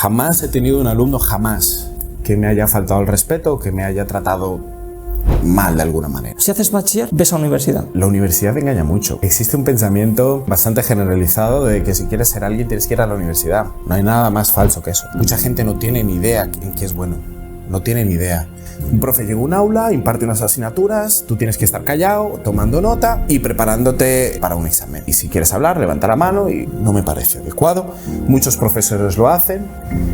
Jamás he tenido un alumno, jamás, que me haya faltado el respeto o que me haya tratado mal de alguna manera. Si haces bachiller, ves a universidad. La universidad engaña mucho. Existe un pensamiento bastante generalizado de que si quieres ser alguien tienes que ir a la universidad. No hay nada más falso que eso. Mucha gente no tiene ni idea en qué es bueno. No tiene ni idea. Un profe llega a un aula, imparte unas asignaturas, tú tienes que estar callado, tomando nota y preparándote para un examen. Y si quieres hablar, levanta la mano y no me parece adecuado. Muchos profesores lo hacen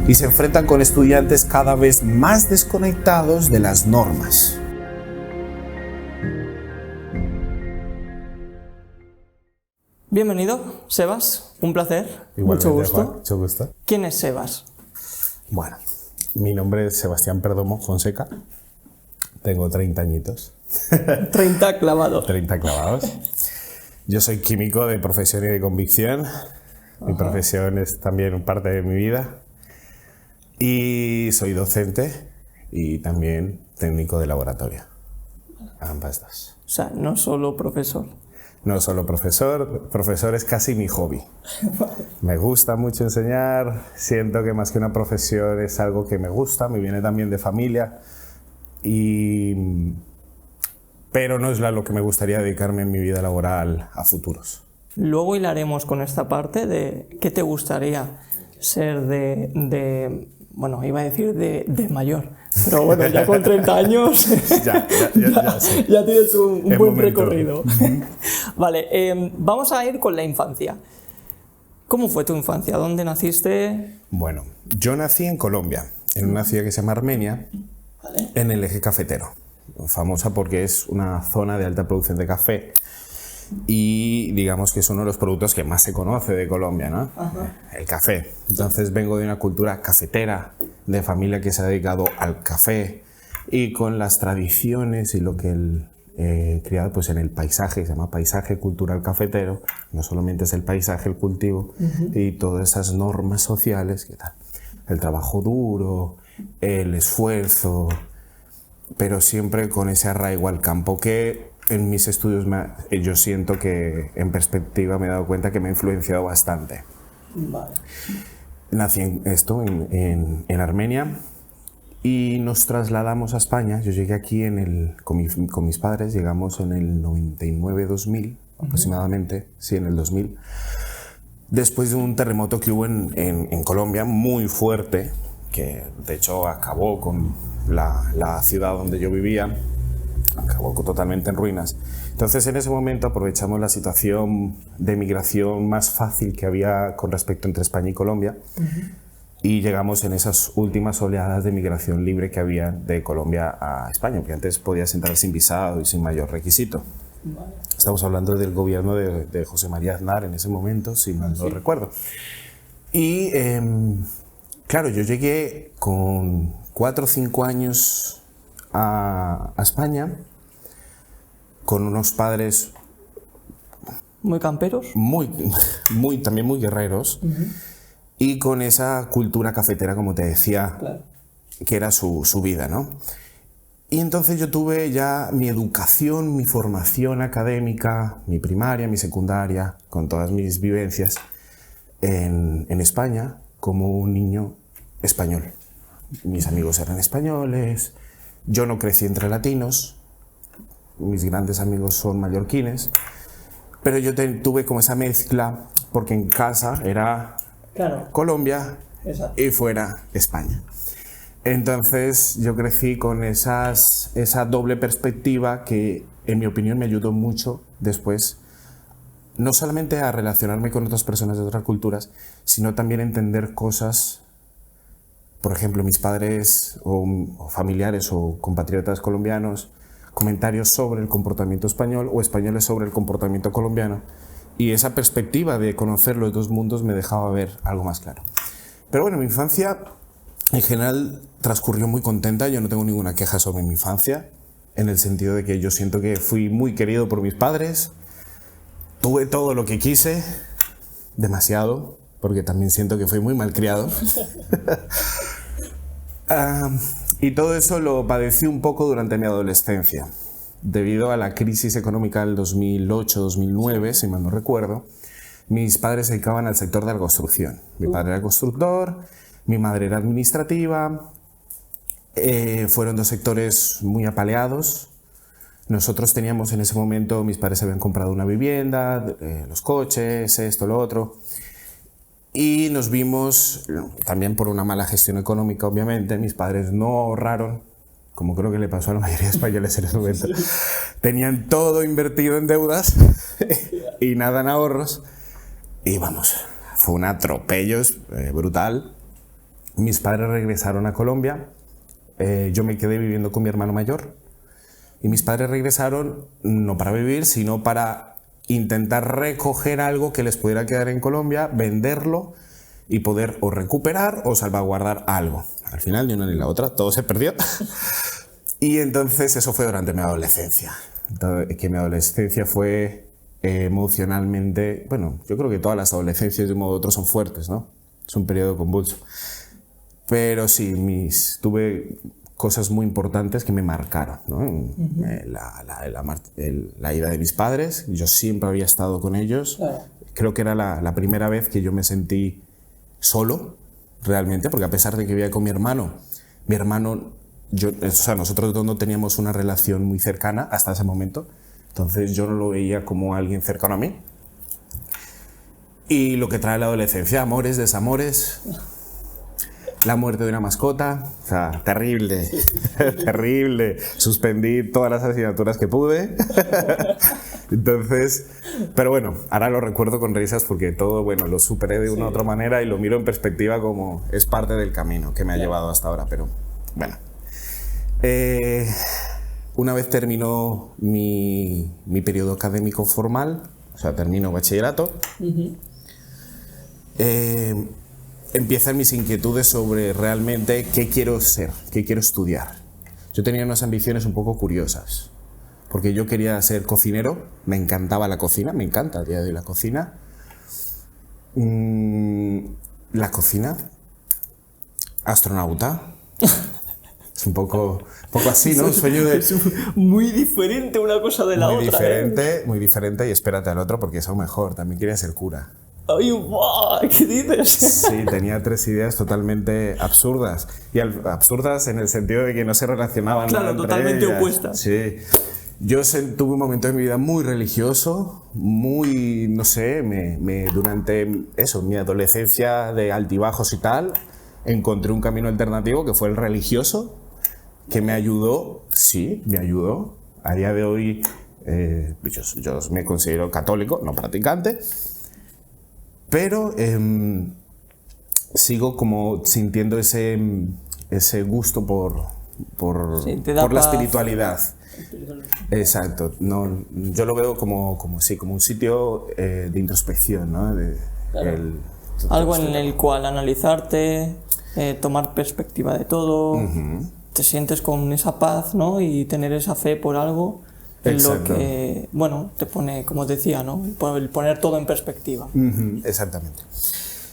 y se enfrentan con estudiantes cada vez más desconectados de las normas. Bienvenido, Sebas. Un placer. Igualmente, mucho gusto. Juan, mucho gusto. ¿Quién es Sebas? Bueno, mi nombre es Sebastián Perdomo Fonseca. Tengo 30 añitos. 30 clavados. 30 clavados. Yo soy químico de profesión y de convicción. Mi profesión es también parte de mi vida. Y soy docente y también técnico de laboratorio. Ambas dos. O sea, no solo profesor. No solo profesor es casi mi hobby. Me gusta mucho enseñar, siento que más que una profesión es algo que me gusta, me viene también de familia, pero no es lo que me gustaría dedicarme en mi vida laboral a futuros. Luego hilaremos con esta parte de qué te gustaría ser bueno, iba a decir de mayor, pero bueno, ya con 30 años ya tienes un buen momento. Recorrido. Vale, vamos a ir con la infancia. ¿Cómo fue tu infancia? ¿Dónde naciste? Bueno, yo nací en Colombia, en una ciudad que se llama Armenia, en el eje cafetero, famosa porque es una zona de alta producción de café. Y digamos que es uno de los productos que más se conoce de Colombia, ¿no? El café. Entonces vengo de una cultura cafetera, de familia que se ha dedicado al café y con las tradiciones y lo que he criado pues en el paisaje, se llama paisaje cultural cafetero, no solamente es el paisaje, el cultivo y todas esas normas sociales, ¿qué tal? El trabajo duro, el esfuerzo, pero siempre con ese arraigo al campo que en mis estudios yo siento que en perspectiva me he dado cuenta que me ha influenciado bastante. Vale. Nací en Armenia y nos trasladamos a España. Yo llegué aquí con mis padres, llegamos en el 99-2000 aproximadamente, sí, en el 2000, después de un terremoto que hubo en Colombia muy fuerte, que de hecho acabó con la ciudad donde yo vivía. Acabó totalmente en ruinas. Entonces en ese momento aprovechamos la situación de migración más fácil que había con respecto entre España y Colombia y llegamos en esas últimas oleadas de migración libre que había de Colombia a España, porque antes podías entrar sin visado y sin mayor requisito. Vale. Estamos hablando del gobierno de José María Aznar en ese momento, si mal no recuerdo. Y claro, yo llegué con 4 o 5 años a España con unos padres muy camperos, también muy guerreros y con esa cultura cafetera, como te decía, claro, que era su vida, ¿no? Y entonces yo tuve ya mi educación, mi formación académica, mi primaria, mi secundaria, con todas mis vivencias en España como un niño español. Mis amigos eran españoles. Yo no crecí entre latinos, mis grandes amigos son mallorquines, pero yo tuve como esa mezcla porque en casa era Colombia y fuera España. Entonces yo crecí con esa doble perspectiva que en mi opinión me ayudó mucho después, no solamente a relacionarme con otras personas de otras culturas, sino también a entender cosas. Por ejemplo, mis padres o familiares o compatriotas colombianos, comentarios sobre el comportamiento español o españoles sobre el comportamiento colombiano. Y esa perspectiva de conocer los dos mundos me dejaba ver algo más claro. Pero bueno, mi infancia en general transcurrió muy contenta. Yo no tengo ninguna queja sobre mi infancia, en el sentido de que yo siento que fui muy querido por mis padres. Tuve todo lo que quise, demasiado, porque también siento que fui muy malcriado. Y todo eso lo padecí un poco durante mi adolescencia, debido a la crisis económica del 2008-2009, si mal no recuerdo. Mis padres se dedicaban al sector de la construcción. Mi padre era constructor, Mi madre era administrativa. Fueron dos sectores muy apaleados. Nosotros teníamos en ese momento, mis padres habían comprado una vivienda, los coches, esto, lo otro. Y nos vimos, también por una mala gestión económica, obviamente, mis padres no ahorraron, como creo que le pasó a la mayoría de españoles en ese momento. Tenían todo invertido en deudas y nada en ahorros. Y vamos, fue un atropello brutal. Mis padres regresaron a Colombia. Yo me quedé viviendo con mi hermano mayor y mis padres regresaron no para vivir, sino para intentar recoger algo que les pudiera quedar en Colombia, venderlo y poder o recuperar o salvaguardar algo. Al final, ni una ni la otra, todo se perdió. Y entonces eso fue durante mi adolescencia. Que mi adolescencia fue emocionalmente... Bueno, yo creo que todas las adolescencias de un modo u otro son fuertes, ¿no? Es un periodo convulso. Pero sí, tuve cosas muy importantes que me marcaron, ¿no? La ida de mis padres, yo siempre había estado con ellos. Claro. Creo que era la primera vez que yo me sentí solo, realmente, porque a pesar de que vivía con mi hermano, nosotros dos no teníamos una relación muy cercana hasta ese momento, entonces yo no lo veía como alguien cercano a mí. Y lo que trae la adolescencia, amores, desamores... La muerte de una mascota, o sea, terrible, terrible. Suspendí todas las asignaturas que pude. Entonces, pero bueno, ahora lo recuerdo con risas porque todo, bueno, lo superé de una u otra manera y lo miro en perspectiva como es parte del camino que me ha llevado hasta ahora, pero bueno. Una vez terminó mi periodo académico formal, o sea, termino bachillerato, empiezan mis inquietudes sobre realmente qué quiero ser, qué quiero estudiar. Yo tenía unas ambiciones un poco curiosas, porque yo quería ser cocinero, me encantaba la cocina, me encanta a día de hoy la cocina. La cocina, astronauta, es un poco así, ¿no? Un sueño de... Es muy diferente una cosa de la otra. Muy diferente, y espérate al otro porque es aún mejor, también quería ser cura. ¡Ay, wow! ¿Qué dices? Sí, tenía 3 ideas totalmente absurdas. Y absurdas en el sentido de que no se relacionaban nada entre totalmente ellas. Opuestas. Sí. Yo tuve un momento en mi vida muy religioso, muy, no sé, durante eso, mi adolescencia de altibajos y tal, encontré un camino alternativo que fue el religioso, que me ayudó, sí, me ayudó. A día de hoy yo me considero católico, no practicante, pero sigo como sintiendo ese gusto por la espiritualidad. Exacto. No, yo lo veo como un sitio de introspección, ¿no? Claro. Algo en el cual analizarte, tomar perspectiva de todo, te sientes con esa paz, ¿no? Y tener esa fe por algo. Lo que, bueno, te pone, como os decía, ¿no? El poner todo en perspectiva. Exactamente.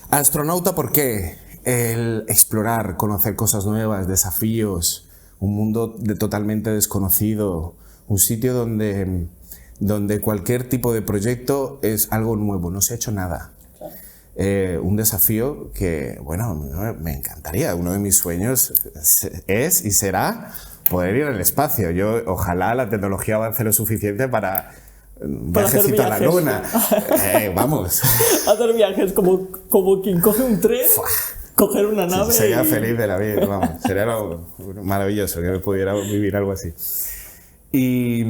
Astronauta, ¿por qué? El explorar, conocer cosas nuevas, desafíos, un mundo totalmente desconocido, un sitio donde cualquier tipo de proyecto es algo nuevo, no se ha hecho nada. Claro. Un desafío que, bueno, me encantaría. Uno de mis sueños es y será poder ir al espacio. Ojalá la tecnología avance lo suficiente para viajecito a la luna. Vamos. Hacer viajes como quien coge un tren, coger una nave. Sería feliz de la vida, vamos. Sería algo maravilloso que pudiera vivir algo así. Y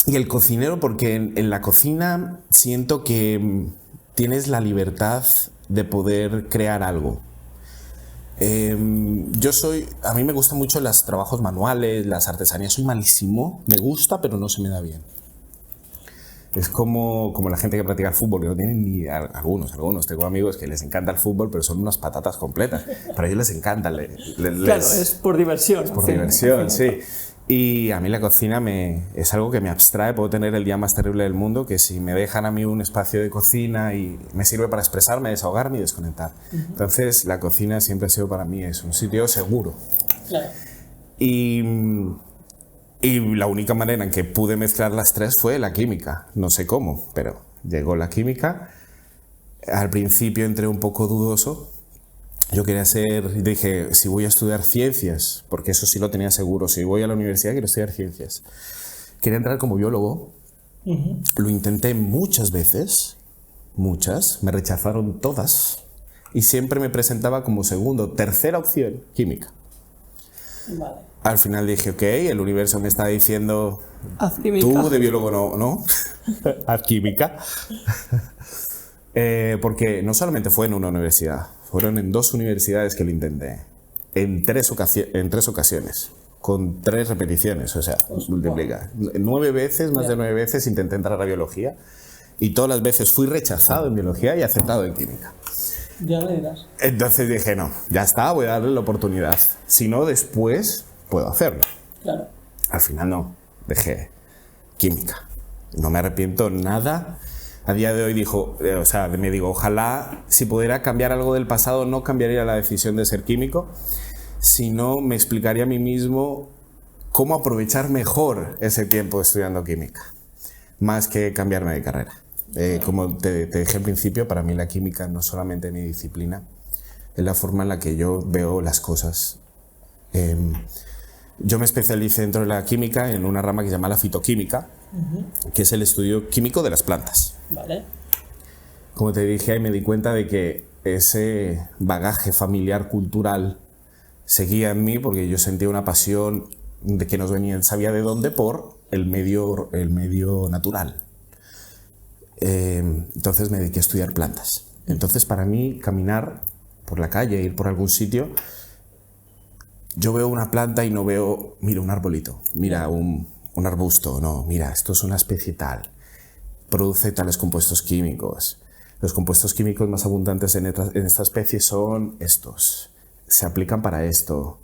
el cocinero, porque en la cocina siento que tienes la libertad de poder crear algo. A mí me gustan mucho los trabajos manuales, las artesanías. Soy malísimo, me gusta, pero no se me da bien. Es como la gente que practica el fútbol, que no tienen ni algunos. Tengo amigos que les encanta el fútbol, pero son unas patatas completas. Para ellos les encanta. Claro, es por diversión. Es por diversión, sí. Y a mí la cocina es algo que me abstrae. Puedo tener el día más terrible del mundo, que si me dejan a mí un espacio de cocina y me sirve para expresarme, desahogarme y desconectar. Entonces la cocina siempre ha sido para mí un sitio seguro. Claro. Y la única manera en que pude mezclar las tres fue la química. No sé cómo, pero llegó la química. Al principio entré un poco dudoso, yo quería dije, si voy a estudiar ciencias, porque eso sí lo tenía seguro, si voy a la universidad quiero estudiar ciencias. Quería entrar como biólogo, lo intenté muchas veces, me rechazaron todas, y siempre me presentaba como tercera opción, química. Vale. Al final dije, ok, el universo me está diciendo, haz química. Tú de biólogo no, haz química. Porque no solamente fue en una universidad, fueron en 2 universidades que lo intenté, en tres ocasiones, con 3 repeticiones, o sea, multiplica. 9 veces, más de 9 veces intenté entrar a biología, y todas las veces fui rechazado en biología y aceptado en química. Ya le dirás. Entonces dije, no, ya está, voy a darle la oportunidad. Si no, después puedo hacerlo. Claro. Al final no, dejé química. No me arrepiento nada. A día de hoy me digo, ojalá si pudiera cambiar algo del pasado, no cambiaría la decisión de ser químico, sino me explicaría a mí mismo cómo aprovechar mejor ese tiempo estudiando química, más que cambiarme de carrera. Como te dije al principio, para mí la química no es solamente mi disciplina, es la forma en la que yo veo las cosas. Yo me especialicé dentro de la química en una rama que se llama la fitoquímica, que es el estudio químico de las plantas. Vale. Como te dije, ahí me di cuenta de que ese bagaje familiar, cultural, seguía en mí, porque yo sentía una pasión de que nos venía, sabía de dónde, por el medio natural. Entonces me dediqué a estudiar plantas. Entonces, para mí, caminar por la calle, ir por algún sitio, yo veo una planta y no veo, mira, un arbolito, mira, un arbusto, no, mira, esto es una especie tal, produce tales compuestos químicos. Los compuestos químicos más abundantes en esta especie son estos, se aplican para esto.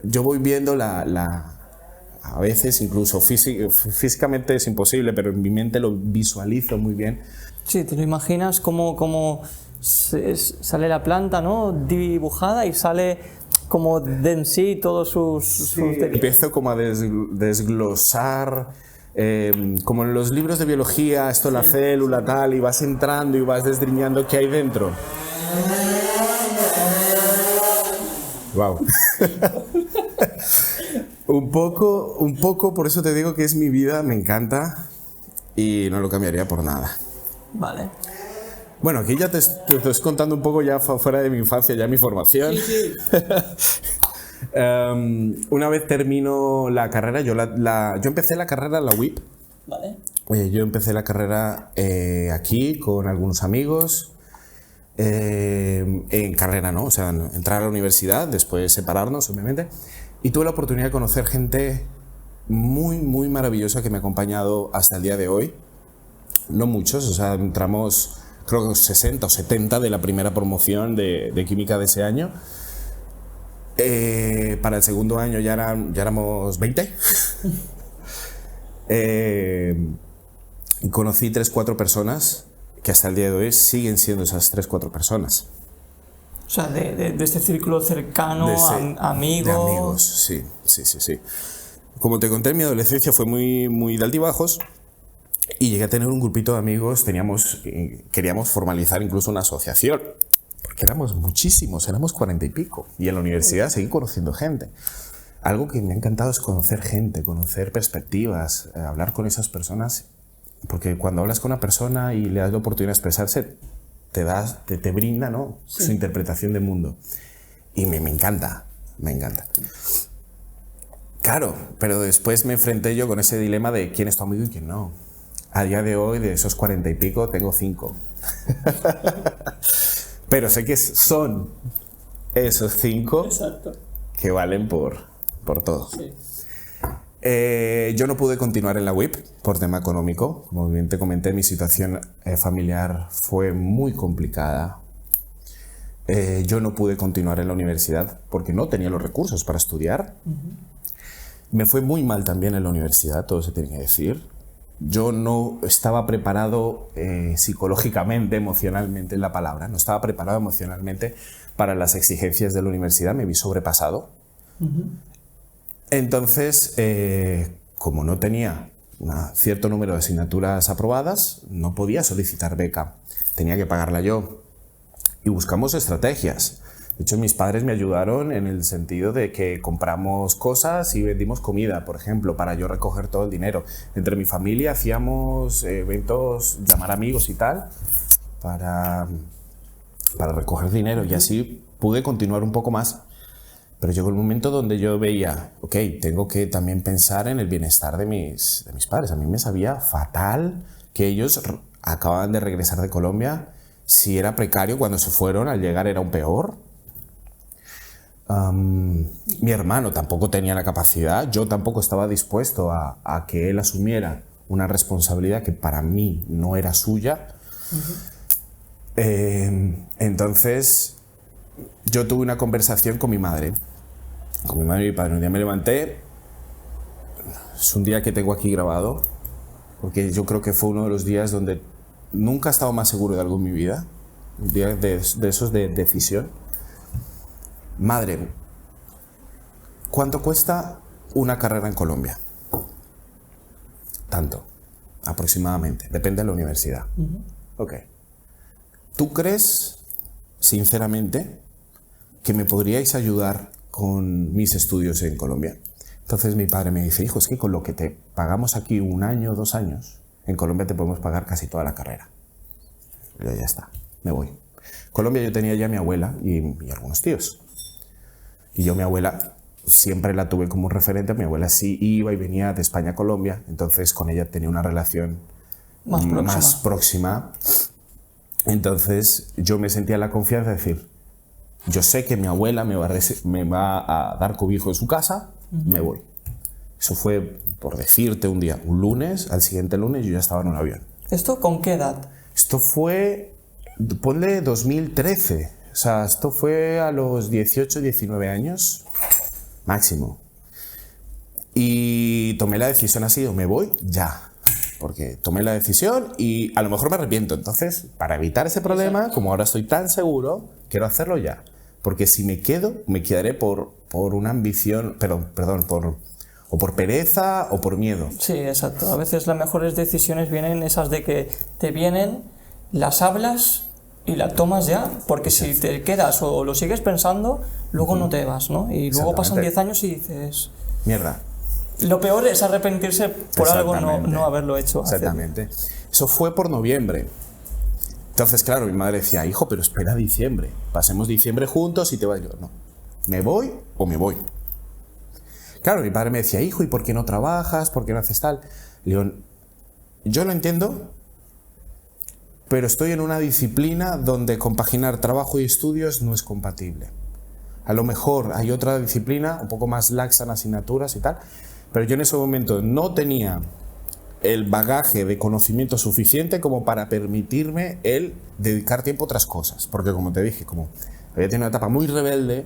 Yo voy viendo a veces incluso físicamente es imposible, pero en mi mente lo visualizo muy bien. Sí, te lo imaginas cómo sale la planta, ¿no? Dibujada, y sale como de en sí todos sus empiezo como a desglosar, como en los libros de biología, esto, la célula, tal, y vas entrando y vas desgriñando qué hay dentro. Wow. un poco, por eso te digo que es mi vida, me encanta y no lo cambiaría por nada. Vale. Bueno, aquí ya te estoy contando un poco ya fuera de mi infancia, ya mi formación. Sí. Una vez termino la carrera, yo empecé la carrera en la UIP. Vale. Oye, yo empecé la carrera aquí con algunos amigos. En carrera, ¿no? O sea, entrar a la universidad, después separarnos, obviamente. Y tuve la oportunidad de conocer gente muy, muy maravillosa que me ha acompañado hasta el día de hoy. No muchos, o sea, entramos, creo que 60 o 70 de la primera promoción de química de ese año. Para el segundo año ya éramos 20. Y conocí 3-4 personas que hasta el día de hoy siguen siendo esas 3-4 personas. O sea, de este círculo cercano, amigos. De amigos, sí. Como te conté, en mi adolescencia fue muy, muy de altibajos. Y llegué a tener un grupito de amigos, queríamos formalizar incluso una asociación, porque éramos muchísimos, éramos 40 y pico, y en la universidad seguí conociendo gente. Algo que me ha encantado es conocer gente, conocer perspectivas, hablar con esas personas, porque cuando hablas con una persona y le das la oportunidad de expresarse, te brinda, ¿no? Sí. Su interpretación del mundo. Y me encanta, me encanta. Claro, pero después me enfrenté yo con ese dilema de quién es tu amigo y quién no. A día de hoy, de esos 40 y pico, tengo 5. Pero sé que son esos 5 que valen por todo. Sí. Yo no pude continuar en la UIP por tema económico. Como bien te comenté, mi situación familiar fue muy complicada. Yo no pude continuar en la universidad porque no tenía los recursos para estudiar. Me fue muy mal también en la universidad, todo se tiene que decir. Yo no estaba preparado psicológicamente, emocionalmente, en la palabra, no estaba preparado emocionalmente para las exigencias de la universidad, me vi sobrepasado. Entonces, como no tenía un cierto número de asignaturas aprobadas, no podía solicitar beca, tenía que pagarla yo. y buscamos estrategias. De hecho, mis padres me ayudaron en el sentido de que compramos cosas y vendimos comida, por ejemplo, para yo recoger todo el dinero. Entre mi familia hacíamos eventos, llamar amigos y tal, para recoger dinero, y así pude continuar un poco más. Pero llegó el momento donde yo veía, ok, tengo que también pensar en el bienestar de mis padres. A mí me sabía fatal que ellos acababan de regresar de Colombia. Si era precario cuando se fueron, al llegar era aún peor. Mi hermano tampoco tenía la capacidad, yo tampoco estaba dispuesto a que él asumiera una responsabilidad que para mí no era suya. Entonces yo tuve una conversación con mi madre y mi padre. Un día me levanté, es un día que tengo aquí grabado, porque yo creo que fue uno de los días donde nunca he estado más seguro de algo en mi vida, un día de esos de decisión. Madre, ¿cuánto cuesta una carrera en Colombia? Tanto, aproximadamente, depende de la universidad. Ok. ¿Tú crees, sinceramente, que me podríais ayudar con mis estudios en Colombia? Entonces mi padre me dice, hijo, es que con lo que te pagamos aquí 1 año, 2 años, en Colombia te podemos pagar casi toda la carrera. Y yo, ya está, me voy. Colombia yo tenía ya a mi abuela y algunos tíos. Y yo mi abuela siempre la tuve como un referente. Mi abuela sí iba y venía de España a Colombia, entonces con ella tenía una relación más próxima. Entonces yo me sentía la confianza de decir, yo sé que mi abuela me va a dar cobijo en su casa, me voy. Eso fue, por decirte, un día, un lunes, al siguiente lunes yo ya estaba en un avión. ¿Esto con qué edad? Esto fue, ponle 2013. O sea, esto fue a los 18, 19 años, máximo. Y tomé la decisión así, me voy ya. Porque tomé la decisión y a lo mejor me arrepiento. Entonces, para evitar ese problema, como ahora estoy tan seguro, quiero hacerlo ya. Porque si me quedo, me quedaré por una ambición, o por pereza o por miedo. Sí, exacto. A veces las mejores decisiones vienen esas de que te vienen, las hablas y la tomas ya, porque si te quedas o lo sigues pensando, luego no te vas, ¿no? Y luego pasan 10 años y dices... Mierda. Lo peor es arrepentirse por algo no haberlo hecho. Exactamente. Eso fue por noviembre. Entonces, claro, mi madre decía, hijo, pero espera diciembre. Pasemos diciembre juntos y te vas. Yo, no. ¿Me voy o me voy? Claro, mi padre me decía, hijo, ¿y por qué no trabajas? ¿Por qué no haces tal? Le digo, yo lo entiendo, pero estoy en una disciplina donde compaginar trabajo y estudios no es compatible. A lo mejor hay otra disciplina, un poco más laxa en asignaturas y tal, pero yo en ese momento no tenía el bagaje de conocimiento suficiente como para permitirme el dedicar tiempo a otras cosas. Porque como te dije, como había tenido una etapa muy rebelde,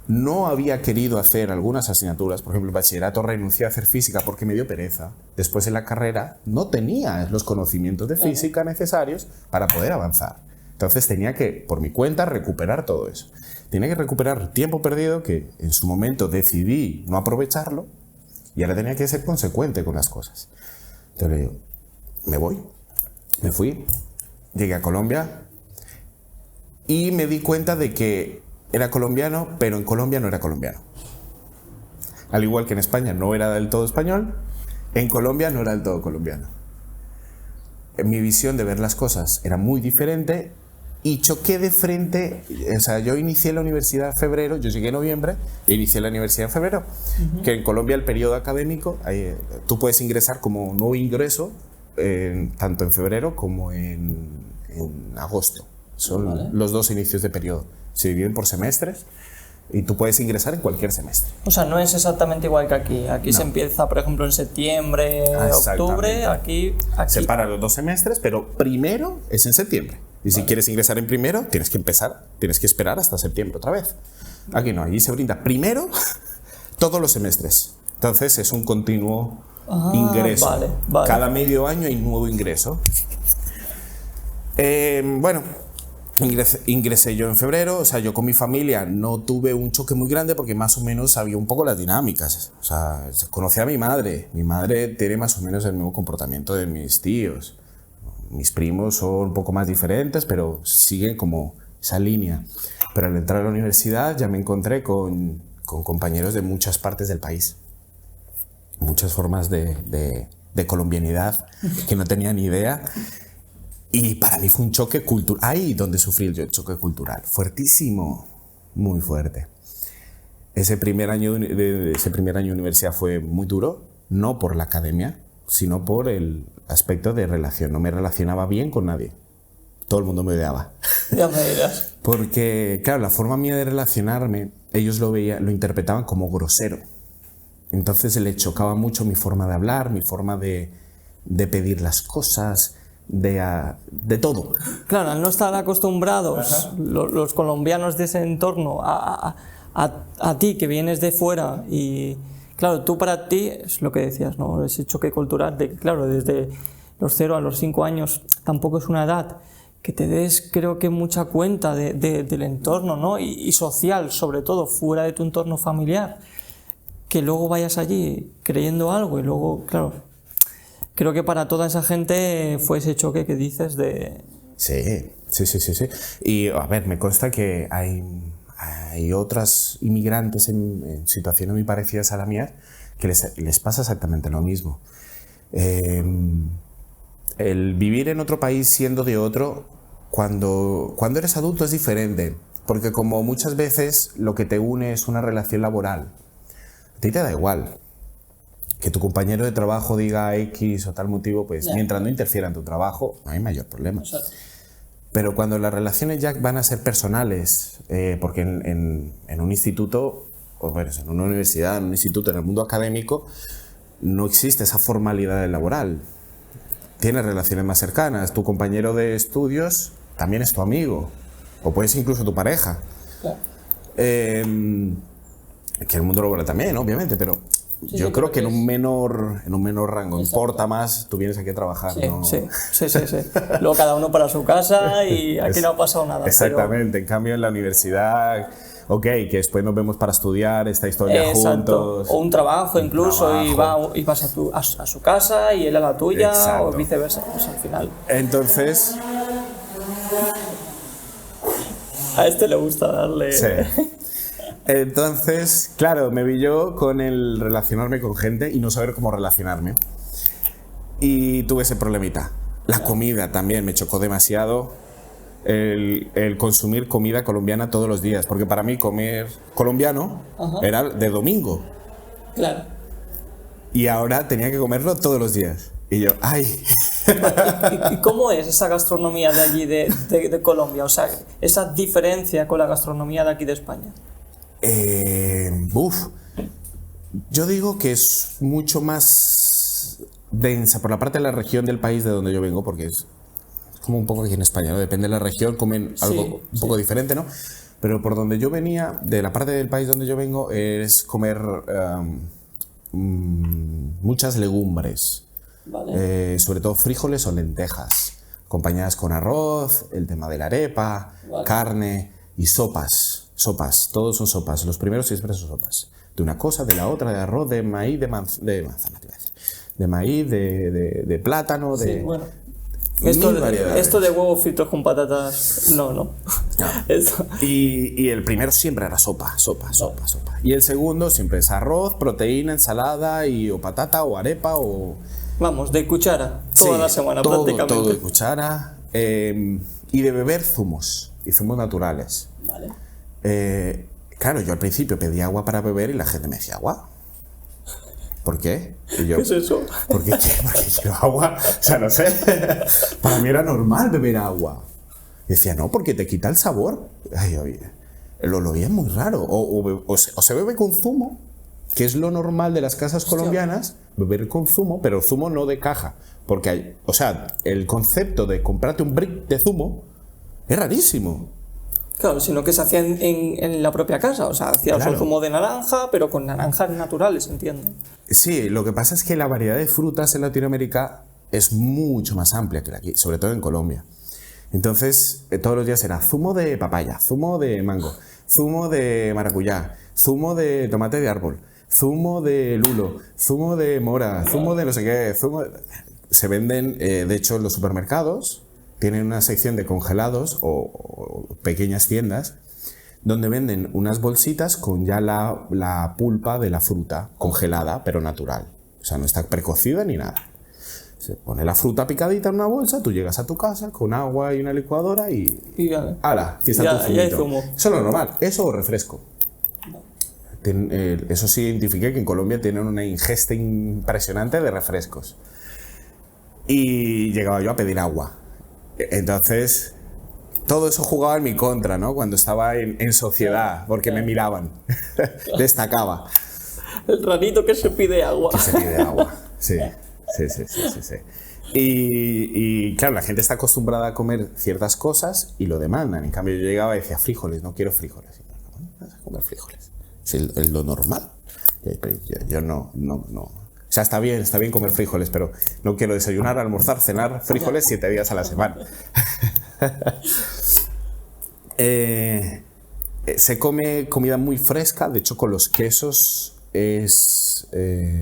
no había querido hacer algunas asignaturas. Por ejemplo, en bachillerato renuncié a hacer física porque me dio pereza. Después en la carrera no tenía los conocimientos de física necesarios para poder avanzar. Entonces tenía que, por mi cuenta, recuperar todo eso. Tenía que recuperar tiempo perdido que en su momento decidí no aprovecharlo y ahora tenía que ser consecuente con las cosas. Entonces le digo, me voy. Me fui, llegué a Colombia y me di cuenta de que era colombiano, pero en Colombia no era colombiano. Al igual que en España no era del todo español, en Colombia no era del todo colombiano. Mi visión de ver las cosas era muy diferente y choqué de frente. O sea, yo inicié la universidad en febrero, yo llegué en noviembre e inicié la universidad en febrero. Que en Colombia el periodo académico, tú puedes ingresar como nuevo ingreso tanto en febrero como en agosto. Son los dos inicios de periodo. Se dividen por semestres y tú puedes ingresar en cualquier semestre. O sea, no es exactamente igual que aquí. Aquí se empieza, por ejemplo, en septiembre, octubre, aquí... Separa los 2 semestres, pero primero es en septiembre. Y si quieres ingresar en primero, tienes que esperar hasta septiembre otra vez. Aquí no, allí se brinda primero todos los semestres. Entonces es un continuo ingreso. Vale. Cada medio año hay nuevo ingreso. Bueno, ingresé yo en febrero. O sea, yo con mi familia no tuve un choque muy grande porque más o menos sabía un poco las dinámicas. O sea, conocí a mi madre. Mi madre tiene más o menos el mismo comportamiento de mis tíos. Mis primos son un poco más diferentes, pero siguen como esa línea. Pero al entrar a la universidad ya me encontré con compañeros de muchas partes del país. Muchas formas de colombianidad que no tenía ni idea. Y para mí fue un choque cultural. Ahí donde sufrí el choque cultural. Fuertísimo. Muy fuerte. Ese primer año de universidad fue muy duro. No por la academia, sino por el aspecto de relación. No me relacionaba bien con nadie. Todo el mundo me odiaba. Ya me dirás. Porque, claro, la forma mía de relacionarme, ellos lo interpretaban como grosero. Entonces le chocaba mucho mi forma de hablar, mi forma de pedir las cosas, de todo. Claro, al no estar acostumbrados los colombianos de ese entorno a ti, que vienes de fuera, y claro, tú para ti, es lo que decías, ¿no? Ese choque cultural de que, claro, desde los 0 a los 5 años tampoco es una edad que te des, creo que, mucha cuenta del entorno, ¿no? Y social, sobre todo, fuera de tu entorno familiar. Que luego vayas allí creyendo algo y luego, claro, creo que para toda esa gente fue ese choque que dices de... Sí. Y, a ver, me consta que hay otras inmigrantes en situaciones muy parecidas a la mía que les pasa exactamente lo mismo. El vivir en otro país siendo de otro, cuando eres adulto es diferente, porque como muchas veces lo que te une es una relación laboral, a ti te da igual que tu compañero de trabajo diga X o tal motivo, pues mientras no interfiera en tu trabajo, no hay mayor problema. Pero cuando las relaciones ya van a ser personales, porque en un instituto, o bueno, en una universidad, en un instituto, en el mundo académico, no existe esa formalidad laboral. Tienes relaciones más cercanas, tu compañero de estudios también es tu amigo, o puede ser incluso tu pareja. Claro. Que el mundo laboral también, obviamente, pero yo creo que en un menor rango. Exacto. Importa más, tú vienes aquí a trabajar, ¿no? Sí. Luego cada uno para su casa y aquí no ha pasado nada. Exactamente, en cambio en la universidad, ok, que después nos vemos para estudiar esta historia juntos. O un trabajo incluso, y vas a su casa y él a la tuya. Exacto. O viceversa, pues al final. Entonces... A este le gusta darle... Sí. Entonces, claro, me vi yo con el relacionarme con gente y no saber cómo relacionarme. Y tuve ese problemita. La comida también me chocó demasiado. El consumir comida colombiana todos los días. Porque para mí comer colombiano era de domingo. Claro. Y ahora tenía que comerlo todos los días. Y yo, ¡ay! ¿Y cómo es esa gastronomía de allí, de Colombia? O sea, esa diferencia con la gastronomía de aquí de España. Yo digo que es mucho más densa por la parte de la región del país de donde yo vengo, porque es como un poco aquí en España, ¿no? Depende de la región, comen algo un poco diferente, ¿no? Pero por donde yo venía, de la parte del país donde yo vengo, es comer muchas legumbres, vale. Sobre todo frijoles o lentejas, acompañadas con arroz, el tema de la arepa, vale. Carne y sopas. Sopas, todos son sopas. Los primeros siempre son sopas. De una cosa, de la otra, de arroz, de maíz, de manzana, de maíz, de plátano, de... Sí, bueno. Esto de huevos fritos con patatas, no. Y el primero siempre era sopa. Y el segundo siempre es arroz, proteína, ensalada o patata o arepa o... Vamos, de cuchara, toda la semana prácticamente. Todo de cuchara. Y de beber zumos, y zumos naturales. Vale. Claro, yo al principio pedía agua para beber y la gente me decía, ¿agua? ¿Por qué? Y yo, ¿qué es eso? Porque quiero agua. O sea, no sé. Para mí era normal beber agua. Y decía, no, porque te quita el sabor. Ay, oye, lo veía muy raro. O se bebe con zumo, que es lo normal de las casas colombianas, beber con zumo, pero zumo no de caja. Porque hay, o sea, el concepto de comprarte un brick de zumo es rarísimo. Claro, sino que se hacía en la propia casa, o sea, hacías un zumo de naranja, pero con naranjas naturales, entiendo. Sí, lo que pasa es que la variedad de frutas en Latinoamérica es mucho más amplia que aquí, sobre todo en Colombia. Entonces, todos los días era zumo de papaya, zumo de mango, zumo de maracuyá, zumo de tomate de árbol, zumo de lulo, zumo de mora, zumo de no sé qué, Se venden, de hecho, en los supermercados, tienen una sección de congelados o pequeñas tiendas donde venden unas bolsitas con ya la pulpa de la fruta congelada, pero natural. O sea, no está precocida ni nada. Se pone la fruta picadita en una bolsa, tú llegas a tu casa con agua y una licuadora y ¡hala! Aquí está tu zumito. Eso es lo normal. Eso o refresco. Eso sí identifiqué que en Colombia tienen una ingesta impresionante de refrescos. Y llegaba yo a pedir agua. Entonces, todo eso jugaba en mi contra, ¿no? Cuando estaba en sociedad, porque me miraban. Destacaba. El rarito que se pide agua. Que se pide agua, sí. Sí. Y claro, la gente está acostumbrada a comer ciertas cosas y lo demandan. En cambio, yo llegaba y decía, frijoles, no quiero frijoles. ¿Cómo vas a comer frijoles? Es lo normal. Yo no. O sea, está bien comer frijoles, pero no quiero desayunar, almorzar, cenar frijoles 7 días a la semana. Se come comida muy fresca, de hecho con los quesos es,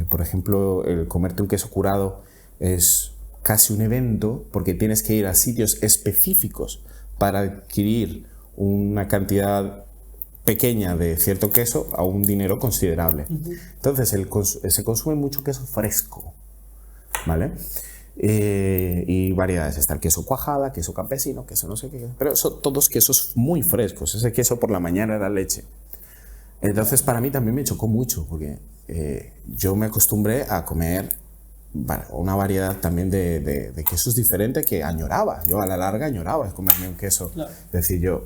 por ejemplo, el comerte un queso curado es casi un evento porque tienes que ir a sitios específicos para adquirir una cantidad pequeña de cierto queso a un dinero considerable. Entonces se consume mucho queso fresco, ¿vale? Y variedades, está el queso cuajada, queso campesino, queso no sé qué, pero son todos quesos muy frescos. Ese queso por la mañana era leche. Entonces para mí también me chocó mucho porque yo me acostumbré a comer una variedad también de quesos diferentes que añoraba. Yo a la larga añoraba comerme un queso, claro. Es decir, yo,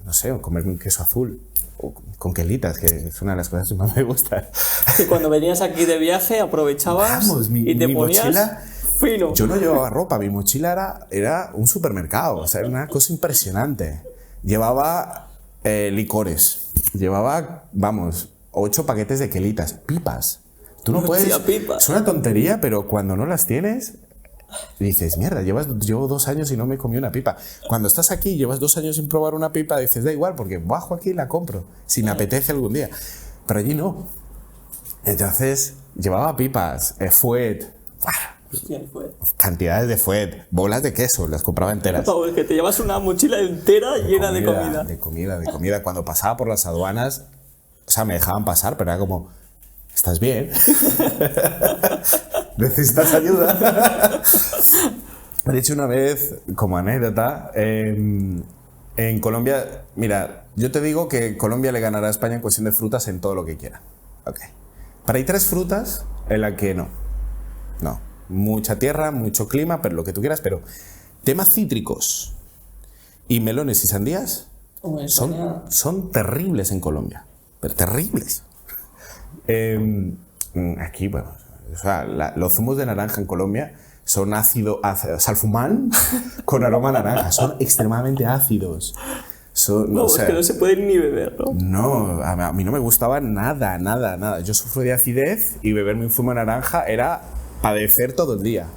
no sé, comerme un queso azul o con quelitas, que es una de las cosas que más me gusta. Y cuando venías aquí de viaje aprovechabas y te ponías mochila, fino. Yo no llevaba ropa, mi mochila era un supermercado, o sea, era una cosa impresionante. Llevaba licores. Llevaba, 8 paquetes de quelitas, pipas. Tú no puedes... Es una tontería, pero cuando no las tienes, dices, mierda, llevo 2 años y no me comí una pipa. Cuando estás aquí y llevas 2 años sin probar una pipa, dices, da igual, porque bajo aquí y la compro, si me apetece algún día. Pero allí no. Entonces, llevaba pipas, fuet, cantidades de fuet, bolas de queso, las compraba enteras. No, es que te llevas una mochila entera llena de comida. De comida. Cuando pasaba por las aduanas, o sea, me dejaban pasar, pero era como, ¿estás bien? ¿Necesitas ayuda? De hecho, una vez, como anécdota, en Colombia, mira, yo te digo que Colombia le ganará a España en cuestión de frutas en todo lo que quiera. Okay. Pero hay 3 frutas en las que no. Mucha tierra, mucho clima, pero lo que tú quieras, pero temas cítricos y melones y sandías son terribles en Colombia, pero terribles. Aquí, bueno, o sea, los zumos de naranja en Colombia son salfumán con aroma a naranja, son extremadamente ácidos. Es que no se pueden ni beber, ¿no? No, a mí no me gustaba nada. Yo sufro de acidez y beberme un zumo de naranja era padecer todo el día.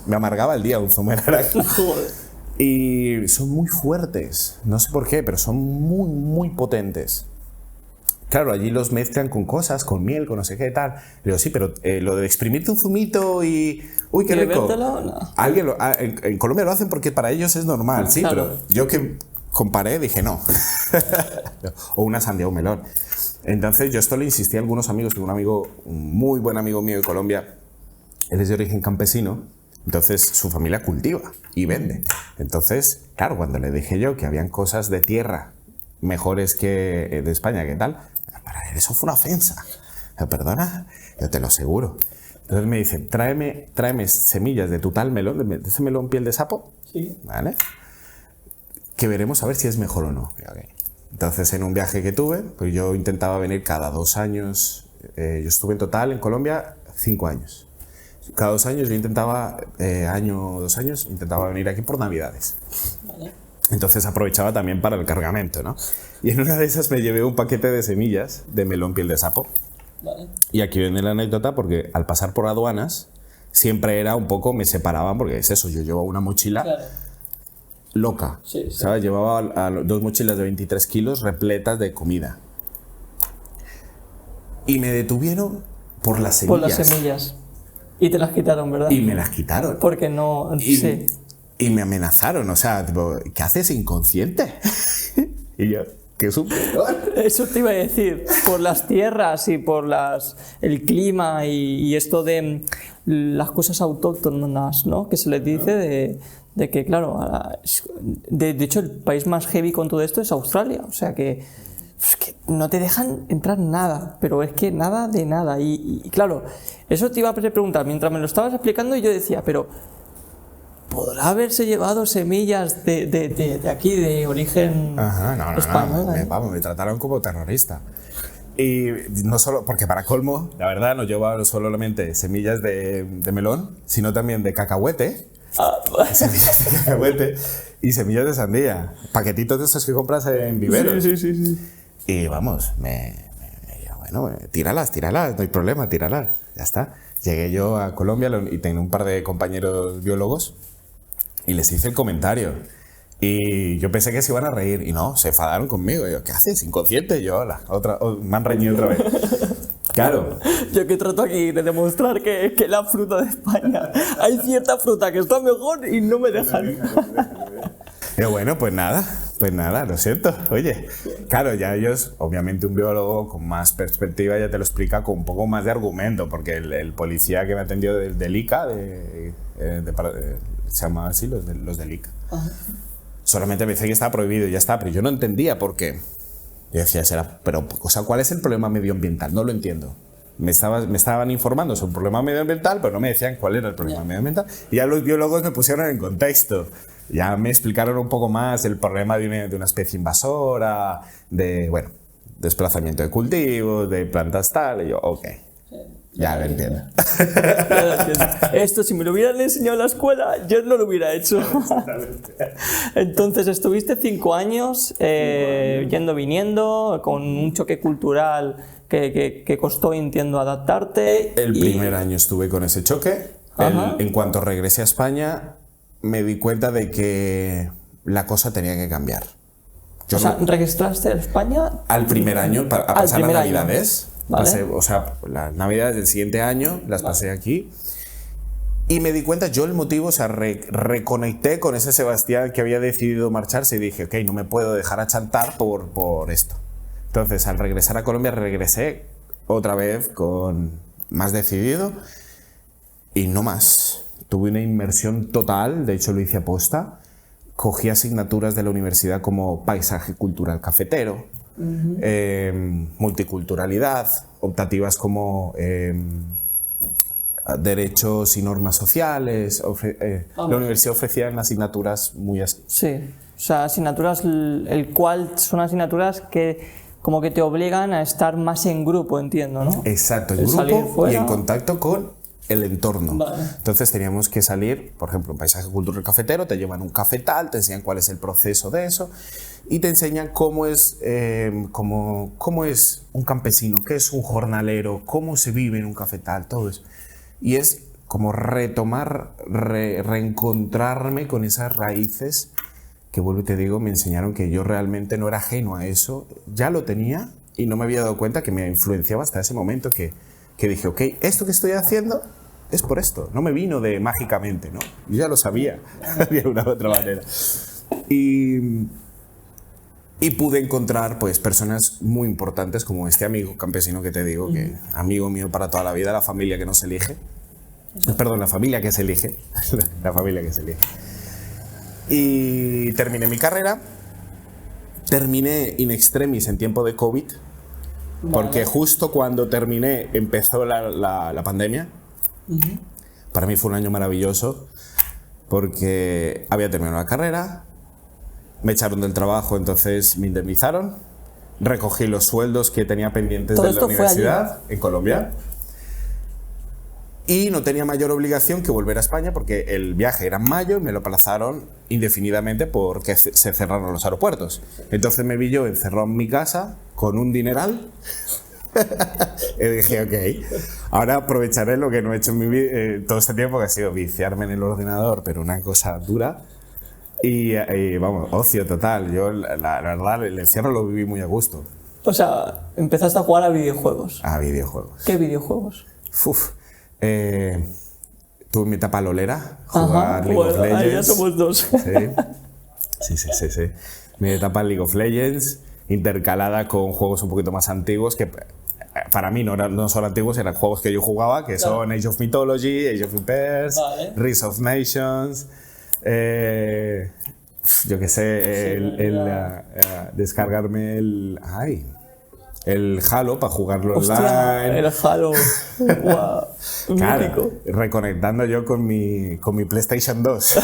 Me amargaba el día un zumo de naranja. Joder. Y son muy fuertes, no sé por qué, pero son muy potentes. Claro, allí los mezclan con cosas, con miel, con no sé qué tal. Digo, sí, pero lo de exprimirte un zumito y... ¡Uy, qué rico! No. En Colombia lo hacen porque para ellos es normal, sí, claro. Pero yo que comparé dije no. O una sandía o un melón. Entonces yo esto le insistí a algunos amigos, un muy buen amigo mío de Colombia, él es de origen campesino, entonces su familia cultiva y vende. Entonces, claro, cuando le dije yo que habían cosas de tierra mejores que de España, ¿qué tal? Para él eso fue una ofensa. ¿Perdona? Yo te lo aseguro. Entonces me dice, tráeme semillas de tu tal melón, de ese melón piel de sapo, sí. ¿Vale? Que veremos a ver si es mejor o no. Okay. Entonces, en un viaje que tuve, pues yo intentaba venir cada 2 años. Yo estuve en total en Colombia 5 años. Cada 2 años yo intentaba, 2 años, intentaba venir aquí por Navidades. Vale. Entonces aprovechaba también para el cargamento, ¿no? Y en una de esas me llevé un paquete de semillas de melón piel de sapo. Vale. Y aquí viene la anécdota porque al pasar por aduanas siempre era un poco, me separaban porque es eso, yo llevaba una mochila loca, sí. ¿sabes? Llevaba 2 mochilas de 23 kilos repletas de comida. Y me detuvieron por las semillas. Por las semillas. Y te las quitaron, ¿verdad? Y me las quitaron. Porque no... sí. Y me amenazaron, o sea, tipo, ¿qué haces inconsciente? Y yo, qué superior. Eso te iba a decir, por las tierras y por el clima y esto de las cosas autóctonas, ¿no? Que se les dice de que, claro, de hecho el país más heavy con todo esto es Australia, o sea que no te dejan entrar nada, pero es que nada de nada. Y claro, eso te iba a preguntar mientras me lo estabas explicando y yo decía, pero ¿podrá haberse llevado semillas de aquí, de origen español? Vamos, me trataron como terrorista. Y no solo, porque para colmo, la verdad, no llevaba solamente semillas de melón, sino también de cacahuete. Semillas de cacahuete y semillas de sandía. Paquetitos de esos que compras en viveros. Sí. Y vamos, bueno, tíralas, no hay problema, tíralas. Ya está. Llegué yo a Colombia y tengo un par de compañeros biólogos y les hice el comentario. Y yo pensé que se iban a reír y no, se enfadaron conmigo. Y yo, ¿qué haces? Inconsciente. Y yo, me han reñido otra vez. Claro. Yo que trato aquí de demostrar que la fruta de España, hay cierta fruta que está mejor y no me dejan. Y bueno, pues nada, lo siento. Oye, claro, ya ellos, obviamente un biólogo con más perspectiva ya te lo explica con un poco más de argumento, porque el policía que me atendió del ICA, se llama así, los del ICA, solamente me dice que está prohibido y ya está, pero yo no entendía por qué. Yo decía, ¿cuál es el problema medioambiental? No lo entiendo. Me estaban informando sobre un problema medioambiental, pero no me decían cuál era el problema medioambiental. Y ya los biólogos me pusieron en contexto. Ya me explicaron un poco más el problema de una especie invasora, desplazamiento de cultivos, de plantas tal. Y yo, ok, ya lo entiendo. Esto, si me lo hubieran enseñado en la escuela, yo no lo hubiera hecho. Entonces, estuviste 5 años yendo, viniendo, con un choque cultural que costó, entiendo, adaptarte. El primer año estuve con ese choque. En cuanto regresé a España, me di cuenta de que la cosa tenía que cambiar. ¿Registraste en España? Al primer año, a pasar las Navidades. Vale. Las Navidades del siguiente año las pasé aquí. Y me di cuenta, el motivo, reconecté con ese Sebastián que había decidido marcharse y dije, ok, no me puedo dejar achantar por esto. Entonces, al regresar a Colombia, regresé otra vez más decidido y no más. Tuve una inmersión total, de hecho lo hice aposta. Cogí asignaturas de la universidad como paisaje cultural cafetero, multiculturalidad, optativas como derechos y normas sociales. La universidad ofrecía asignaturas muy así. Sí, o sea, asignaturas, son asignaturas que como que te obligan a estar más en grupo, entiendo, ¿no? Exacto, en grupo y en contacto con el entorno. Vale. Entonces teníamos que salir, por ejemplo, en paisaje cultural cafetero, te llevan un cafetal, te enseñan cuál es el proceso de eso y te enseñan cómo es un campesino, qué es un jornalero, cómo se vive en un cafetal, todo eso. Y es como retomar, reencontrarme con esas raíces que, vuelvo y te digo, me enseñaron que yo realmente no era ajeno a eso, ya lo tenía y no me había dado cuenta que me influenciaba hasta ese momento que dije, ok, esto que estoy haciendo es por esto, no me vino de mágicamente, ¿no? Yo ya lo sabía de una u otra manera. Y pude encontrar pues personas muy importantes como este amigo campesino que te digo, que amigo mío para toda la vida, la familia que no se elige. Perdón, la familia que se elige. La familia que se elige. Y terminé mi carrera, terminé in extremis en tiempo de COVID, porque justo cuando terminé empezó la pandemia. Para mí fue un año maravilloso porque había terminado la carrera, me echaron del trabajo, entonces me indemnizaron, recogí los sueldos que tenía pendientes de la universidad en Colombia y no tenía mayor obligación que volver a España porque el viaje era en mayo y me lo aplazaron indefinidamente porque se cerraron los aeropuertos. Entonces me vi yo encerrado en mi casa con un dineral. Y dije, ok, ahora aprovecharé lo que no he hecho en mi vida todo este tiempo, que ha sido viciarme en el ordenador, pero una cosa dura. Y vamos, ocio total. Yo, la verdad, el encierro lo viví muy a gusto. O sea, empezaste a jugar a videojuegos. A videojuegos. ¿Qué videojuegos? tuve mi etapa lolera, jugar League of Legends. Ahí ya somos dos. Sí. Mi etapa en League of Legends, intercalada con juegos un poquito más antiguos, que para mí no son antiguos, eran juegos que yo jugaba, que son Age of Mythology, Age of Empires, Rise of Nations, yo qué sé, descargarme el Halo para jugarlo online. El Halo. Wow. Claro, reconectando yo con mi PlayStation 2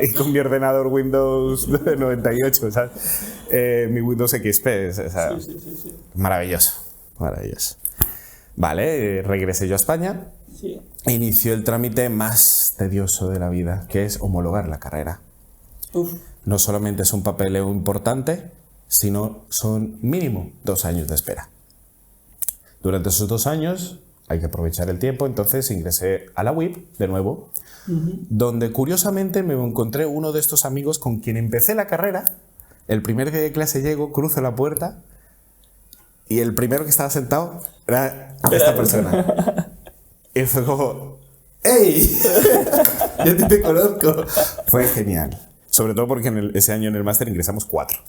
y con mi ordenador Windows 98, ¿sabes? Mi Windows XP, o sea, sí. Maravilloso. Vale, regresé yo a España e inició el trámite más tedioso de la vida, que es homologar la carrera. No solamente es un papeleo importante, sino son mínimo 2 años de espera. Durante esos 2 años hay que aprovechar el tiempo, entonces ingresé a la UIP de nuevo, donde curiosamente me encontré uno de estos amigos con quien empecé la carrera. El primer día de clase llego, cruzo la puerta y el primero que estaba sentado era esta persona. Y fue como, ¡hey! Yo te conozco. Fue genial. Sobre todo porque ese año en el máster ingresamos 4.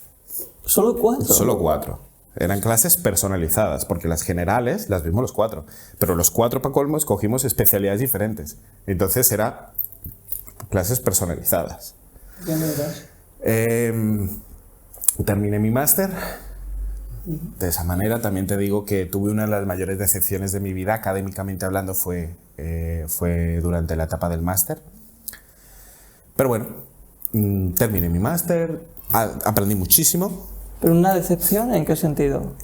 ¿Solo 4? Solo 4. Eran clases personalizadas, porque las generales las vimos los 4. Pero los 4, para colmo, escogimos especialidades diferentes. Entonces era clases personalizadas. Ya me verás. Terminé mi máster. De esa manera también te digo que tuve una de las mayores decepciones de mi vida, académicamente hablando, fue durante la etapa del máster. Pero bueno, terminé mi máster, aprendí muchísimo. ¿Pero una decepción en qué sentido?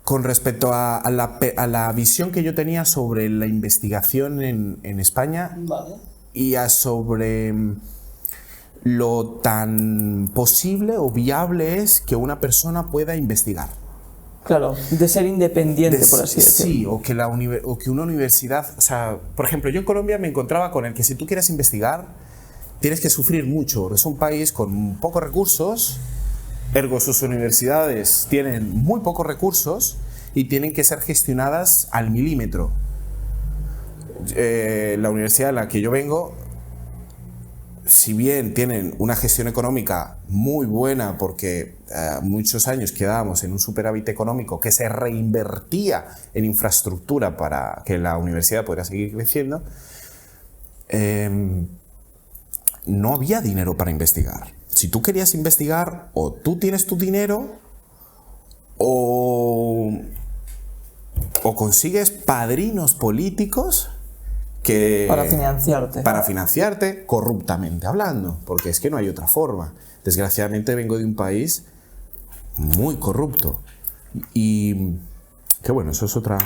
Con respecto a la visión que yo tenía sobre la investigación en España. Vale. Y sobre lo tan posible o viable es que una persona pueda investigar. Claro, de ser independiente, por así decirlo. Sí, o que una universidad... O sea, por ejemplo, yo en Colombia me encontraba con el que si tú quieres investigar, tienes que sufrir mucho. Es un país con pocos recursos, ergo sus universidades tienen muy pocos recursos y tienen que ser gestionadas al milímetro. La universidad en la que yo vengo, si bien tienen una gestión económica muy buena, porque muchos años quedábamos en un superávit económico que se reinvertía en infraestructura para que la universidad pudiera seguir creciendo, no había dinero para investigar. Si tú querías investigar, o tú tienes tu dinero, o consigues padrinos políticos para financiarte corruptamente hablando, porque es que no hay otra forma. Desgraciadamente vengo de un país muy corrupto y que bueno, eso es otro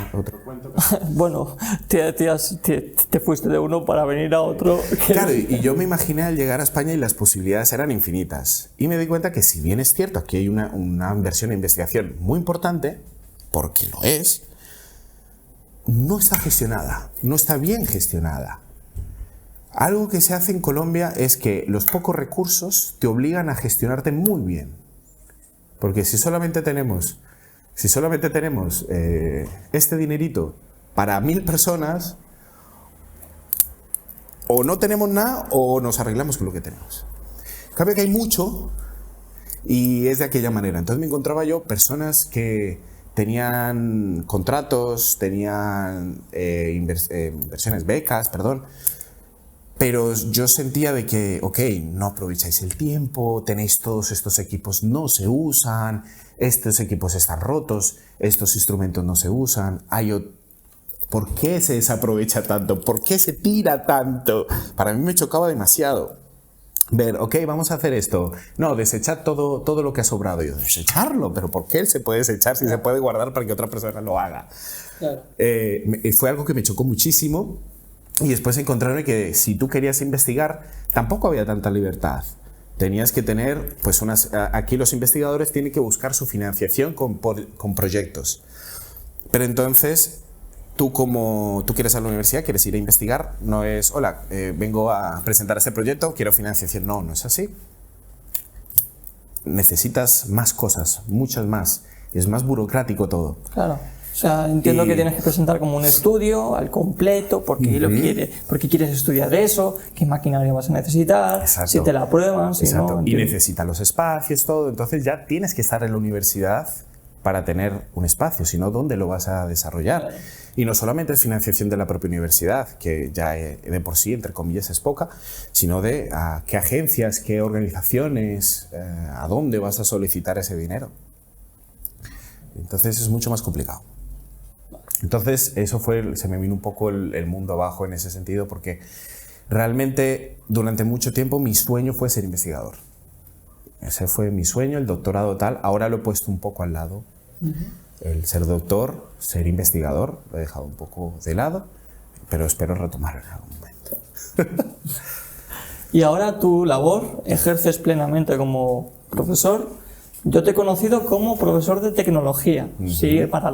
cuento. Bueno, te fuiste de uno para venir a otro. Claro, y yo me imaginé al llegar a España y las posibilidades eran infinitas. Y me di cuenta que si bien es cierto, aquí hay una inversión en investigación muy importante, porque lo es, no está gestionada, no está bien gestionada. Algo que se hace en Colombia es que los pocos recursos te obligan a gestionarte muy bien. Porque si solamente tenemos este dinerito para 1000 personas, o no tenemos nada o nos arreglamos con lo que tenemos. En cambio que hay mucho y es de aquella manera. Entonces me encontraba yo personas que tenían contratos, tenían inversiones, becas, pero yo sentía de que, ok, no aprovecháis el tiempo, tenéis todos estos equipos, no se usan, estos equipos están rotos, estos instrumentos no se usan, ¿por qué se desaprovecha tanto? ¿Por qué se tira tanto? Para mí me chocaba demasiado ver, ok, vamos a hacer esto. No, desechar todo lo que ha sobrado. Y yo, desecharlo, pero ¿por qué se puede desechar si se puede guardar para que otra persona lo haga? Claro. Fue algo que me chocó muchísimo. Y después encontrarme que si tú querías investigar, tampoco había tanta libertad. Tenías que tener, pues aquí los investigadores tienen que buscar su financiación con proyectos. Pero entonces, tú quieres a la universidad, quieres ir a investigar, no es, hola, vengo a presentar este proyecto, quiero financiación. No es así. Necesitas más cosas, muchas más. Es más burocrático todo. Claro. O sea, entiendo que tienes que presentar como un estudio al completo, porque lo quieres, porque quieres estudiar eso, qué maquinaria vas a necesitar, Exacto. si te la aprueban, si no. Y necesita los espacios, todo. Entonces ya tienes que estar en la universidad para tener un espacio, si no, ¿dónde lo vas a desarrollar? Claro. Y no solamente es financiación de la propia universidad, que ya de por sí, entre comillas, es poca, sino de a qué agencias, qué organizaciones, a dónde vas a solicitar ese dinero. Entonces es mucho más complicado. Entonces eso se me vino un poco el mundo abajo en ese sentido, porque realmente durante mucho tiempo mi sueño fue ser investigador. Ese fue mi sueño, el doctorado tal. Ahora lo he puesto un poco al lado. El ser doctor, ser investigador, lo he dejado un poco de lado, pero espero retomarlo en algún momento. Y ahora tu labor ejerces plenamente como profesor. Yo te he conocido como profesor de tecnología, sí, para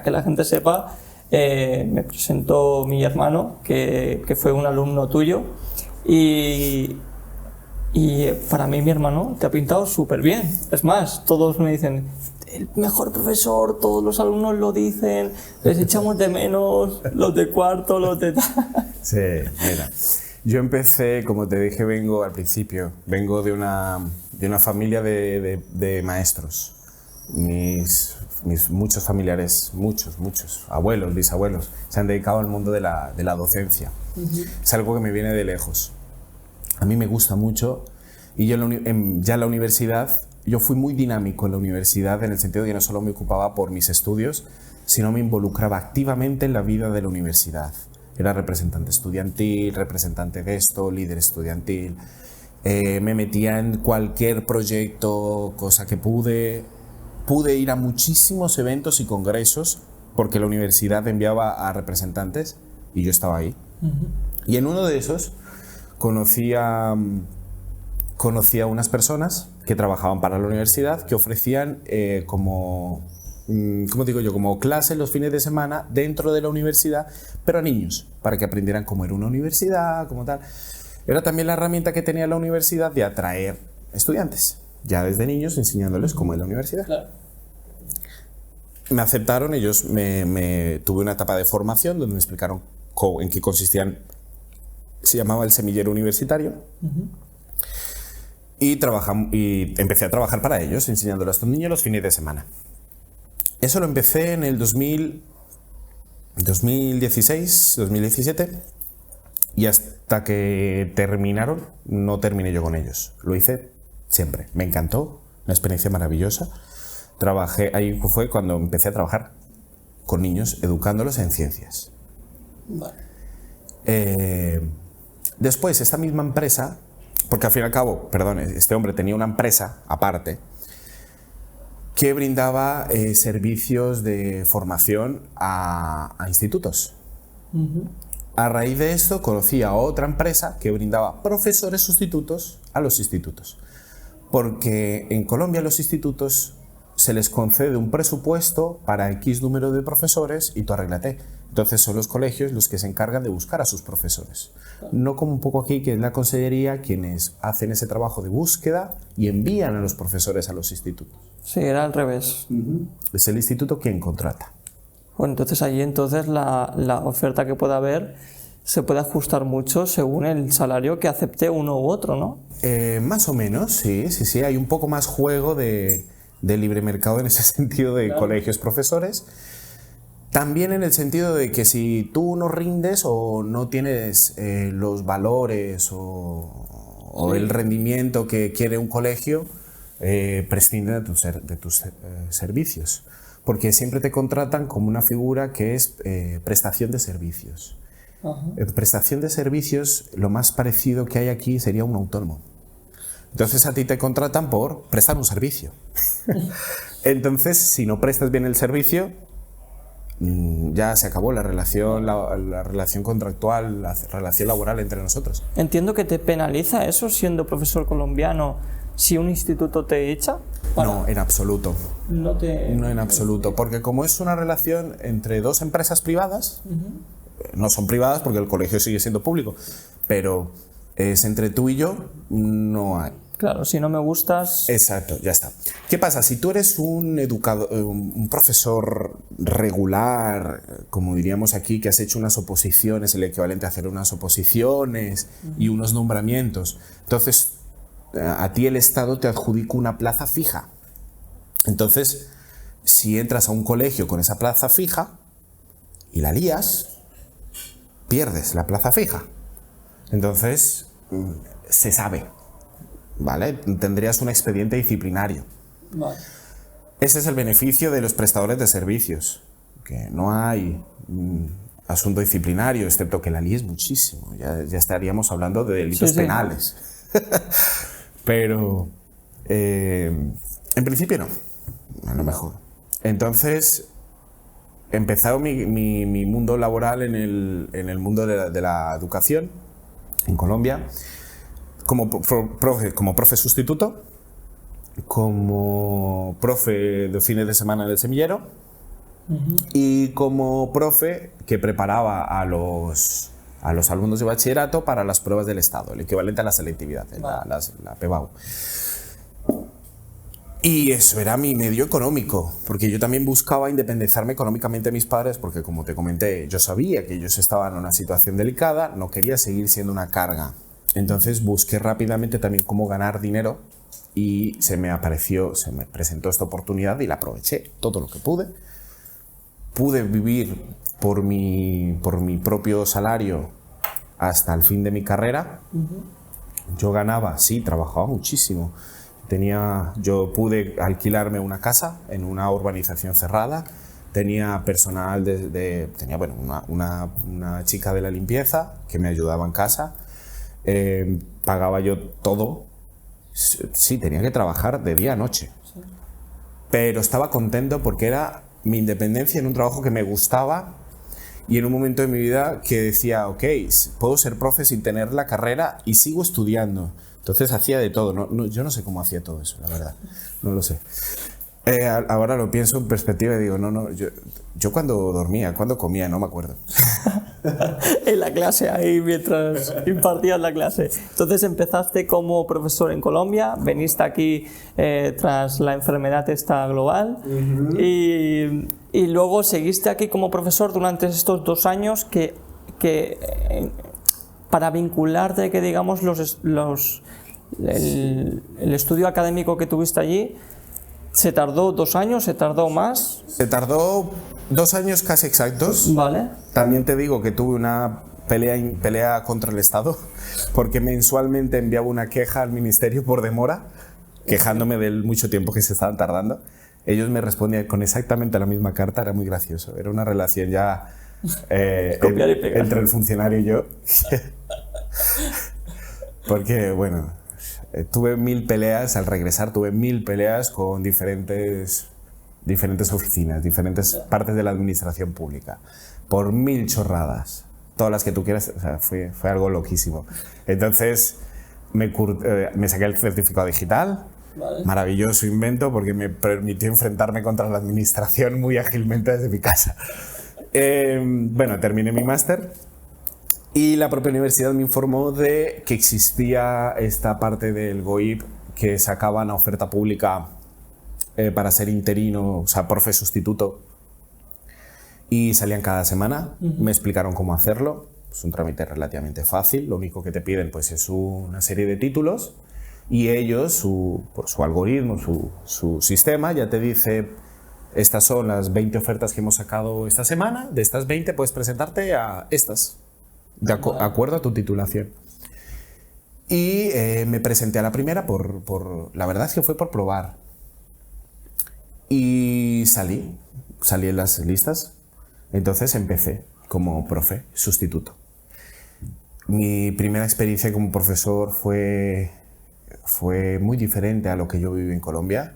que la gente sepa. Me presentó mi hermano, que fue un alumno tuyo, y para mí mi hermano te ha pintado súper bien. Es más, todos me dicen, el mejor profesor, todos los alumnos lo dicen, les echamos de menos, los de cuarto, los de tal. Sí, mira, yo empecé, como te dije, vengo de una familia de maestros. Mis muchos familiares, muchos, abuelos, bisabuelos, se han dedicado al mundo de la docencia. Es algo que me viene de lejos. A mí me gusta mucho y yo ya en la universidad, yo fui muy dinámico en la universidad en el sentido de que no solo me ocupaba por mis estudios, sino me involucraba activamente en la vida de la universidad. Era representante estudiantil, representante de esto, líder estudiantil. Me metía en cualquier proyecto, cosa que pude. Pude ir a muchísimos eventos y congresos porque la universidad enviaba a representantes y yo estaba ahí. Y en uno de esos conocí a unas personas que trabajaban para la universidad que ofrecían como clases los fines de semana dentro de la universidad, pero a niños, para que aprendieran cómo era una universidad, como tal. Era también la herramienta que tenía la universidad de atraer estudiantes, ya desde niños, enseñándoles cómo es la universidad. Claro. Me aceptaron, ellos tuve una etapa de formación donde me explicaron en qué consistían, se llamaba el semillero universitario. Y empecé a trabajar para ellos, enseñándoles a estos niños los fines de semana. Eso lo empecé en el 2016, 2017, y hasta que terminaron, no terminé yo con ellos. Lo hice siempre. Me encantó, una experiencia maravillosa. Ahí fue cuando empecé a trabajar con niños, educándolos en ciencias. Vale. Después, esta misma empresa, porque al fin y al cabo, este hombre tenía una empresa aparte que brindaba servicios de formación a institutos. A raíz de esto conocí a otra empresa que brindaba profesores sustitutos a los institutos, porque en Colombia los institutos se les concede un presupuesto para X número de profesores y tú arréglate. Entonces son los colegios los que se encargan de buscar a sus profesores. No como un poco aquí, que es la consellería quienes hacen ese trabajo de búsqueda y envían a los profesores a los institutos. Sí, era al revés. Es el instituto quien contrata. Bueno, entonces allí la oferta que pueda haber se puede ajustar mucho según el salario que acepte uno u otro, ¿no? Más o menos, sí. Hay un poco más juego de libre mercado en ese sentido de colegios, profesores. También en el sentido de que si tú no rindes o no tienes los valores o el rendimiento que quiere un colegio, prescinden de tus servicios. Porque siempre te contratan como una figura que es prestación de servicios. En prestación de servicios, lo más parecido que hay aquí sería un autónomo. Entonces a ti te contratan por prestar un servicio. Entonces, si no prestas bien el servicio, ya se acabó la relación contractual, la relación laboral entre nosotros. Entiendo que te penaliza eso siendo profesor colombiano si un instituto te echa. No, en absoluto. No en absoluto, porque como es una relación entre dos empresas privadas, no son privadas porque el colegio sigue siendo público, pero es entre tú y yo, no hay. Claro, si no me gustas... Exacto, ya está. ¿Qué pasa? Si tú eres un educador, un profesor regular, como diríamos aquí, que has hecho unas oposiciones, el equivalente a hacer unas oposiciones y unos nombramientos, entonces a ti el Estado te adjudica una plaza fija. Entonces, si entras a un colegio con esa plaza fija y la lías, pierdes la plaza fija. Entonces, se sabe. ¿Vale? Tendrías un expediente disciplinario. Vale. Ese es el beneficio de los prestadores de servicios, que no hay asunto disciplinario, excepto que la líes muchísimo. Ya estaríamos hablando de delitos penales. Pero en principio no, a lo mejor. Entonces, empezado mi mundo laboral en el mundo de la educación en Colombia. Como profe sustituto, como profe de fines de semana del semillero y como profe que preparaba a los alumnos de bachillerato para las pruebas del Estado, el equivalente a la selectividad, la PEBAU. Y eso era mi medio económico, porque yo también buscaba independizarme económicamente de mis padres, porque como te comenté, yo sabía que ellos estaban en una situación delicada, no quería seguir siendo una carga. Entonces busqué rápidamente también cómo ganar dinero y se me presentó esta oportunidad y la aproveché todo lo que pude. Pude vivir por mi propio salario hasta el fin de mi carrera. Yo ganaba, sí, trabajaba muchísimo. Yo pude alquilarme una casa en una urbanización cerrada. Tenía personal tenía bueno, una chica de la limpieza que me ayudaba en casa. Pagaba yo todo. Sí, tenía que trabajar de día a noche. Sí. Pero estaba contento porque era mi independencia en un trabajo que me gustaba y en un momento de mi vida que decía, ok, puedo ser profe sin tener la carrera y sigo estudiando. Entonces hacía de todo. Yo no sé cómo hacía todo eso, la verdad. No lo sé. Ahora lo pienso en perspectiva y digo, yo cuando dormía, cuando comía, no me acuerdo. En la clase, ahí mientras impartías la clase. Entonces empezaste como profesor en Colombia, veniste aquí tras la enfermedad esta global y luego seguiste aquí como profesor durante estos 2 años que para vincularte, que digamos, el estudio académico que tuviste allí, ¿se tardó 2 años? ¿Se tardó más? Se tardó 2 años casi exactos. Vale. También te digo que tuve una pelea contra el Estado, porque mensualmente enviaba una queja al ministerio por demora, quejándome del mucho tiempo que se estaban tardando. Ellos me respondían con exactamente la misma carta, era muy gracioso. Era una relación ya entre el funcionario y yo. Porque, bueno, tuve 1000 peleas, al regresar tuve 1000 peleas con diferentes oficinas, diferentes partes de la administración pública, por 1000 chorradas, todas las que tú quieras. O sea, fue algo loquísimo. Entonces me saqué el certificado digital. Vale. Maravilloso invento porque me permitió enfrentarme contra la administración muy ágilmente desde mi casa. Bueno, terminé mi máster y la propia universidad me informó de que existía esta parte del GOIP que sacaban a oferta pública para ser interino, o sea, profe sustituto, y salían cada semana. Me explicaron cómo hacerlo. Es un trámite relativamente fácil, lo único que te piden pues es una serie de títulos y ellos, por su algoritmo, su sistema, ya te dice: estas son las 20 ofertas que hemos sacado esta semana, de estas 20 puedes presentarte a estas, de acuerdo a tu titulación. Y me presenté a la primera, la verdad es que fue por probar. Y salí en las listas, entonces empecé como profe sustituto. Mi primera experiencia como profesor fue muy diferente a lo que yo viví en Colombia.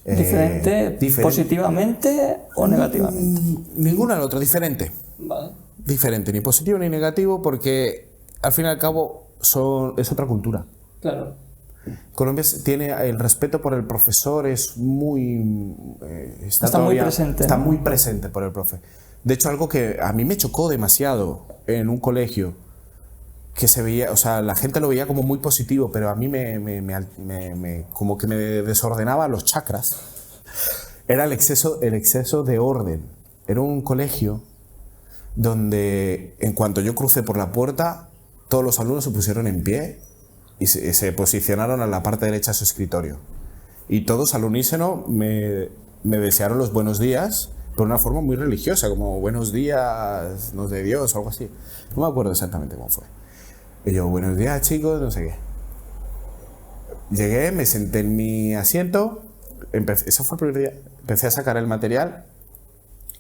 ¿Diferente positivamente o negativamente? Ninguna la otra, diferente. Vale. Diferente, ni positivo ni negativo, porque al fin y al cabo es otra cultura. Claro. Colombia tiene el respeto por el profesor, es muy... está muy presente. Está muy presente por el profe. De hecho, algo que a mí me chocó demasiado en un colegio que se veía, o sea, la gente lo veía como muy positivo, pero a mí como que me desordenaba los chakras. Era el exceso de orden. Era un colegio donde en cuanto yo crucé por la puerta, todos los alumnos se pusieron en pie y se posicionaron a la parte derecha de su escritorio. Y todos al unísono me desearon los buenos días, de una forma muy religiosa, como buenos días, nos de Dios o algo así. No me acuerdo exactamente cómo fue. Y yo, buenos días chicos, no sé qué. Llegué, me senté en mi asiento, eso fue el primer día, empecé a sacar el material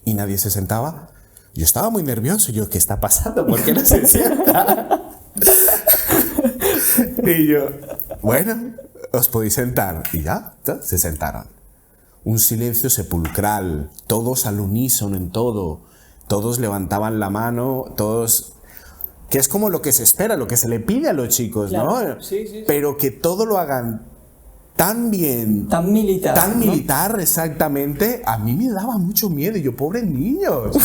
y nadie se sentaba. Yo estaba muy nervioso, yo, ¿qué está pasando? ¿Por qué no se sienta? Y yo, bueno, os podéis sentar. Y ya, se sentaron. Un silencio sepulcral, todos al unísono en todo, todos levantaban la mano, todos... Que es como lo que se espera, lo que se le pide a los chicos, claro, ¿no? Sí. Pero que todo lo hagan tan bien, tan militar, tan ¿no? militar, exactamente, a mí me daba mucho miedo. Y yo, pobres niños,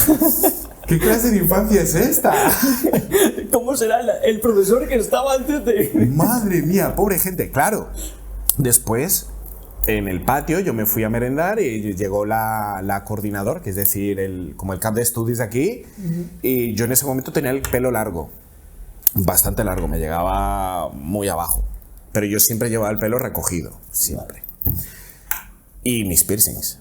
¿qué clase de infancia es esta? ¿Cómo será el profesor que estaba antes de...? Madre mía, pobre gente. Claro, después, en el patio, yo me fui a merendar y llegó la coordinadora, que es decir, como el cap de estudios de aquí, y yo en ese momento tenía el pelo largo, bastante largo, me llegaba muy abajo, pero yo siempre llevaba el pelo recogido, siempre. Y mis piercings.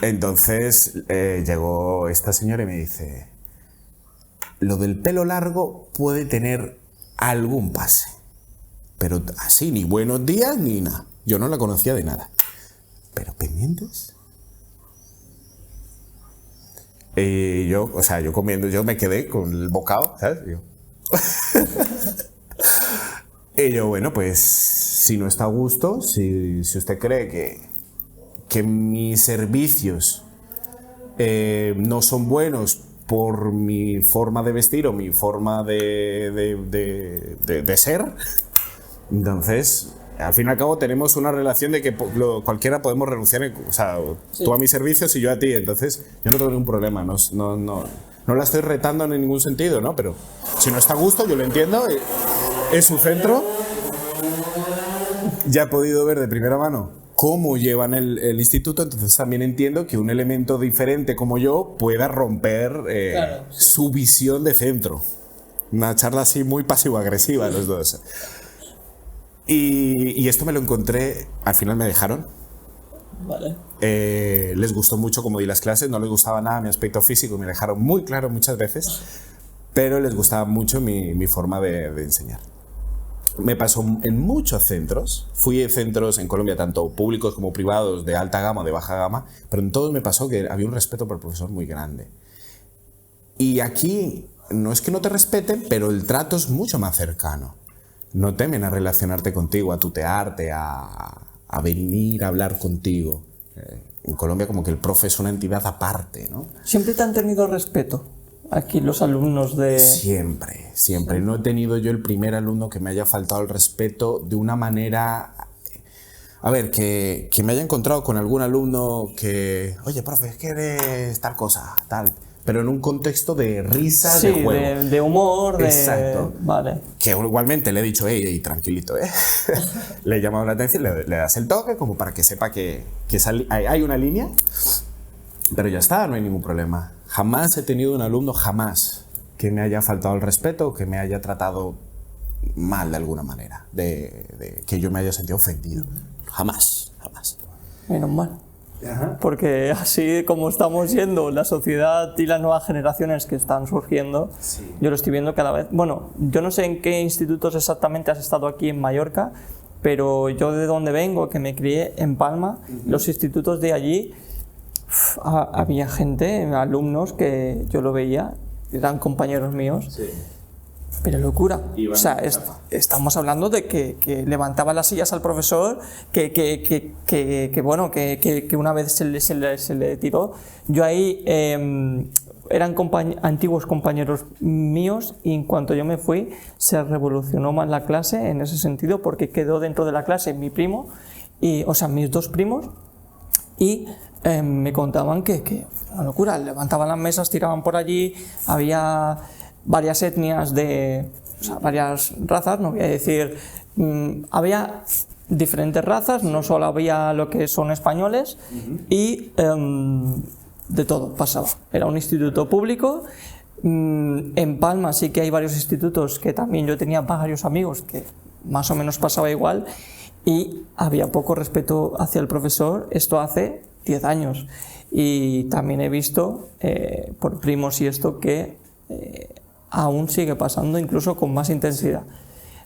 Entonces llegó esta señora y me dice, lo del pelo largo puede tener algún pase, pero así, ni buenos días ni nada. Yo no la conocía de nada. ¿Pero pendientes? Y yo comiendo, yo me quedé con el bocado, ¿sabes? Y yo, bueno, pues, si no está a gusto, si usted cree que mis servicios no son buenos por mi forma de vestir o mi forma de ser, entonces... Al fin y al cabo tenemos una relación de que cualquiera podemos renunciar, o sea, sí. Tú a mis servicios y yo a ti, entonces yo no tengo ningún problema, no la estoy retando en ningún sentido, ¿no? Pero si no está a gusto, yo lo entiendo, es su centro, ya he podido ver de primera mano cómo llevan el instituto, entonces también entiendo que un elemento diferente como yo pueda romper claro, sí. Su visión de centro. Una charla así muy pasivo-agresiva los dos. Y esto me lo encontré, al final me dejaron. Vale. Les gustó mucho cómo di las clases, no les gustaba nada mi aspecto físico, me dejaron muy claro muchas veces, pero les gustaba mucho mi forma de enseñar. Me pasó en muchos centros, fui a centros en Colombia, tanto públicos como privados, de alta gama o de baja gama, pero en todos me pasó que había un respeto por el profesor muy grande. Y aquí no es que no te respeten, pero el trato es mucho más cercano. No temen a relacionarte contigo, a tutearte, a venir a hablar contigo. En Colombia como que el profe es una entidad aparte, ¿no? ¿Siempre te han tenido respeto aquí los alumnos de...? Siempre, siempre. Sí. No he tenido yo el primer alumno que me haya faltado el respeto de una manera... A ver, que me haya encontrado con algún alumno que... Oye, profe, es que eres tal cosa, tal... Pero en un contexto de risa, sí, de juego. De humor, exacto. Vale. Que igualmente le he dicho, tranquilito, Le he llamado la atención, le das el toque como para que sepa que hay una línea, pero ya está, no hay ningún problema. Jamás he tenido un alumno, jamás, que me haya faltado el respeto, que me haya tratado mal de alguna manera, de que yo me haya sentido ofendido. Jamás. Menos mal. Porque así como estamos yendo la sociedad y las nuevas generaciones que están surgiendo, sí. Yo lo estoy viendo cada vez. Bueno, yo no sé en qué institutos exactamente has estado aquí en Mallorca, pero yo de donde vengo, que me crié en Palma, los institutos de allí, había gente, alumnos que yo lo veía, eran compañeros míos. Sí. Pero locura. O sea, estamos hablando de que levantaban las sillas al profesor, que una vez se le tiró. Yo ahí eran antiguos compañeros míos y en cuanto yo me fui se revolucionó más la clase en ese sentido porque quedó dentro de la clase mi primo, mis dos primos y me contaban que una locura, levantaban las mesas, tiraban por allí, había... varias etnias de o sea, varias razas, no voy a decir, había diferentes razas, no solo había lo que son españoles, y de todo pasaba. Era un instituto público. En Palma sí que hay varios institutos que también yo tenía varios amigos que más o menos pasaba igual, y había poco respeto hacia el profesor, esto hace 10 años. Y también he visto por primos y esto que aún sigue pasando, incluso con más intensidad.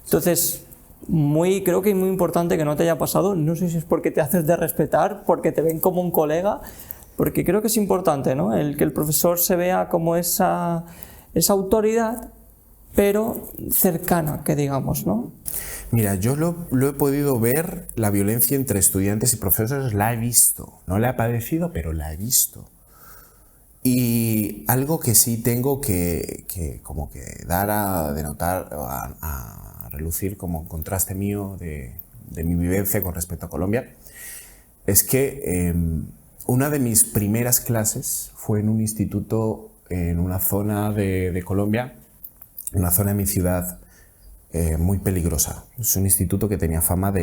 Entonces, creo que es muy importante que no te haya pasado, no sé si es porque te haces de respetar, porque te ven como un colega, porque creo que es importante, ¿no? Que el profesor se vea como esa autoridad, pero cercana, que digamos, ¿no? Mira, yo lo he podido ver, la violencia entre estudiantes y profesores la he visto. No la he padecido, pero la he visto. Y algo que sí tengo que como que dar a denotar, a relucir como contraste mío de mi vivencia con respecto a Colombia, es que una de mis primeras clases fue en un instituto en una zona de Colombia, en una zona de mi ciudad muy peligrosa. Es un instituto que tenía fama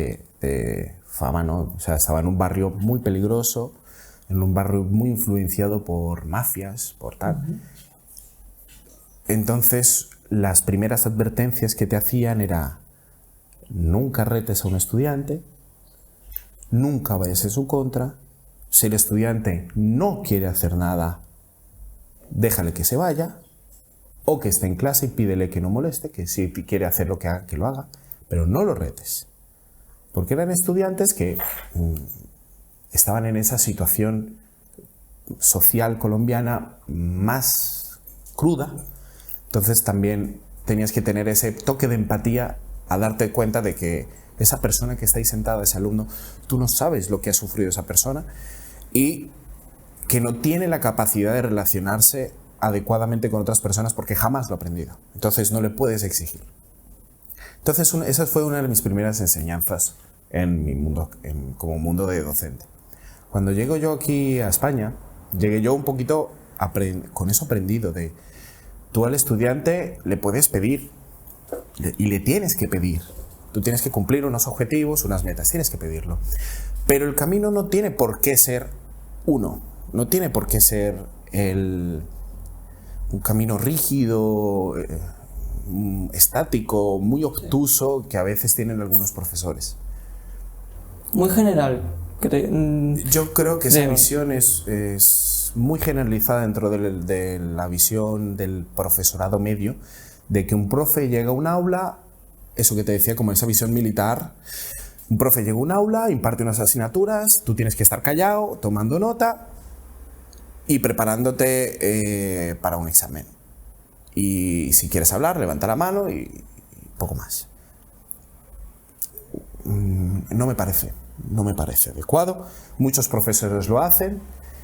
fama, ¿no? O sea, estaba en un barrio muy peligroso, en un barrio muy influenciado por mafias, por tal. Entonces, las primeras advertencias que te hacían era: nunca retes a un estudiante, nunca vayas en su contra. Si el estudiante no quiere hacer nada, déjale que se vaya, o que esté en clase y pídele que no moleste, que si quiere hacer lo que haga, que lo haga, pero no lo retes. Porque eran estudiantes que estaban en esa situación social colombiana más cruda, entonces también tenías que tener ese toque de empatía a darte cuenta de que esa persona que está ahí sentada, ese alumno, tú no sabes lo que ha sufrido esa persona y que no tiene la capacidad de relacionarse adecuadamente con otras personas porque jamás lo ha aprendido. Entonces no le puedes exigir. Entonces esa fue una de mis primeras enseñanzas en mi mundo, como mundo de docente. Cuando llego yo aquí a España, llegué yo un poquito con eso aprendido de tú al estudiante le puedes pedir y le tienes que pedir. Tú tienes que cumplir unos objetivos, unas metas, tienes que pedirlo. Pero el camino no tiene por qué ser uno, no tiene por qué ser un camino rígido, estático, muy obtuso, que a veces tienen algunos profesores. Muy general. Yo creo que esa visión es muy generalizada dentro de la visión del profesorado medio, de que un profe llega a un aula, eso que te decía, como esa visión militar, un profe llega a un aula, imparte unas asignaturas, tú tienes que estar callado, tomando nota y preparándote para un examen. Y si quieres hablar, levanta la mano y poco más. No me parece adecuado. Muchos profesores lo hacen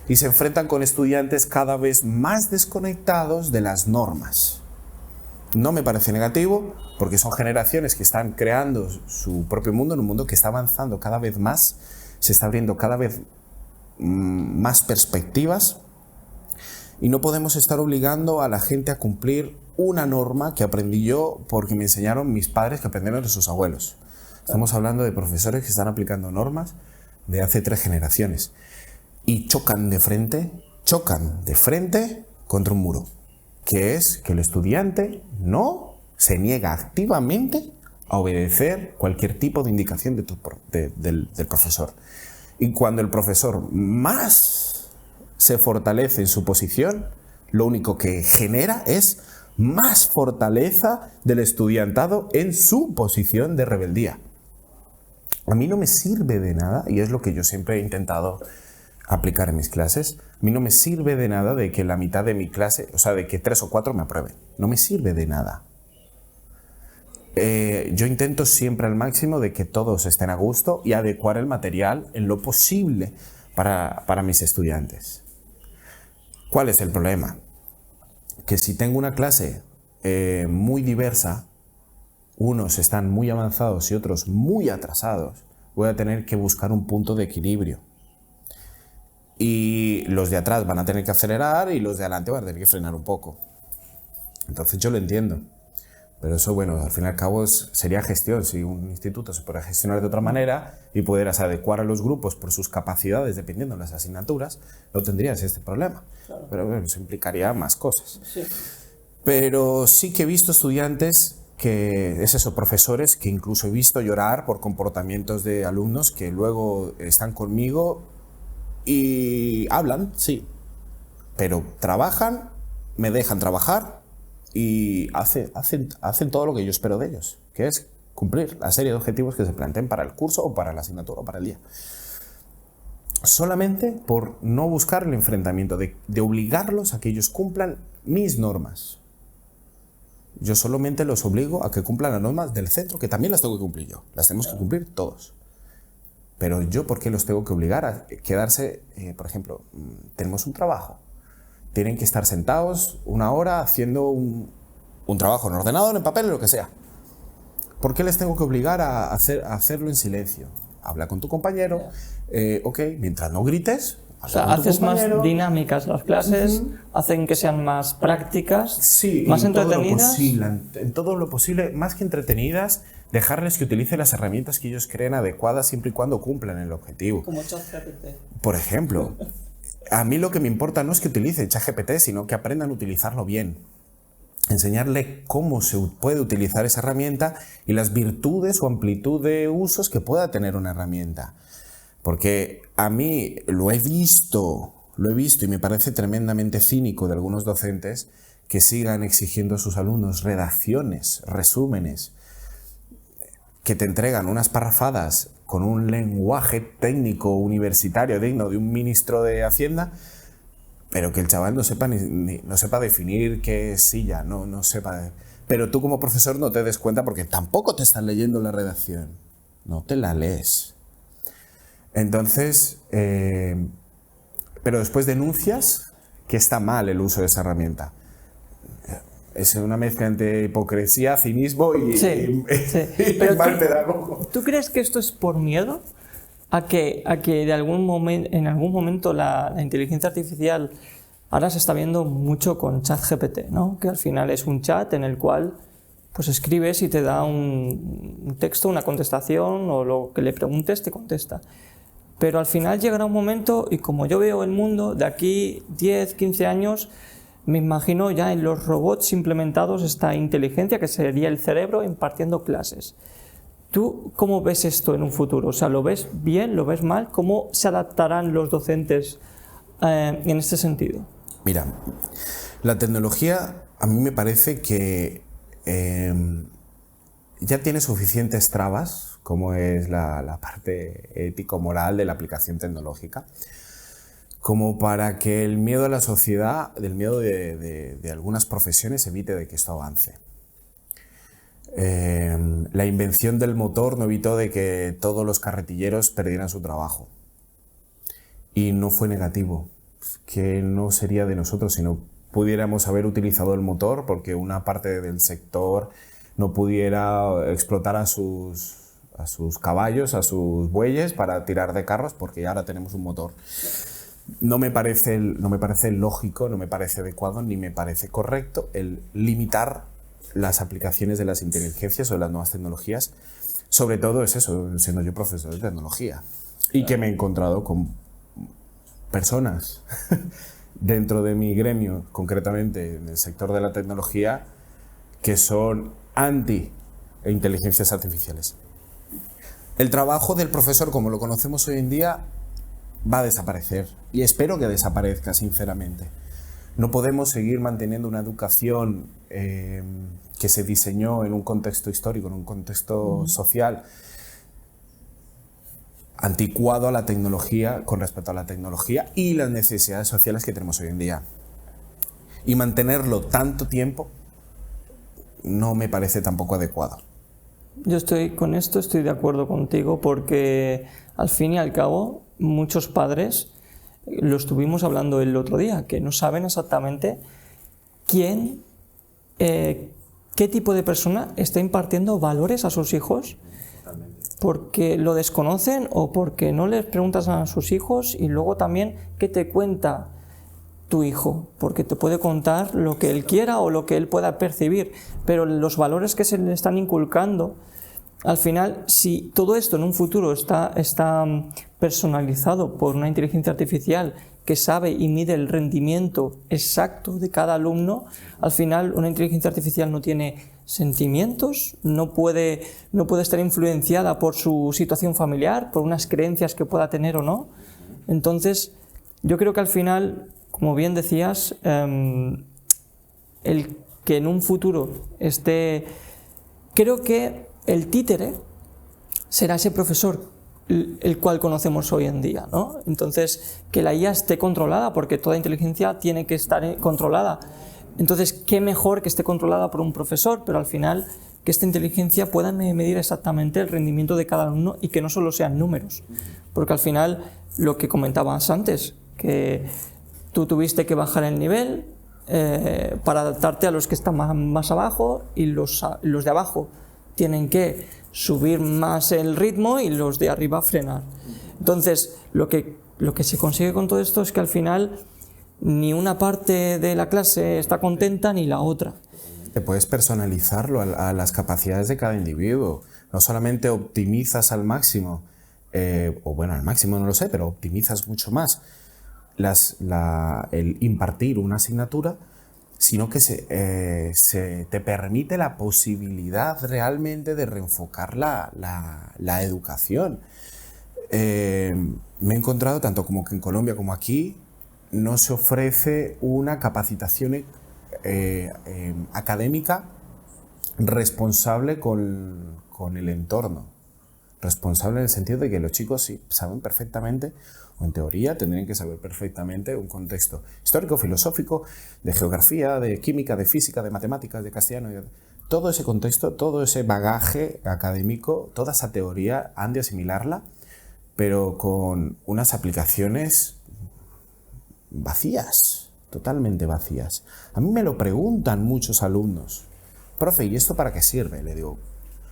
y se enfrentan con estudiantes cada vez más desconectados de las normas. No me parece negativo porque son generaciones que están creando su propio mundo en un mundo que está avanzando cada vez más, se está abriendo cada vez más perspectivas y no podemos estar obligando a la gente a cumplir una norma que aprendí yo porque me enseñaron mis padres que aprendieron de sus abuelos. Estamos hablando de profesores que están aplicando normas de hace 3 generaciones y chocan de frente contra un muro, que es que el estudiante no se niega activamente a obedecer cualquier tipo de indicación del profesor. Y cuando el profesor más se fortalece en su posición, lo único que genera es más fortaleza del estudiantado en su posición de rebeldía. A mí no me sirve de nada, y es lo que yo siempre he intentado aplicar en mis clases, a mí no me sirve de nada de que la mitad de mi clase, o sea, de que 3 o 4 me aprueben. No me sirve de nada. Yo intento siempre al máximo de que todos estén a gusto y adecuar el material en lo posible para mis estudiantes. ¿Cuál es el problema? Que si tengo una clase muy diversa, unos están muy avanzados y otros muy atrasados, voy a tener que buscar un punto de equilibrio. Y los de atrás van a tener que acelerar y los de adelante van a tener que frenar un poco. Entonces yo lo entiendo. Pero eso, bueno, al fin y al cabo sería gestión. Si un instituto se puede gestionar de otra manera y pudieras adecuar a los grupos por sus capacidades dependiendo de las asignaturas, no tendrías este problema. Claro. Pero bueno, eso implicaría más cosas. Sí. Pero sí que he visto estudiantes que, es eso, profesores que incluso he visto llorar por comportamientos de alumnos que luego están conmigo y hablan, sí, pero trabajan, me dejan trabajar y hacen todo lo que yo espero de ellos, que es cumplir la serie de objetivos que se planteen para el curso o para la asignatura o para el día. Solamente por no buscar el enfrentamiento, de obligarlos a que ellos cumplan mis normas. Yo solamente los obligo a que cumplan las normas del centro, que también las tengo que cumplir yo. Las tenemos que cumplir todos. Pero yo, ¿por qué los tengo que obligar a quedarse? Por ejemplo, tenemos un trabajo. Tienen que estar sentados 1 hora haciendo un trabajo en ordenador, en papel, en lo que sea. ¿Por qué les tengo que obligar a hacerlo en silencio? Habla con tu compañero. Ok, mientras no grites. O sea, haces más dinámicas las clases, hacen que sean más prácticas, sí, más entretenidas. En todo lo posible, más que entretenidas, dejarles que utilicen las herramientas que ellos creen adecuadas siempre y cuando cumplan el objetivo. Como ChatGPT. Por ejemplo, a mí lo que me importa no es que utilicen ChatGPT, sino que aprendan a utilizarlo bien. Enseñarle cómo se puede utilizar esa herramienta y las virtudes o amplitud de usos que pueda tener una herramienta. Porque a mí lo he visto y me parece tremendamente cínico de algunos docentes que sigan exigiendo a sus alumnos redacciones, resúmenes, que te entregan unas parrafadas con un lenguaje técnico universitario digno de un ministro de Hacienda, pero que el chaval no sepa definir qué es silla, no sepa. Pero tú como profesor no te des cuenta porque tampoco te están leyendo la redacción, no te la lees. Entonces, pero después denuncias que está mal el uso de esa herramienta. Es una mezcla entre hipocresía, cinismo y mal pedagogo. ¿Tú crees que esto es por miedo? A que en algún momento la inteligencia artificial ahora se está viendo mucho con ChatGPT, ¿no? Que al final es un chat en el cual pues escribes y te da un texto, una contestación o lo que le preguntes te contesta. Pero al final llegará un momento, y como yo veo el mundo, de aquí 10, 15 años, me imagino ya en los robots implementados esta inteligencia que sería el cerebro impartiendo clases. ¿Tú cómo ves esto en un futuro? O sea, ¿lo ves bien? ¿Lo ves mal? ¿Cómo se adaptarán los docentes en este sentido? Mira, la tecnología a mí me parece que ya tiene suficientes trabas, como es la parte ético-moral de la aplicación tecnológica, como para que el miedo a la sociedad, el miedo de algunas profesiones evite de que esto avance. La invención del motor no evitó de que todos los carretilleros perdieran su trabajo. Y no fue negativo, que no sería de nosotros si no pudiéramos haber utilizado el motor porque una parte del sector no pudiera explotar a sus caballos, a sus bueyes para tirar de carros porque ahora tenemos un motor. No me parece lógico, no me parece adecuado ni me parece correcto el limitar las aplicaciones de las inteligencias o de las nuevas tecnologías. Sobre todo es eso, siendo yo profesor de tecnología y que me he encontrado con personas dentro de mi gremio, concretamente en el sector de la tecnología, que son anti-inteligencias artificiales. El trabajo del profesor, como lo conocemos hoy en día, va a desaparecer y espero que desaparezca, sinceramente. No podemos seguir manteniendo una educación que se diseñó en un contexto histórico, en un contexto social, anticuado a la tecnología, con respecto a la tecnología y las necesidades sociales que tenemos hoy en día. Y mantenerlo tanto tiempo no me parece tampoco adecuado. Yo estoy de acuerdo contigo porque al fin y al cabo muchos padres, lo estuvimos hablando el otro día, que no saben exactamente qué tipo de persona está impartiendo valores a sus hijos porque lo desconocen o porque no les preguntas a sus hijos y luego también qué te cuenta tu hijo, porque te puede contar lo que él quiera o lo que él pueda percibir, pero los valores que se le están inculcando, al final, si todo esto en un futuro está personalizado por una inteligencia artificial que sabe y mide el rendimiento exacto de cada alumno, al final una inteligencia artificial no tiene sentimientos, no puede estar influenciada por su situación familiar, por unas creencias que pueda tener o no. Entonces, yo creo que al final, como bien decías, el que en un futuro esté... Creo que el títere será ese profesor el cual conocemos hoy en día, ¿no? Entonces, que la IA esté controlada, porque toda inteligencia tiene que estar controlada. Entonces, qué mejor que esté controlada por un profesor, pero al final que esta inteligencia pueda medir exactamente el rendimiento de cada alumno y que no solo sean números. Porque al final, lo que comentabas antes, que tú tuviste que bajar el nivel para adaptarte a los que están más abajo, y los de abajo tienen que subir más el ritmo y los de arriba frenar. Entonces, lo que se consigue con todo esto es que al final ni una parte de la clase está contenta ni la otra. Te puedes personalizarlo a las capacidades de cada individuo. No solamente optimizas al máximo, o bueno, al máximo no lo sé, pero optimizas mucho más el impartir una asignatura, sino que se te permite la posibilidad realmente de reenfocar la educación. Me he encontrado, tanto como que en Colombia como aquí, no se ofrece una capacitación académica responsable con el entorno. Responsable en el sentido de que los chicos sí saben perfectamente, o en teoría tendrían que saber perfectamente, un contexto histórico, filosófico, de geografía, de química, de física, de matemáticas, de castellano. Todo ese contexto, todo ese bagaje académico, toda esa teoría han de asimilarla, pero con unas aplicaciones vacías, totalmente vacías. A mí me lo preguntan muchos alumnos. Profe, ¿y esto para qué sirve? Le digo,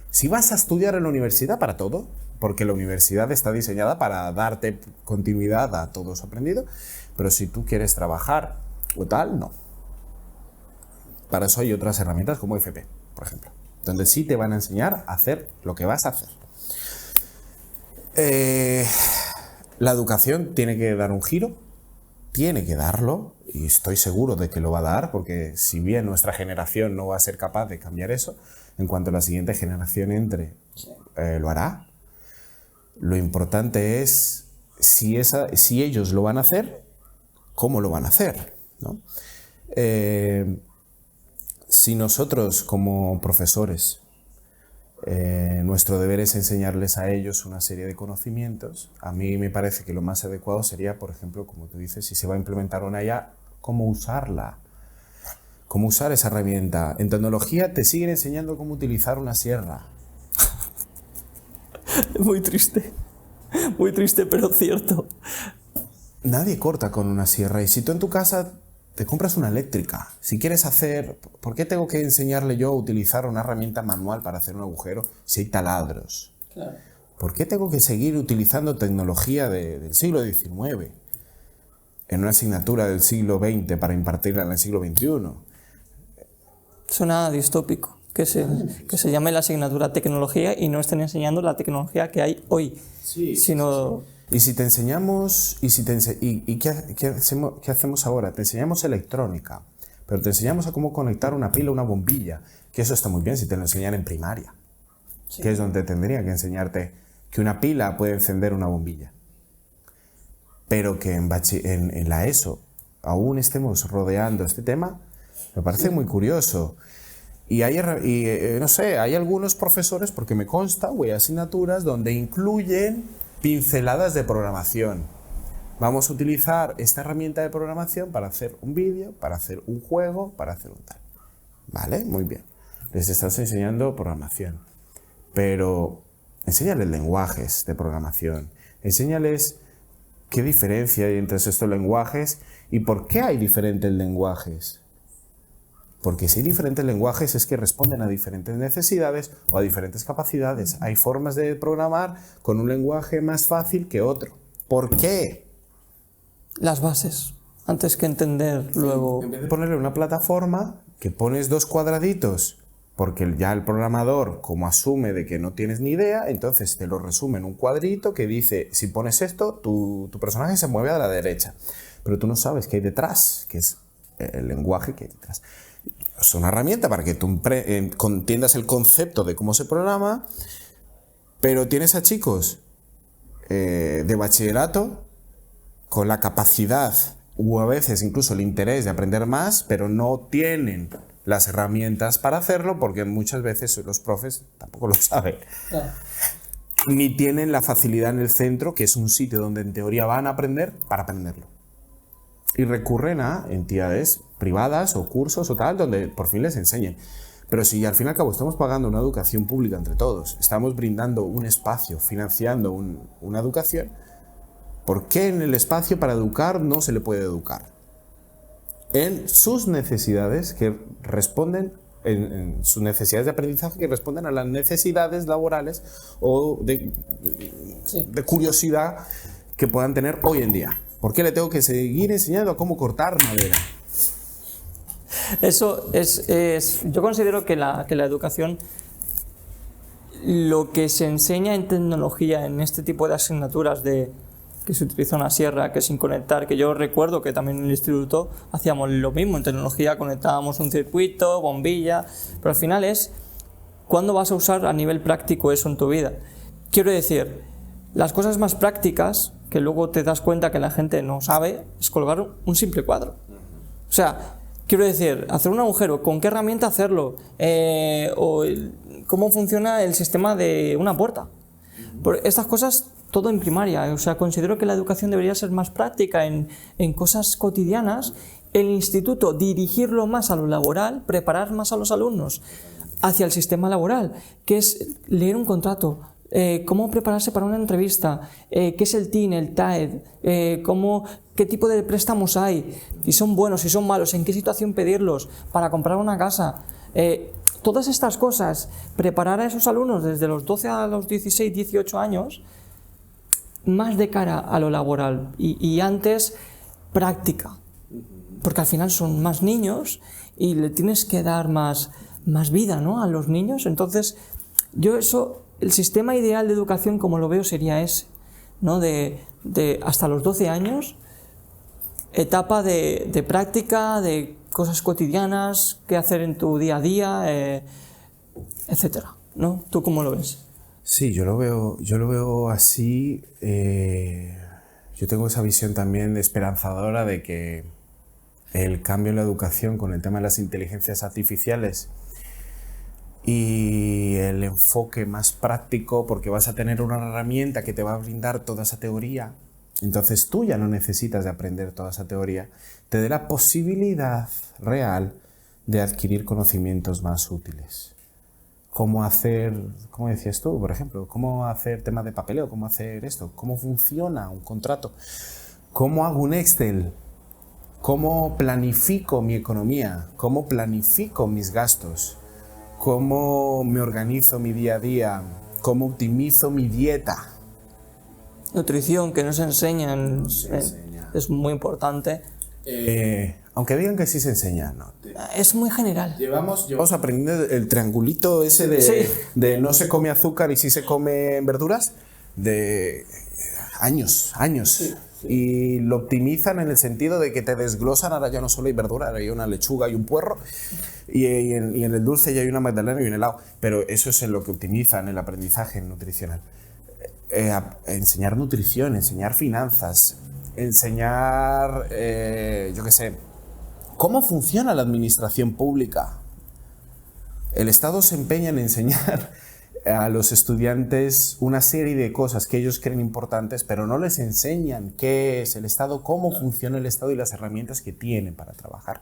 si vas a estudiar en la universidad, para todo, porque la universidad está diseñada para darte continuidad a todo eso aprendido, pero si tú quieres trabajar o tal, no. Para eso hay otras herramientas como FP, por ejemplo, donde sí te van a enseñar a hacer lo que vas a hacer. La educación tiene que dar un giro, tiene que darlo, y estoy seguro de que lo va a dar, porque si bien nuestra generación no va a ser capaz de cambiar eso, en cuanto la siguiente generación entre, lo hará. Lo importante es si ellos lo van a hacer, cómo lo van a hacer, ¿no? Si nosotros como profesores, nuestro deber es enseñarles a ellos una serie de conocimientos, a mí me parece que lo más adecuado sería, por ejemplo, como tú dices, si se va a implementar una IA, cómo usarla. Cómo usar esa herramienta. En tecnología te siguen enseñando cómo utilizar una sierra. Muy triste, pero cierto. Nadie corta con una sierra, y si tú en tu casa te compras una eléctrica, si quieres hacer... ¿Por qué tengo que enseñarle yo a utilizar una herramienta manual para hacer un agujero si hay taladros? Claro. ¿Por qué tengo que seguir utilizando tecnología del siglo XIX en una asignatura del siglo XX para impartirla en el siglo XXI? Suena distópico, que se llame la asignatura tecnología y no estén enseñando la tecnología que hay hoy, sino... Y si te enseñamos, ¿qué hacemos ahora? Te enseñamos electrónica, pero te enseñamos a cómo conectar una pila a una bombilla, que eso está muy bien si te lo enseñan en primaria, que es donde tendría que enseñarte que una pila puede encender una bombilla. Pero que en la ESO aún estemos rodeando este tema, me parece muy curioso. Y no sé, hay algunos profesores, porque me consta, hay asignaturas donde incluyen pinceladas de programación. Vamos a utilizar esta herramienta de programación para hacer un vídeo, para hacer un juego, para hacer un tal. ¿Vale? Muy bien. Les estás enseñando programación. Pero enséñales lenguajes de programación. Enséñales qué diferencia hay entre estos lenguajes y por qué hay diferentes lenguajes. Porque si hay diferentes lenguajes es que responden a diferentes necesidades o a diferentes capacidades. Hay formas de programar con un lenguaje más fácil que otro. ¿Por qué? Las bases. antes que entender luego. En vez de ponerle una plataforma que pones 2 cuadraditos, porque ya el programador, como asume de que no tienes ni idea, entonces te lo resume en un cuadrito que dice, si pones esto, tu personaje se mueve a la derecha. Pero tú no sabes qué hay detrás, que es el lenguaje que hay detrás. Es una herramienta para que tú entiendas el concepto de cómo se programa, pero tienes a chicos de bachillerato con la capacidad o a veces incluso el interés de aprender más, pero no tienen las herramientas para hacerlo porque muchas veces los profes tampoco lo saben. Claro. Ni tienen la facilidad en el centro, que es un sitio donde en teoría van a aprender, para aprenderlo. Y recurren a entidades privadas o cursos o tal, donde por fin les enseñen. Pero si al fin y al cabo estamos pagando una educación pública entre todos, estamos brindando un espacio, financiando una educación, ¿por qué en el espacio para educar no se le puede educar? En sus necesidades que responden, en sus necesidades de aprendizaje que responden a las necesidades laborales o de curiosidad que puedan tener hoy en día. ¿Por qué le tengo que seguir enseñando a cómo cortar madera? Eso yo considero que la educación, lo que se enseña en tecnología, en este tipo de asignaturas que se utiliza una sierra, que sin conectar, que yo recuerdo que también en el instituto hacíamos lo mismo, en tecnología conectábamos un circuito, bombilla, pero al final es ¿cuándo vas a usar a nivel práctico eso en tu vida? Quiero decir, las cosas más prácticas, que luego te das cuenta que la gente no sabe, es colgar un simple cuadro. O sea, quiero decir, hacer un agujero, ¿con qué herramienta hacerlo? ¿Cómo funciona el sistema de una puerta? Por estas cosas, todo en primaria. O sea, considero que la educación debería ser más práctica en cosas cotidianas. El instituto, dirigirlo más a lo laboral, preparar más a los alumnos hacia el sistema laboral, que es leer un contrato, cómo prepararse para una entrevista, qué es el TIN, el TAED, qué tipo de préstamos hay, si son buenos, si son malos, en qué situación pedirlos para comprar una casa. Todas estas cosas, preparar a esos alumnos desde los 12 a los 16, 18 años, más de cara a lo laboral y antes práctica, porque al final son más niños y le tienes que dar más vida, ¿no?, a los niños. Entonces el sistema ideal de educación, como lo veo, sería ese, ¿no?, de hasta los 12 años, etapa de práctica, de cosas cotidianas, qué hacer en tu día a día, etcétera, ¿no? ¿Tú cómo lo ves? Sí, yo lo veo así. Yo tengo esa visión también esperanzadora de que el cambio en la educación con el tema de las inteligencias artificiales y el enfoque más práctico, porque vas a tener una herramienta que te va a brindar toda esa teoría, entonces tú ya no necesitas de aprender toda esa teoría, te dé la posibilidad real de adquirir conocimientos más útiles. Cómo hacer, como decías tú, por ejemplo, cómo hacer temas de papeleo, cómo hacer esto, cómo funciona un contrato, cómo hago un Excel, cómo planifico mi economía, cómo planifico mis gastos, cómo me organizo mi día a día, cómo optimizo mi dieta. Nutrición, que nos enseñan, es muy importante. Aunque digan que sí se enseña, no. Es muy general. Llevamos aprendiendo el triangulito ese de no se come azúcar y sí se come verduras, de años. Sí. Y lo optimizan en el sentido de que te desglosan, ahora ya no solo hay verdura, ahora hay una lechuga y un puerro, y en el dulce ya hay una magdalena y un helado, pero eso es en lo que optimizan el aprendizaje nutricional. Enseñar nutrición, enseñar finanzas, enseñar, yo qué sé, cómo funciona la administración pública. El Estado se empeña en enseñar a los estudiantes una serie de cosas que ellos creen importantes, pero no les enseñan qué es el Estado, cómo funciona el Estado y las herramientas que tiene para trabajar.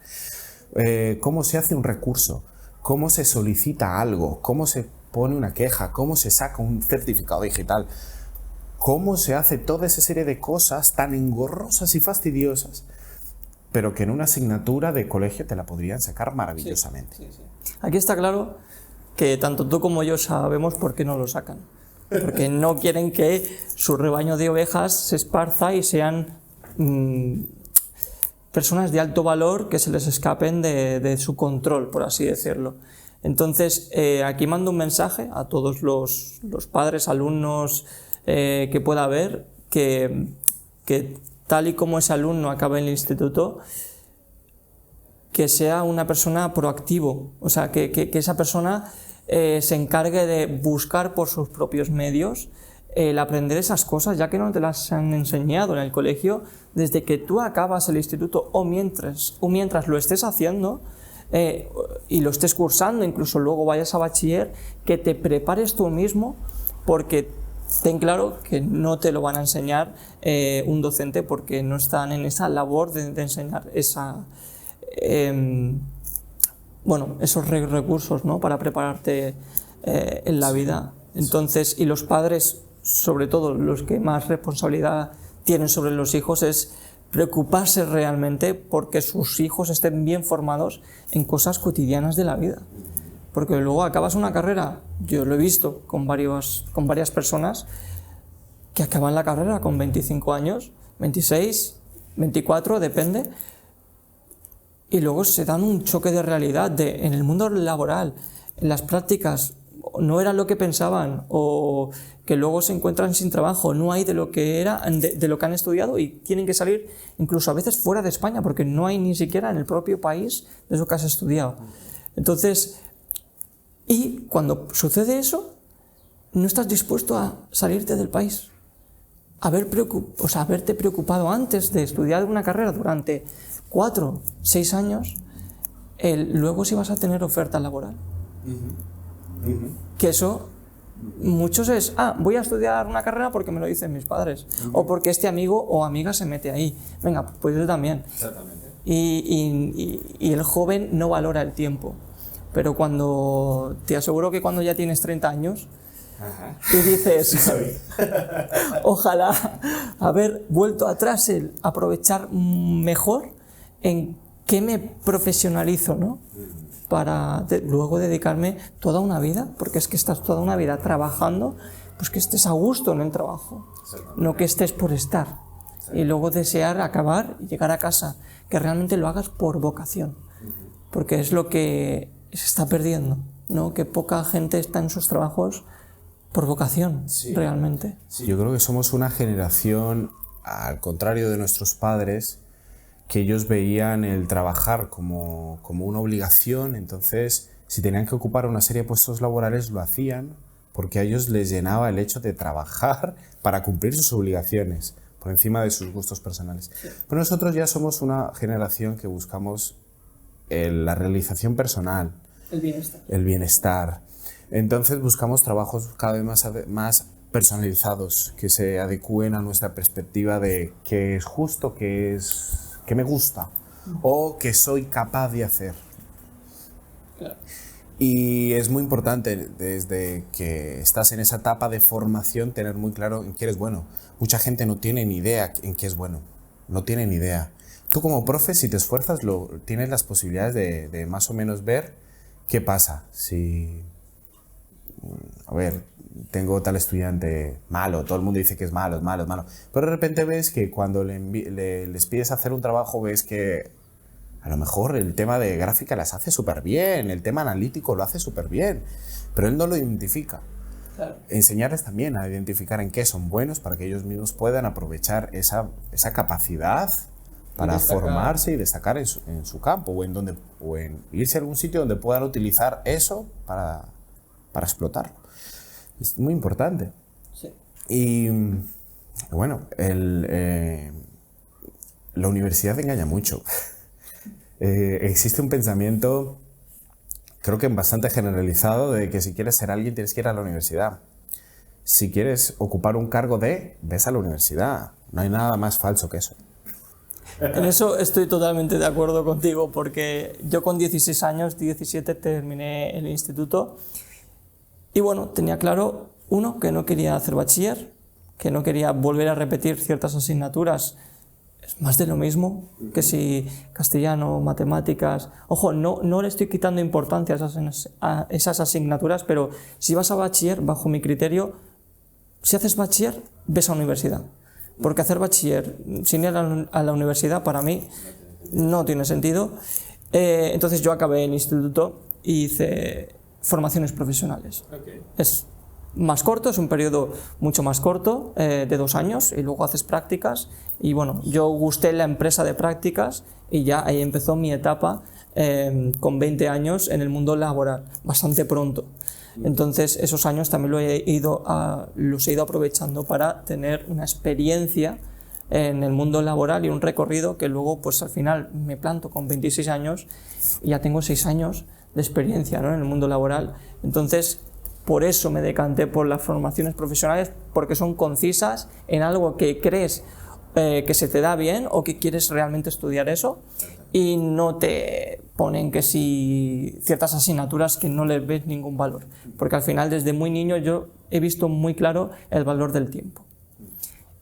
Cómo se hace un recurso, cómo se solicita algo, cómo se pone una queja, cómo se saca un certificado digital, cómo se hace toda esa serie de cosas tan engorrosas y fastidiosas, pero que en una asignatura de colegio te la podrían sacar maravillosamente. Sí. Aquí está claro que tanto tú como yo sabemos por qué no lo sacan. Porque no quieren que su rebaño de ovejas se esparza y sean personas de alto valor que se les escapen de su control, por así decirlo. Entonces, aquí mando un mensaje a todos los padres, alumnos que pueda haber, que tal y como ese alumno acabe en el instituto, que sea una persona proactivo, o sea, que esa persona se encargue de buscar por sus propios medios el aprender esas cosas, ya que no te las han enseñado en el colegio, desde que tú acabas el instituto o mientras lo estés haciendo y lo estés cursando, incluso luego vayas a bachiller, que te prepares tú mismo, porque ten claro que no te lo van a enseñar un docente, porque no están en esa labor de enseñar esos recursos, ¿no?, para prepararte en la vida. Entonces, y los padres, sobre todo los que más responsabilidad tienen sobre los hijos, es preocuparse realmente porque sus hijos estén bien formados en cosas cotidianas de la vida. Porque luego acabas una carrera, yo lo he visto con varias personas que acaban la carrera con 25 años, 26, 24, depende, y luego se dan un choque de realidad en el mundo laboral, en las prácticas, no era lo que pensaban, o que luego se encuentran sin trabajo, no hay de lo que han estudiado, y tienen que salir incluso a veces fuera de España porque no hay ni siquiera en el propio país de eso que has estudiado. Entonces, y cuando sucede eso, no estás dispuesto a salirte del país, haberte preocupado antes de estudiar una carrera durante 4, 6 años, luego si vas a tener oferta laboral. Que eso, muchos es, voy a estudiar una carrera porque me lo dicen mis padres, o porque este amigo o amiga se mete ahí. Venga, pues yo también. Exactamente. Y el joven no valora el tiempo. Pero te aseguro que cuando ya tienes 30 años, tú dices, ojalá haber vuelto atrás, el aprovechar mejor en qué me profesionalizo, ¿no?, para luego dedicarme toda una vida, porque es que estás toda una vida trabajando, pues que estés a gusto en el trabajo, no que estés por estar, y luego desear acabar y llegar a casa, que realmente lo hagas por vocación, porque es lo que se está perdiendo, ¿no?, que poca gente está en sus trabajos por vocación, realmente. Sí. Yo creo que somos una generación, al contrario de nuestros padres, que ellos veían el trabajar como una obligación. Entonces, si tenían que ocupar una serie de puestos laborales, lo hacían porque a ellos les llenaba el hecho de trabajar para cumplir sus obligaciones, por encima de sus gustos personales. Pero nosotros ya somos una generación que buscamos la realización personal, el bienestar. Entonces buscamos trabajos cada vez más personalizados, que se adecúen a nuestra perspectiva de qué es justo, qué me gusta o que soy capaz de hacer. Claro. Y es muy importante desde que estás en esa etapa de formación tener muy claro en qué eres bueno. Mucha gente no tiene ni idea en qué es bueno, no tiene ni idea. Tú como profe, si te esfuerzas, tienes las posibilidades de más o menos ver qué pasa. Si, tengo tal estudiante malo, todo el mundo dice que es malo, pero de repente ves que cuando les pides hacer un trabajo, ves que a lo mejor el tema de gráfica las hace súper bien, el tema analítico lo hace súper bien, pero él no lo identifica. Claro. Enseñarles también a identificar en qué son buenos para que ellos mismos puedan aprovechar esa capacidad para formarse y destacar en su campo, o en irse a algún sitio donde puedan utilizar eso para explotarlo. Es muy importante. Sí. Y bueno, la universidad engaña mucho. Existe un pensamiento, creo que bastante generalizado, de que si quieres ser alguien tienes que ir a la universidad. Si quieres ocupar un cargo ves a la universidad. No hay nada más falso que eso. En eso estoy totalmente de acuerdo contigo, porque yo con 16 años, 17, terminé el instituto. Y bueno, tenía claro, uno, que no quería hacer bachiller, que no quería volver a repetir ciertas asignaturas. Es más de lo mismo que si castellano, matemáticas. Ojo, no le estoy quitando importancia a esas asignaturas, pero si vas a bachiller, bajo mi criterio, si haces bachiller, ves a universidad. Porque hacer bachiller sin ir a la universidad, para mí, no tiene sentido. Entonces yo acabé el instituto y hice formaciones profesionales. Okay. Es más corto, es un periodo mucho más corto, de 2 años, y luego haces prácticas. Y bueno, yo gusté la empresa de prácticas y ya ahí empezó mi etapa con 20 años en el mundo laboral, bastante pronto. Entonces esos años también los he ido aprovechando para tener una experiencia en el mundo laboral y un recorrido que luego pues al final me planto con 26 años y ya tengo 6 años de experiencia, ¿no?, en el mundo laboral. Entonces por eso me decanté por las formaciones profesionales, porque son concisas en algo que crees que se te da bien o que quieres realmente estudiar eso, y no te ponen que si ciertas asignaturas que no les ves ningún valor, porque al final desde muy niño yo he visto muy claro el valor del tiempo.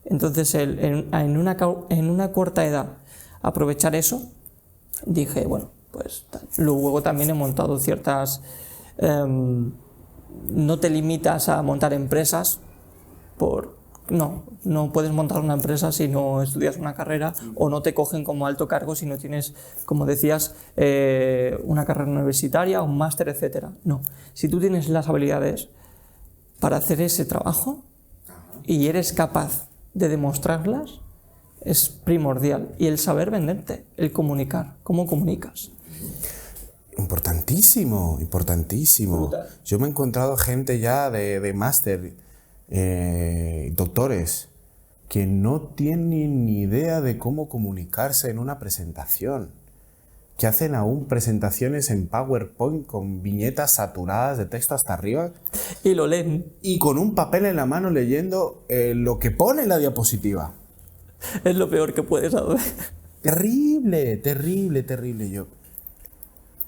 Entonces en una corta edad aprovechar eso, dije bueno, pues tal. Luego también he montado ciertas... no te limitas a montar empresas no puedes montar una empresa si no estudias una carrera, o no te cogen como alto cargo si no tienes, como decías, una carrera universitaria, un máster, etcétera. No, si tú tienes las habilidades para hacer ese trabajo y eres capaz de demostrarlas, es primordial. Y el saber venderte, el comunicar, cómo comunicas. Importantísimo, importantísimo. Yo me he encontrado gente ya de máster, doctores, que no tienen ni idea de cómo comunicarse en una presentación, que hacen aún presentaciones en PowerPoint con viñetas saturadas de texto hasta arriba. Y lo leen. Y con un papel en la mano leyendo lo que pone en la diapositiva. Es lo peor que puedes hacer. Terrible, terrible, terrible.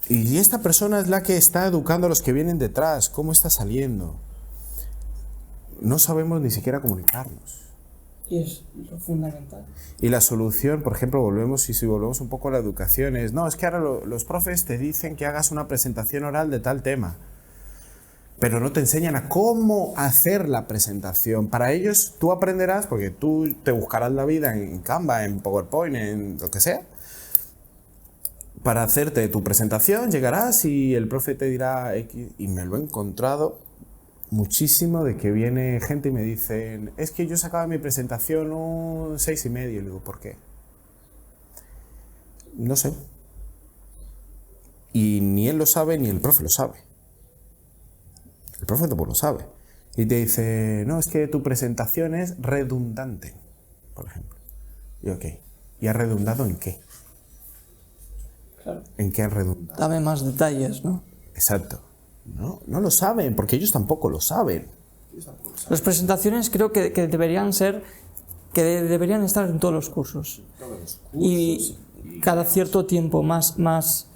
Y esta persona es la que está educando a los que vienen detrás. ¿Cómo está saliendo? No sabemos ni siquiera comunicarnos. Y es lo fundamental. Y la solución, por ejemplo, si volvemos un poco a la educación, es que ahora los profes te dicen que hagas una presentación oral de tal tema, pero no te enseñan a cómo hacer la presentación. Para ellos tú aprenderás, porque tú te buscarás la vida en Canva, en PowerPoint, en lo que sea, para hacerte tu presentación, llegarás y el profe te dirá X, y me lo he encontrado muchísimo, de que viene gente y me dicen, es que yo sacaba mi presentación un 6,5, y le digo, ¿por qué? No sé. Y ni él lo sabe, ni el profe lo sabe. El profe tampoco lo sabe. Y te dice, no, es que tu presentación es redundante, por ejemplo. Y ok, ¿y ha redundado en qué? Claro. ¿En qué ha redundado? Dame más detalles, ¿no? Exacto. No lo saben, porque ellos tampoco lo saben. Las presentaciones creo que deberían estar en todos los cursos. Y cada cierto tiempo más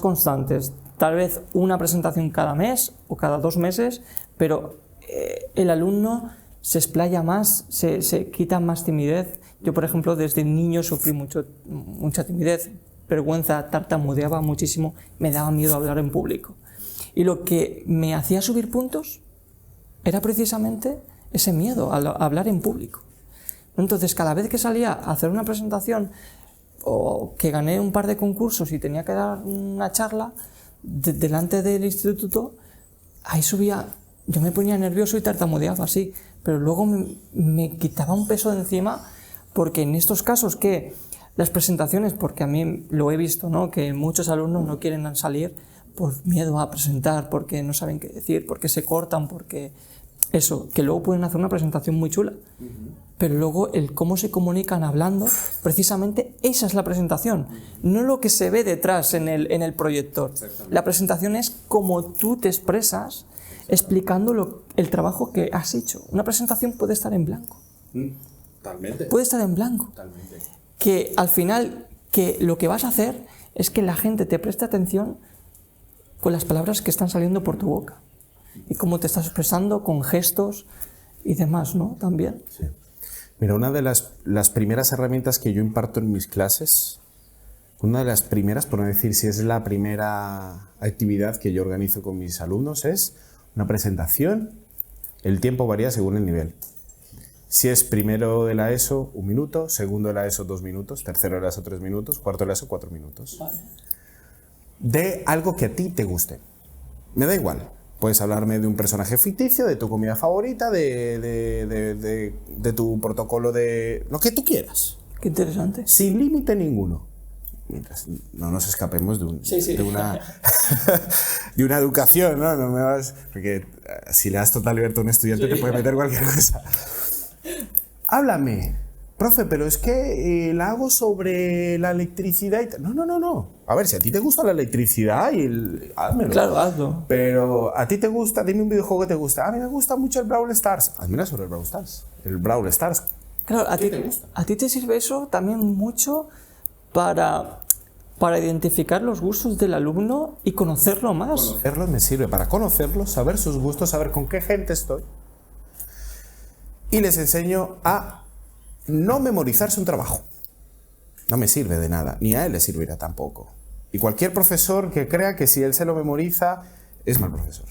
constantes. Tal vez una presentación cada mes o cada 2 meses, pero el alumno se explaya más, se quita más timidez. Yo, por ejemplo, desde niño sufrí mucha timidez, vergüenza, tartamudeaba muchísimo, me daba miedo hablar en público. Y lo que me hacía subir puntos era precisamente ese miedo a hablar en público. Entonces, cada vez que salía a hacer una presentación o que gané un par de concursos y tenía que dar una charla delante del instituto, ahí subía, yo me ponía nervioso y tartamudeaba así, pero luego me quitaba un peso de encima, porque en estos casos que las presentaciones, porque a mí lo he visto, ¿no?, que muchos alumnos no quieren salir por miedo a presentar, porque no saben qué decir, porque se cortan, porque eso, que luego pueden hacer una presentación muy chula, pero luego el cómo se comunican hablando, precisamente esa es la presentación, no lo que se ve detrás en el proyector. La presentación es cómo tú te expresas explicando el trabajo que has hecho. Una presentación puede estar en blanco. Totalmente. Puede estar en blanco. Totalmente. Que al final, que lo que vas a hacer es que la gente te preste atención con las palabras que están saliendo por tu boca y cómo te estás expresando con gestos y demás, ¿no? También. Sí. Mira, una de las primeras herramientas que yo imparto en mis clases, una de las primeras, por no decir si es la primera actividad que yo organizo con mis alumnos, es una presentación. El tiempo varía según el nivel. Si es primero de la ESO, 1 minuto, segundo de la ESO, 2 minutos, tercero de la ESO, 3 minutos, cuarto de la ESO, 4 minutos. Vale. De algo que a ti te guste. Me da igual. Puedes hablarme de un personaje ficticio, de tu comida favorita, de tu protocolo de... lo que tú quieras. Qué interesante. Sin límite ninguno. Mientras no nos escapemos de una de una educación, ¿no? No me vas, porque si le das total libertad a un estudiante te puede meter cualquier cosa. Háblame, profe, pero es que la hago sobre la electricidad y tal. No. A ver, si a ti te gusta la electricidad, házmelo. Claro, hazlo. Pero a ti te gusta, dime un videojuego que te gusta. A mí me gusta mucho el Brawl Stars. Hazme sobre el Brawl Stars. El Brawl Stars. Claro, a ti te sirve eso también mucho para identificar los gustos del alumno y conocerlo más. Conocerlo me sirve para conocerlo, saber sus gustos, saber con qué gente estoy. Y les enseño a no memorizarse un trabajo. No me sirve de nada, ni a él le servirá tampoco. Y cualquier profesor que crea que si él se lo memoriza, es mal profesor.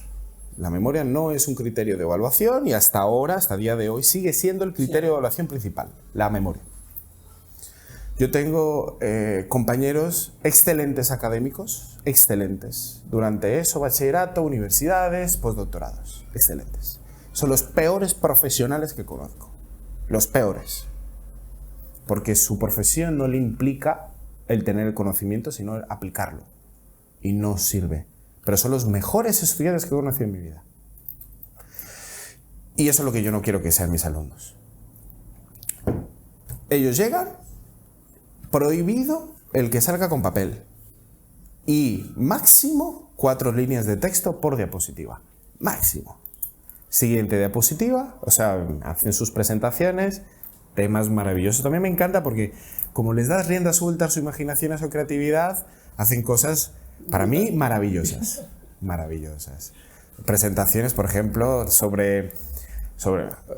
La memoria no es un criterio de evaluación y hasta ahora, hasta el día de hoy, sigue siendo el criterio de evaluación principal, la memoria. Yo tengo compañeros excelentes académicos, excelentes, durante eso, bachillerato, universidades, postdoctorados, excelentes. Son los peores profesionales que conozco, los peores, porque su profesión no le implica el tener el conocimiento, sino el aplicarlo, y no sirve. Pero son los mejores estudiantes que he conocido en mi vida. Y eso es lo que yo no quiero que sean mis alumnos. Ellos llegan, prohibido el que salga con papel. Y máximo 4 líneas de texto por diapositiva. Máximo. Siguiente diapositiva, o sea, hacen sus presentaciones, temas maravillosos. También me encanta porque como les das rienda suelta a su imaginación, a su creatividad, hacen cosas, para mí, maravillosas. Maravillosas. Presentaciones, por ejemplo, sobre el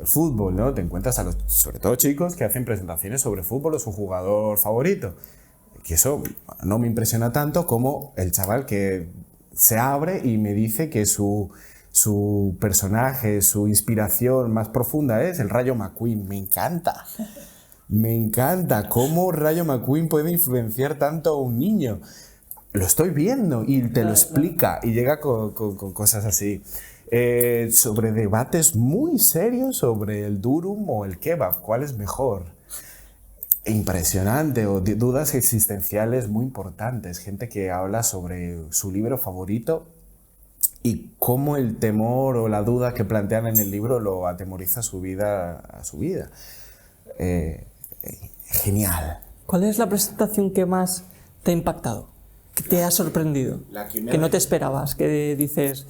fútbol, ¿no? Te encuentras sobre todo chicos que hacen presentaciones sobre fútbol o su jugador favorito. Que eso no me impresiona tanto como el chaval que se abre y me dice que su personaje, su inspiración más profunda es el Rayo McQueen. Me encanta. Me encanta cómo Rayo McQueen puede influenciar tanto a un niño. Lo estoy viendo y te lo explica y llega con cosas así. Sobre debates muy serios sobre el durum o el kebab, ¿cuál es mejor? Impresionante, o dudas existenciales muy importantes. Gente que habla sobre su libro favorito y cómo el temor o la duda que plantean en el libro lo atemoriza a su vida. Genial. ¿Cuál es la presentación que más te ha impactado? ¿Que te ha sorprendido? Que no te esperabas, que dices,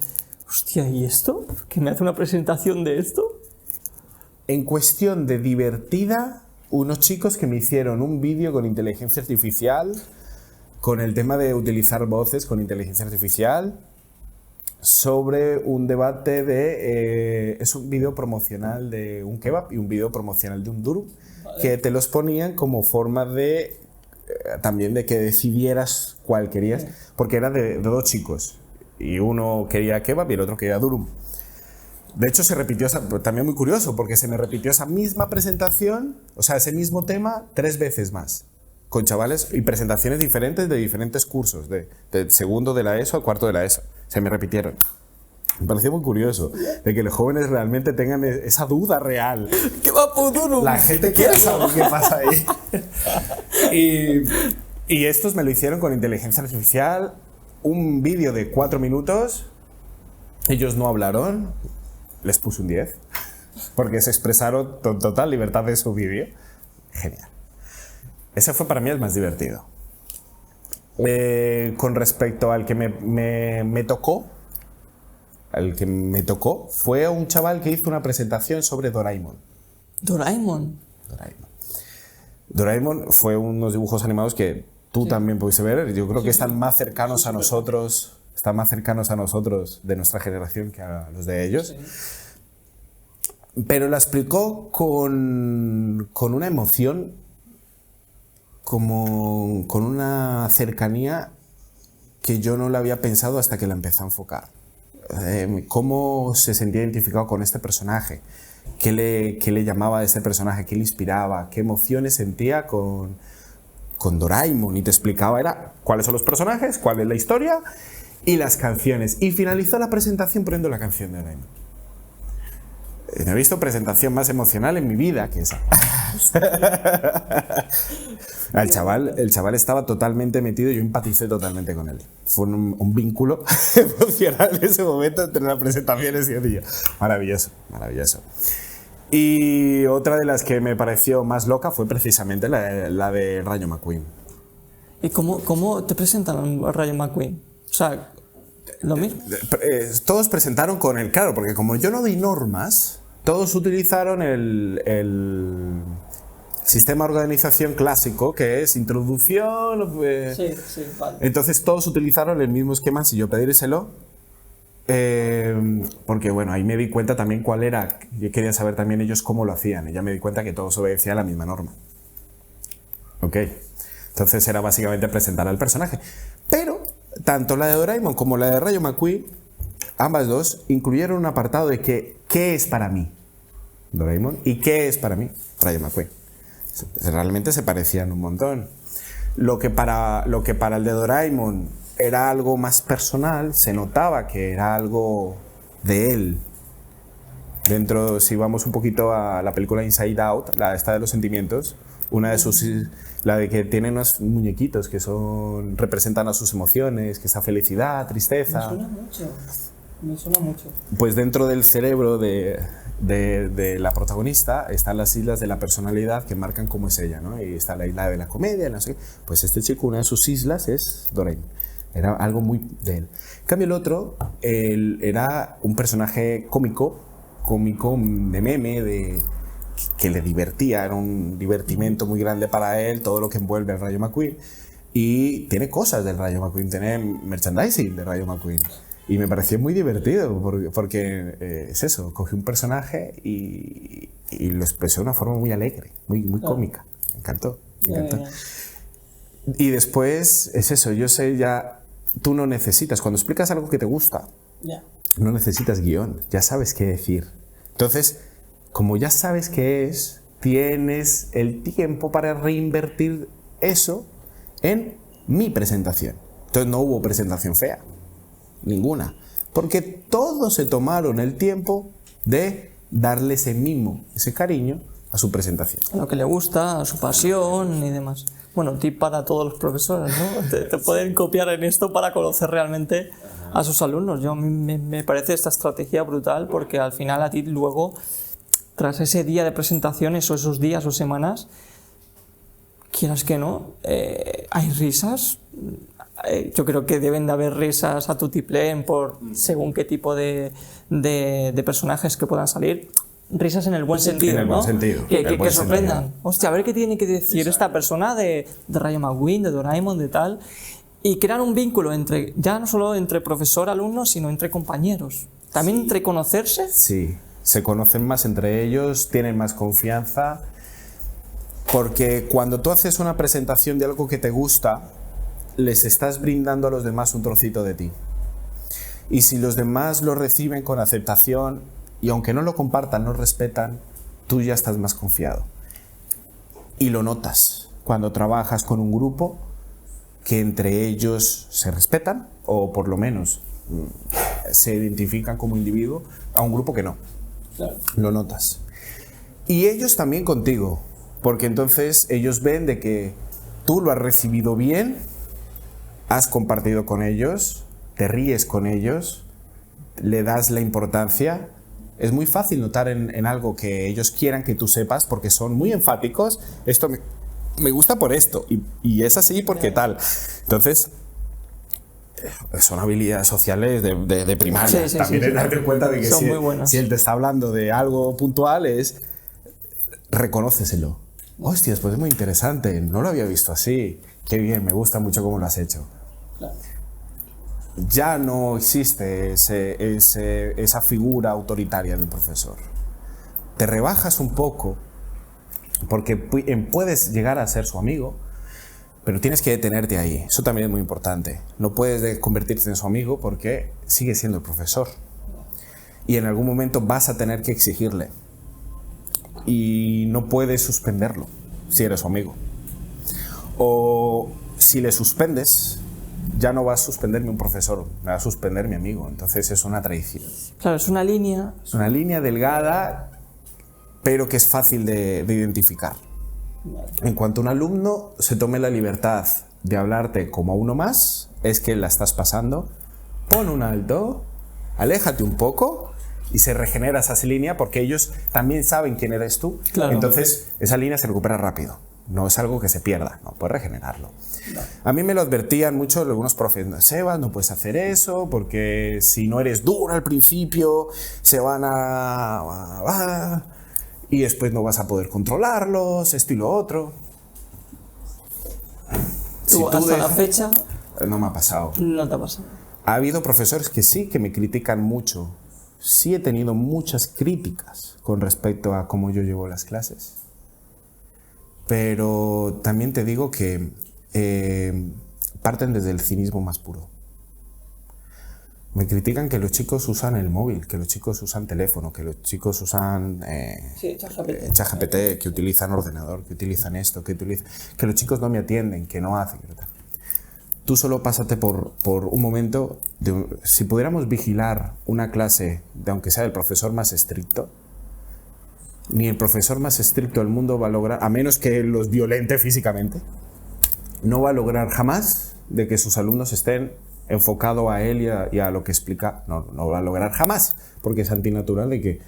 hostia, ¿y esto? ¿Que me hace una presentación de esto? En cuestión de divertida, unos chicos que me hicieron un vídeo con inteligencia artificial, con el tema de utilizar voces con inteligencia artificial, sobre un debate de... es un vídeo promocional de un kebab y un vídeo promocional de un durum, vale, que te los ponían como forma de... también de que decidieras cuál querías, porque era de 2 chicos, y uno quería kebab y el otro quería durum. De hecho, se repitió, también muy curioso, porque se me repitió esa misma presentación, o sea, ese mismo tema 3 veces más, con chavales y presentaciones diferentes de diferentes cursos, de segundo de la ESO al cuarto de la ESO. Se me repitieron. Me pareció muy curioso de que los jóvenes realmente tengan esa duda real. ¿Qué va por durum? La gente quiere saber qué pasa ahí. Y estos me lo hicieron con inteligencia artificial, un vídeo de 4 minutos, ellos no hablaron, les puse un 10, porque se expresaron con total libertad de su vídeo. Genial. Ese fue para mí el más divertido. Con respecto al que me tocó, fue un chaval que hizo una presentación sobre Doraemon. ¿Doraemon? Doraemon fue unos dibujos animados que tú también pudiste ver. Yo creo que están más cercanos a nosotros, de nuestra generación que a los de ellos. Sí. Pero la explicó con una emoción, como con una cercanía que yo no la había pensado hasta que la empecé a enfocar. Cómo se sentía identificado con este personaje. qué le llamaba a este personaje, qué le inspiraba, qué emociones sentía con Doraemon, y te explicaba cuáles son los personajes, cuál es la historia y las canciones. Y finalizó la presentación poniendo la canción de Doraemon. No he visto presentación más emocional en mi vida que esa. El chaval estaba totalmente metido y yo empaticé totalmente con él. Fue un vínculo emocional en ese momento entre las presentaciones y el día. Maravilloso, maravilloso. Y otra de las que me pareció más loca fue precisamente la de Rayo McQueen. ¿Y cómo te presentan a Rayo McQueen? O sea, ¿lo mismo? Todos presentaron con él, claro, porque como yo no di normas, todos utilizaron el sistema de organización clásico, que es introducción. Sí, vale. Entonces todos utilizaron el mismo esquema sin yo pedírselo. Porque bueno, ahí me di cuenta también cuál era. Yo quería saber también ellos cómo lo hacían. Y ya me di cuenta que todos obedecían la misma norma. Ok. Entonces era básicamente presentar al personaje. Pero tanto la de Doraemon como la de Rayo McQueen, ambas dos incluyeron un apartado de qué es para mí Doraemon y qué es para mí Rayo McQueen. Realmente se parecían un montón. Lo que para el de Doraemon era algo más personal, se notaba que era algo de él. Dentro, si vamos un poquito a la película Inside Out, la esta de los sentimientos, la de que tiene unos muñequitos que representan a sus emociones, que está felicidad, tristeza. Me suena mucho. Pues dentro del cerebro de la protagonista están las islas de la personalidad que marcan cómo es ella, ¿no? Y está la isla de la comedia, no sé qué. Pues este chico, una de sus islas es Doraemon. Era algo muy de él. En cambio el otro, él era un personaje cómico de meme, que le divertía, era un divertimento muy grande para él, todo lo que envuelve al Rayo McQueen. Y tiene cosas del Rayo McQueen, tiene merchandising del Rayo McQueen. Y me pareció muy divertido, porque es eso, cogí un personaje y lo expresé de una forma muy alegre, muy cómica. Me encantó. Y después es eso, yo sé ya, tú no necesitas, cuando explicas algo que te gusta, no necesitas guión, ya sabes qué decir. Entonces, como ya sabes qué es, tienes el tiempo para reinvertir eso en mi presentación. Entonces no hubo presentación fea. Ninguna, porque todos se tomaron el tiempo de darle ese mimo, ese cariño a su presentación. A lo que le gusta, a su pasión y demás. Bueno, tip para todos los profesores, ¿no? Te pueden copiar en esto para conocer realmente a sus alumnos. Me parece esta estrategia brutal, porque al final a ti luego, tras ese día de presentaciones o esos días o semanas, quieras que no, hay risas. Yo creo que deben de haber risas a tutiplén por según qué tipo de personajes que puedan salir. Risas en el buen sentido, en el ¿no? buen sentido. Que sorprendan. Hostia, a ver qué tiene que decir esta persona de Rayo McQueen, de Doraemon, de tal. Y crear un vínculo ya no solo entre profesor-alumno, sino entre compañeros. También entre conocerse. Sí, se conocen más entre ellos, tienen más confianza. Porque cuando tú haces una presentación de algo que te gusta, les estás brindando a los demás un trocito de ti. Y si los demás lo reciben con aceptación, y aunque no lo compartan, lo respetan, tú ya estás más confiado. Y lo notas cuando trabajas con un grupo que entre ellos se respetan, o por lo menos se identifican como individuo, a un grupo que no. Claro. Lo notas. Y ellos también contigo, porque entonces ellos ven de que tú lo has recibido bien, has compartido con ellos, te ríes con ellos, le das la importancia. Es muy fácil notar en algo que ellos quieran que tú sepas, porque son muy enfáticos. Esto me gusta por esto, y es así porque tal. Entonces, son habilidades sociales de primaria. También es darte cuenta de que si él te está hablando de algo puntual, reconóceselo. Hostias, pues es muy interesante, no lo había visto así. Qué bien, me gusta mucho cómo lo has hecho. Claro. Ya no existe esa figura autoritaria de un profesor. Te rebajas un poco, porque puedes llegar a ser su amigo, pero tienes que detenerte ahí. Eso también es muy importante. No puedes convertirte en su amigo porque sigue siendo el profesor. Y en algún momento vas a tener que exigirle. y no puedes suspenderlo si eres su amigo. O si le suspendes, ya no va a suspenderme un profesor, me va a suspender mi amigo. Entonces es una traición. Claro, es una línea. Es una línea delgada, pero que es fácil de identificar. En cuanto un alumno se tome la libertad de hablarte como a uno más, es que la estás pasando. Pon un alto, aléjate un poco y se regenera esa línea porque ellos también saben quién eres tú. Claro. Entonces esa línea se recupera rápido. No es algo que se pierda, no, puedes regenerarlo. No. A mí me lo advertían mucho algunos profes. Sebas, no puedes hacer eso porque si no eres duro al principio se van a y después no vas a poder controlarlos, esto y lo otro. ¿Tú hasta la fecha? No me ha pasado. No te ha pasado. Ha habido profesores que sí, que me critican mucho. Sí he tenido muchas críticas con respecto a cómo yo llevo las clases. Pero también te digo que parten desde el cinismo más puro. Me critican que los chicos usan el móvil, que los chicos usan teléfono, que los chicos usan ChatGPT, que utilizan ordenador, que utilizan esto, que los chicos no me atienden, que no hacen. Tú solo pásate por un momento, si pudiéramos vigilar una clase, aunque sea del profesor más estricto, ni el profesor más estricto del mundo va a lograr, a menos que los violente físicamente, no va a lograr jamás de que sus alumnos estén enfocados a él y a lo que explica. No va a lograr jamás, porque es antinatural de que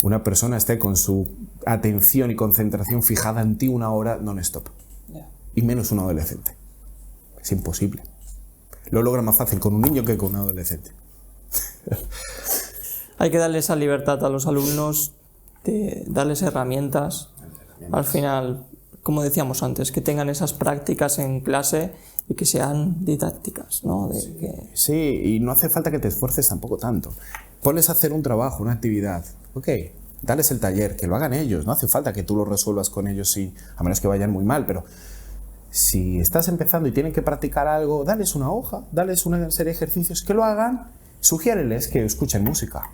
una persona esté con su atención y concentración fijada en ti una hora non-stop. Y menos un adolescente. Es imposible. Lo logra más fácil con un niño que con un adolescente. Hay que darle esa libertad a los alumnos, darles herramientas. Al final, como decíamos antes, que tengan esas prácticas en clase y que sean didácticas, ¿no? Sí, y no hace falta que te esfuerces tampoco tanto. Ponles a hacer un trabajo, una actividad. Ok, dales el taller, que lo hagan ellos. No hace falta que tú lo resuelvas con ellos, a menos que vayan muy mal, pero si estás empezando y tienen que practicar algo, dales una hoja, dales una serie de ejercicios, que lo hagan, sugiéreles que escuchen música.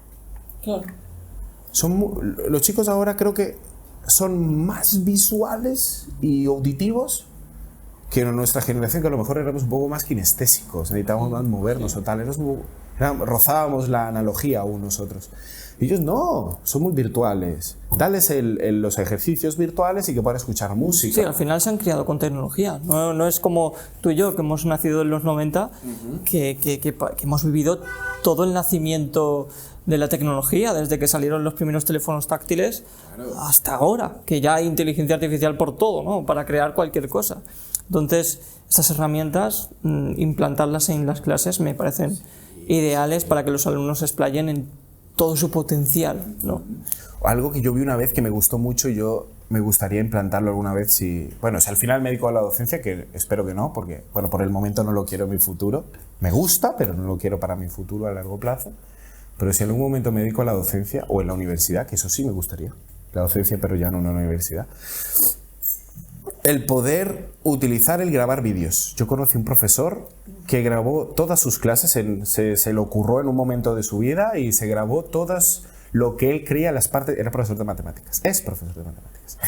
Claro. Los chicos ahora creo que son más visuales y auditivos que nuestra generación, que a lo mejor éramos un poco más kinestésicos, necesitábamos más movernos o tal, rozábamos la analogía aún nosotros. Ellos no, son muy virtuales. Dales los ejercicios virtuales y que puedan escuchar música. Sí, al final se han criado con tecnología. No es como tú y yo, que hemos nacido en los 90, que hemos vivido todo el nacimiento de la tecnología, desde que salieron los primeros teléfonos táctiles hasta ahora, que ya hay inteligencia artificial por todo, ¿no? Para crear cualquier cosa. Entonces, estas herramientas, implantarlas en las clases me parecen ideales para que los alumnos se explayen en todo su potencial, ¿no? Algo que yo vi una vez que me gustó mucho y yo me gustaría implantarlo alguna vez si al final me dedico a la docencia, que espero que no, porque por el momento no lo quiero en mi futuro. Me gusta, pero no lo quiero para mi futuro a largo plazo. Pero si en algún momento me dedico a la docencia o en la universidad, que eso sí me gustaría, la docencia, pero ya no en una universidad, el poder utilizar el grabar vídeos. Yo conocí un profesor que grabó todas sus clases, se le ocurrió en un momento de su vida y se grabó todas lo que él creía las partes. Era profesor de matemáticas, es profesor de matemáticas.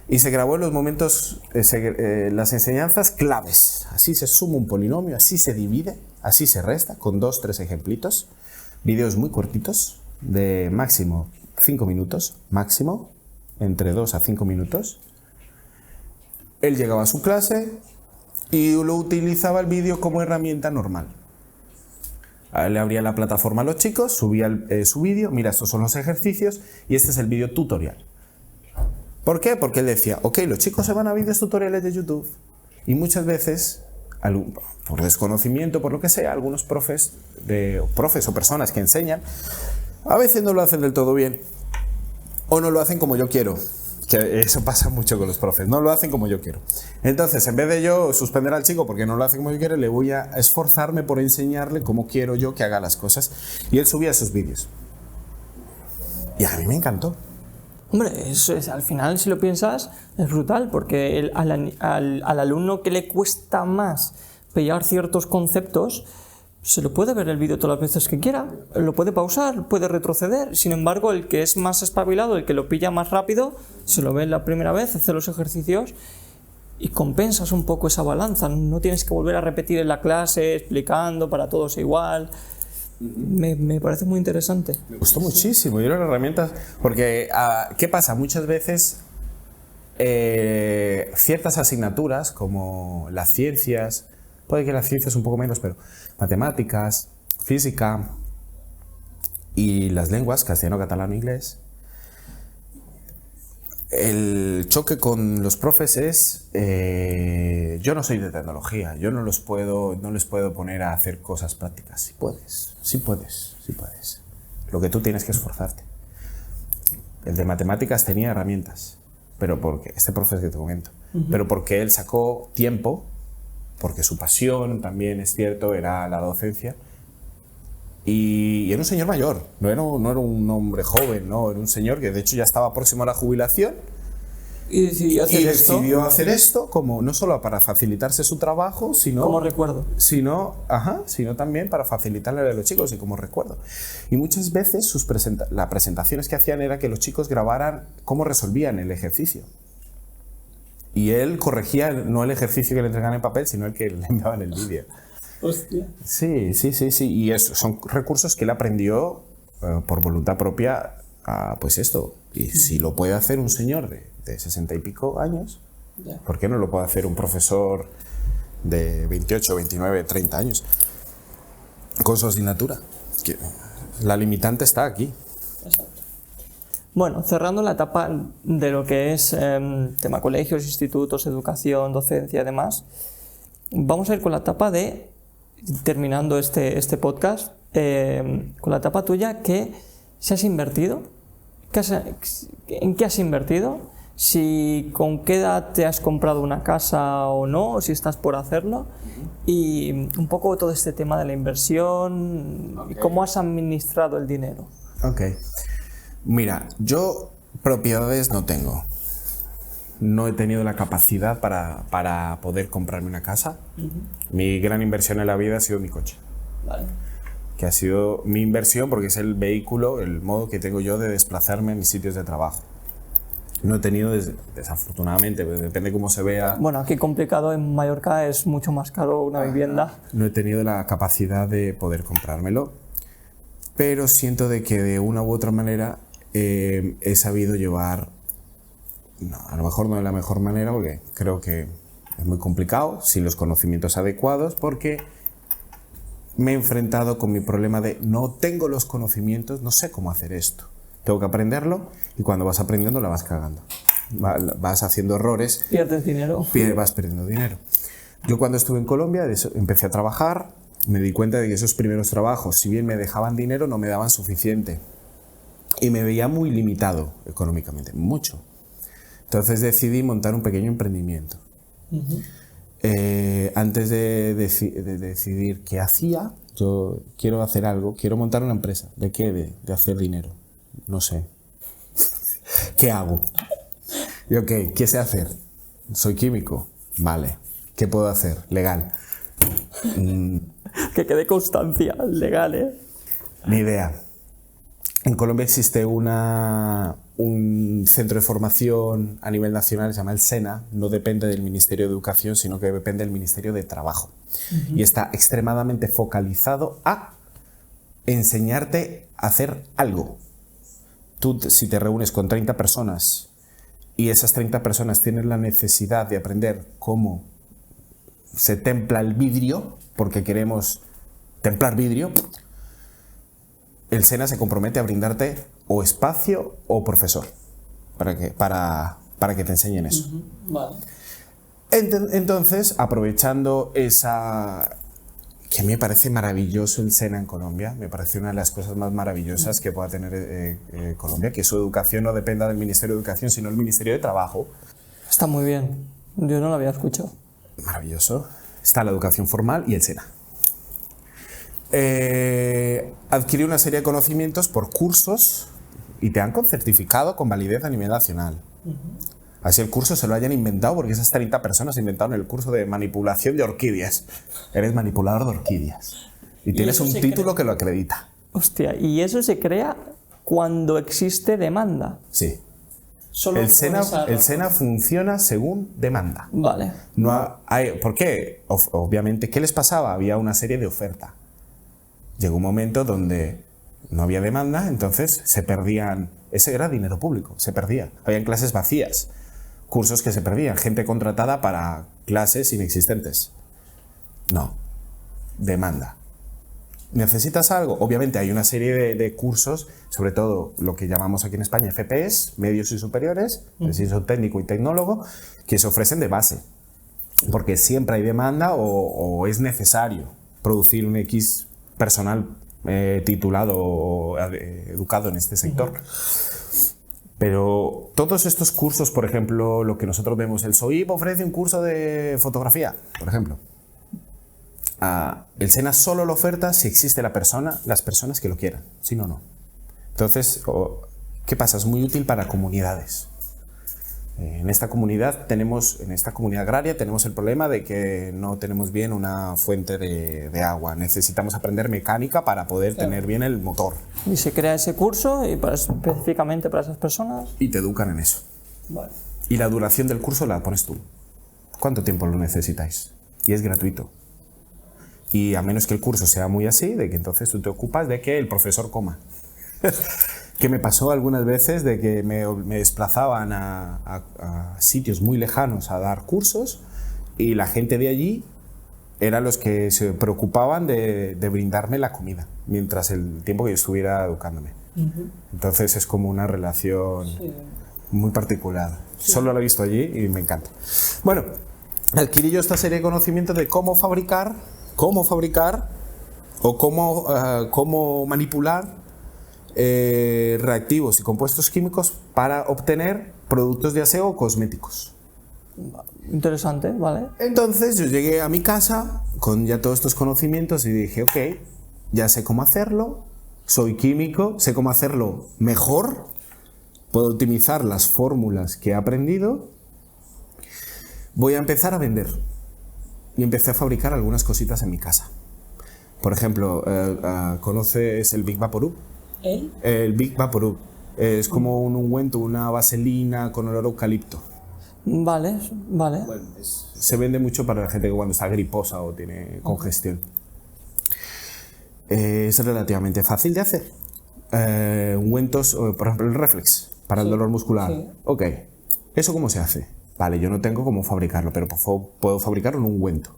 Y se grabó en los momentos, las enseñanzas claves. Así se suma un polinomio, así se divide, así se resta, con 2 o 3 ejemplitos. Vídeos muy cortitos, de máximo 5 minutos, máximo, entre 2 a 5 minutos. Él llegaba a su clase y lo utilizaba el vídeo como herramienta normal. Le abría la plataforma a los chicos, subía su vídeo, mira, estos son los ejercicios y este es el vídeo tutorial. ¿Por qué? Porque él decía, ok, los chicos se van a vídeos tutoriales de YouTube y muchas veces, por desconocimiento, por lo que sea, algunos profes o personas que enseñan, a veces no lo hacen del todo bien o no lo hacen como yo quiero. Que eso pasa mucho con los profes, no lo hacen como yo quiero. Entonces, en vez de yo suspender al chico porque no lo hace como yo quiero, le voy a esforzarme por enseñarle cómo quiero yo que haga las cosas. Y él subía esos vídeos. Y a mí me encantó. Hombre, al final, si lo piensas, es brutal, porque al alumno que le cuesta más pillar ciertos conceptos, se lo puede ver el vídeo todas las veces que quiera, lo puede pausar, puede retroceder. Sin embargo, el que es más espabilado, el que lo pilla más rápido, se lo ve la primera vez, hace los ejercicios y compensas un poco esa balanza. No tienes que volver a repetir en la clase explicando para todos igual. Me parece muy interesante. Me gustó muchísimo. Yo era una herramienta porque ¿qué pasa? Muchas veces ciertas asignaturas como las ciencias, puede que las ciencias un poco menos, pero matemáticas, física y las lenguas, castellano, catalán e inglés, el choque con los profes es, yo no soy de tecnología, yo no les puedo poner a hacer cosas prácticas. Sí puedes. Lo que tú tienes que esforzarte. El de matemáticas tenía herramientas, pero porque, este profesor que te comento, pero porque él sacó tiempo, porque su pasión también, es cierto, era la docencia, y era un señor mayor, no era un hombre joven, no, era un señor que de hecho ya estaba próximo a la jubilación y decidió hacer esto como no solo para facilitarse su trabajo, sino como recuerdo, sino también para facilitarle a los chicos y como recuerdo. Y muchas veces las presentaciones que hacían era que los chicos grabaran cómo resolvían el ejercicio. Y él corregía no el ejercicio que le entregaban en papel, sino el que le enviaban en el vídeo. Hostia. Sí. Y eso son recursos que él aprendió por voluntad propia, pues esto. Y si lo puede hacer un señor de 60 y pico años, ¿por qué no lo puede hacer un profesor de 28, 29, 30 años? Con su asignatura. La limitante está aquí. Exacto. Bueno, cerrando la etapa de lo que es tema colegios, institutos, educación, docencia y demás, vamos a ir con la etapa de, terminando este podcast, con la etapa tuya que si has invertido, ¿en qué has invertido? Si con qué edad te has comprado una casa o no, o si estás por hacerlo, y un poco todo este tema de la inversión, y cómo has administrado el dinero. Ok. Mira, yo propiedades no tengo. No he tenido la capacidad para poder comprarme una casa. Mi gran inversión en la vida ha sido mi coche. Vale. Que ha sido mi inversión porque es el vehículo, el modo que tengo yo de desplazarme a mis sitios de trabajo. No he tenido, desafortunadamente, depende cómo se vea. Bueno, aquí complicado, en Mallorca es mucho más caro una vivienda. No he tenido la capacidad de poder comprármelo, pero siento de que de una u otra manera he sabido llevar, no, a lo mejor no de la mejor manera, porque creo que es muy complicado, sin los conocimientos adecuados, porque me he enfrentado con mi problema de no tengo los conocimientos, no sé cómo hacer esto. Tengo que aprenderlo y cuando vas aprendiendo la vas cagando. Vas haciendo errores. Pierdes dinero. Vas perdiendo dinero. Yo cuando estuve en Colombia empecé a trabajar, me di cuenta de que esos primeros trabajos, si bien me dejaban dinero, no me daban suficiente. Y me veía muy limitado económicamente, mucho. Entonces decidí montar un pequeño emprendimiento. Antes de decidir qué hacía, yo quiero hacer algo, quiero montar una empresa. ¿De qué? De hacer dinero. No sé. ¿Qué hago? Y ok, ¿qué sé hacer? Soy químico. Vale. ¿Qué puedo hacer? Legal. Que quede constancia, legal, ¿eh? Ni idea. En Colombia existe un centro de formación a nivel nacional, se llama el SENA, no depende del Ministerio de Educación, sino que depende del Ministerio de Trabajo. Y está extremadamente focalizado a enseñarte a hacer algo. Tú, si te reúnes con 30 personas y esas 30 personas tienen la necesidad de aprender cómo se templa el vidrio, porque queremos templar vidrio, el SENA se compromete a brindarte o espacio o profesor para que te enseñen eso. Vale. Entonces, aprovechando esa... que me parece maravilloso el SENA en Colombia, me parece una de las cosas más maravillosas que pueda tener Colombia, que su educación no dependa del Ministerio de Educación, sino del Ministerio de Trabajo. Está muy bien, yo no lo había escuchado. Maravilloso. Está la educación formal y el SENA. Adquirí una serie de conocimientos por cursos y te dan con certificado con validez a nivel nacional. Así el curso se lo hayan inventado porque esas 30 personas inventaron el curso de manipulación de orquídeas. Eres manipulador de orquídeas. Y tienes un título que lo acredita. Hostia, ¿y eso se crea cuando existe demanda? Sí. Solo El SENA funciona según demanda. Vale. ¿Por qué? Obviamente, ¿qué les pasaba? Había una serie de oferta. Llegó un momento donde no había demanda, entonces se perdían. Ese era dinero público, se perdía. Habían clases vacías, cursos que se perdían, gente contratada para clases inexistentes. No. Demanda. ¿Necesitas algo? Obviamente hay una serie de cursos, sobre todo lo que llamamos aquí en España FPS, medios y superiores, preciso técnico y tecnólogo, que se ofrecen de base, porque siempre hay demanda o es necesario producir un X personal titulado o educado en este sector. Pero todos estos cursos, por ejemplo, lo que nosotros vemos, el SOIP ofrece un curso de fotografía, por ejemplo. El SENA solo lo oferta si existe las personas que lo quieran, si no, no. Entonces, ¿qué pasa? Es muy útil para comunidades. En esta comunidad agraria tenemos el problema de que no tenemos bien una fuente de agua. Necesitamos aprender mecánica para poder tener bien el motor. Y se crea ese curso específicamente para esas personas. Y te educan en eso. Vale. Y la duración del curso la pones tú. ¿Cuánto tiempo lo necesitáis? Y es gratuito. Y a menos que el curso sea muy así, de que entonces tú te ocupas de que el profesor coma. Que me pasó algunas veces de que me desplazaban a sitios muy lejanos a dar cursos y la gente de allí eran los que se preocupaban de brindarme la comida mientras el tiempo que yo estuviera educándome. Entonces es como una relación muy particular. Solo lo he visto allí y me encanta. Bueno, adquirí yo esta serie de conocimientos de cómo fabricar o cómo manipular reactivos y compuestos químicos para obtener productos de aseo o cosméticos. Interesante, ¿vale? Entonces yo llegué a mi casa con ya todos estos conocimientos y dije, ok, ya sé cómo hacerlo, soy químico, sé cómo hacerlo mejor, puedo optimizar las fórmulas que he aprendido, voy a empezar a vender. Y empecé a fabricar algunas cositas en mi casa. Por ejemplo, ¿conoces el Big Vaporub? El Big Vaporub. Es como un ungüento, una vaselina con olor a eucalipto. Vale. Bueno, se vende mucho para la gente que cuando está griposa o tiene congestión. Es relativamente fácil de hacer. Ungüentos, por ejemplo, el Reflex, para el dolor muscular. Sí. Ok, ¿eso cómo se hace? Vale, yo no tengo cómo fabricarlo, pero puedo fabricarlo en un ungüento.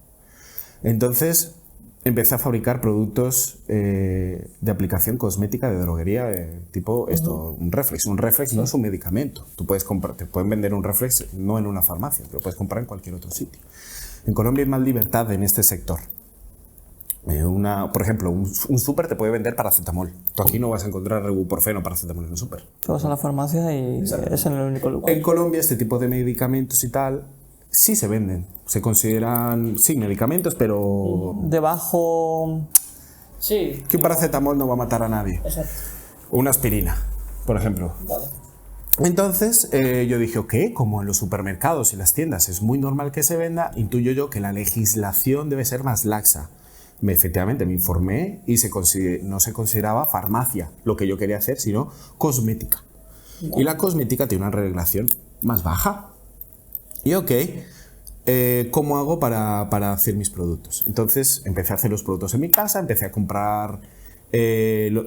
Entonces empecé a fabricar productos de aplicación cosmética de droguería, tipo esto, un Reflex. Un Reflex no es un medicamento. Tú puedes comprar, te pueden vender un Reflex no en una farmacia, lo puedes comprar en cualquier otro sitio. En Colombia hay más libertad en este sector. Por ejemplo, un súper te puede vender paracetamol. Tú aquí no vas a encontrar ibuprofeno o paracetamol en un súper. Tú vas a la farmacia y es en el único lugar. En Colombia este tipo de medicamentos y tal sí se venden. Se consideran, sí, medicamentos, pero... Debajo... Sí. Que un paracetamol no va a matar a nadie. Exacto. Una aspirina, por ejemplo. Vale. Entonces yo dije, ok, como en los supermercados y las tiendas es muy normal que se venda, intuyo yo que la legislación debe ser más laxa. Efectivamente me informé y no se consideraba farmacia lo que yo quería hacer, sino cosmética. Y la cosmética tiene una regulación más baja. Y ok, ¿cómo hago para hacer mis productos? Entonces empecé a hacer los productos en mi casa, empecé a comprar,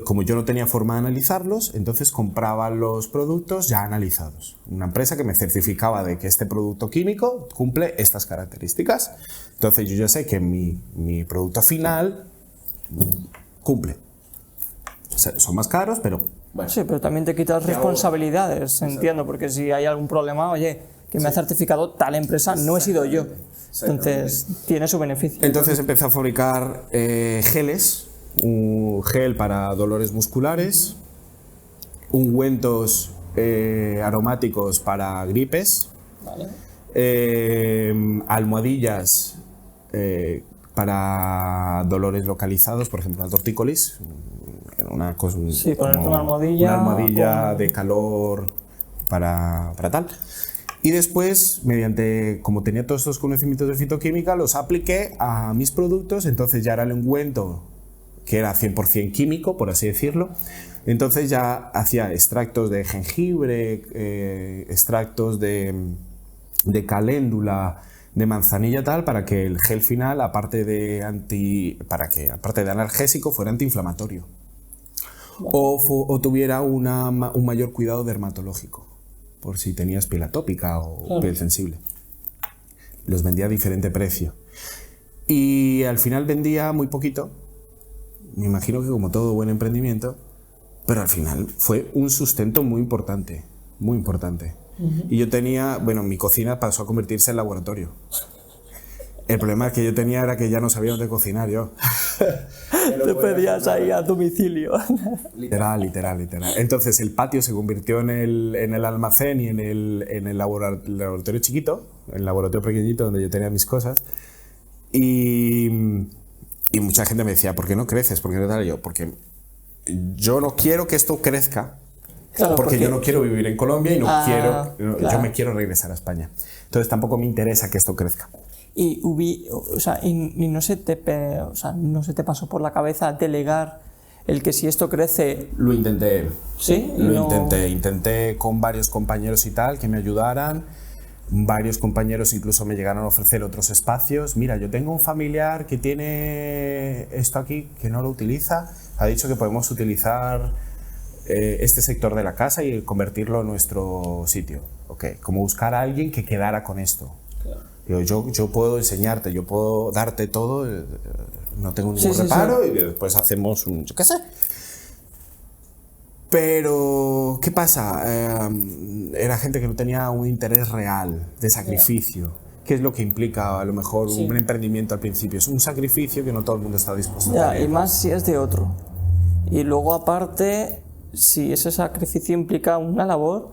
como yo no tenía forma de analizarlos, entonces compraba los productos ya analizados. Una empresa que me certificaba de que este producto químico cumple estas características. Entonces yo ya sé que mi producto final cumple. O sea, son más caros, pero bueno. Sí, pero también te quitas responsabilidades, entiendo, porque si hay algún problema, oye, que me ha certificado tal empresa, no he sido yo. Entonces tiene su beneficio. Entonces empecé a fabricar geles, un gel para dolores musculares, ungüentos aromáticos para gripes, vale. Almohadillas para dolores localizados, por ejemplo, la tortícolis, una almohadilla de calor para tal. Y después, como tenía todos estos conocimientos de fitoquímica, los apliqué a mis productos, entonces ya era el ungüento que era 100% químico, por así decirlo. Entonces ya hacía extractos de jengibre, extractos de caléndula, de manzanilla tal, para que el gel final, aparte de analgésico, fuera antiinflamatorio. O tuviera un mayor cuidado dermatológico, por si tenías piel atópica o piel sensible. Los vendía a diferente precio. Y al final vendía muy poquito, me imagino que como todo buen emprendimiento, pero al final fue un sustento muy importante, muy importante. Y yo tenía, bueno, mi cocina pasó a convertirse en laboratorio. El problema que yo tenía era que ya no sabía dónde cocinar yo. Te pedías ahí a domicilio. Literal. Entonces el patio se convirtió en el almacén y en el laboratorio chiquito, el laboratorio pequeñito donde yo tenía mis cosas. Y mucha gente me decía, ¿por qué no creces? ¿Por qué no tal? Yo, porque yo no quiero que esto crezca. Claro, porque yo no quiero vivir en Colombia y claro. Yo me quiero regresar a España. Entonces tampoco me interesa que esto crezca. Y no se te pasó por la cabeza delegar el que si esto crece... Lo intenté. ¿Sí? Intenté con varios compañeros y tal, que me ayudaran. Varios compañeros incluso me llegaron a ofrecer otros espacios. Mira, yo tengo un familiar que tiene esto aquí, que no lo utiliza. Ha dicho que podemos utilizar este sector de la casa y convertirlo en nuestro sitio. Okay. Como buscar a alguien que quedara con esto. Claro. Yo puedo enseñarte, yo puedo darte todo, no tengo ningún reparo, y después hacemos un... yo qué sé. Pero, ¿qué pasa? Era gente que no tenía un interés real de sacrificio. ¿Qué es lo que implica a lo mejor un emprendimiento al principio? Es un sacrificio que no todo el mundo está dispuesto a tener. Y más si es de otro. Y luego aparte, si ese sacrificio implica una labor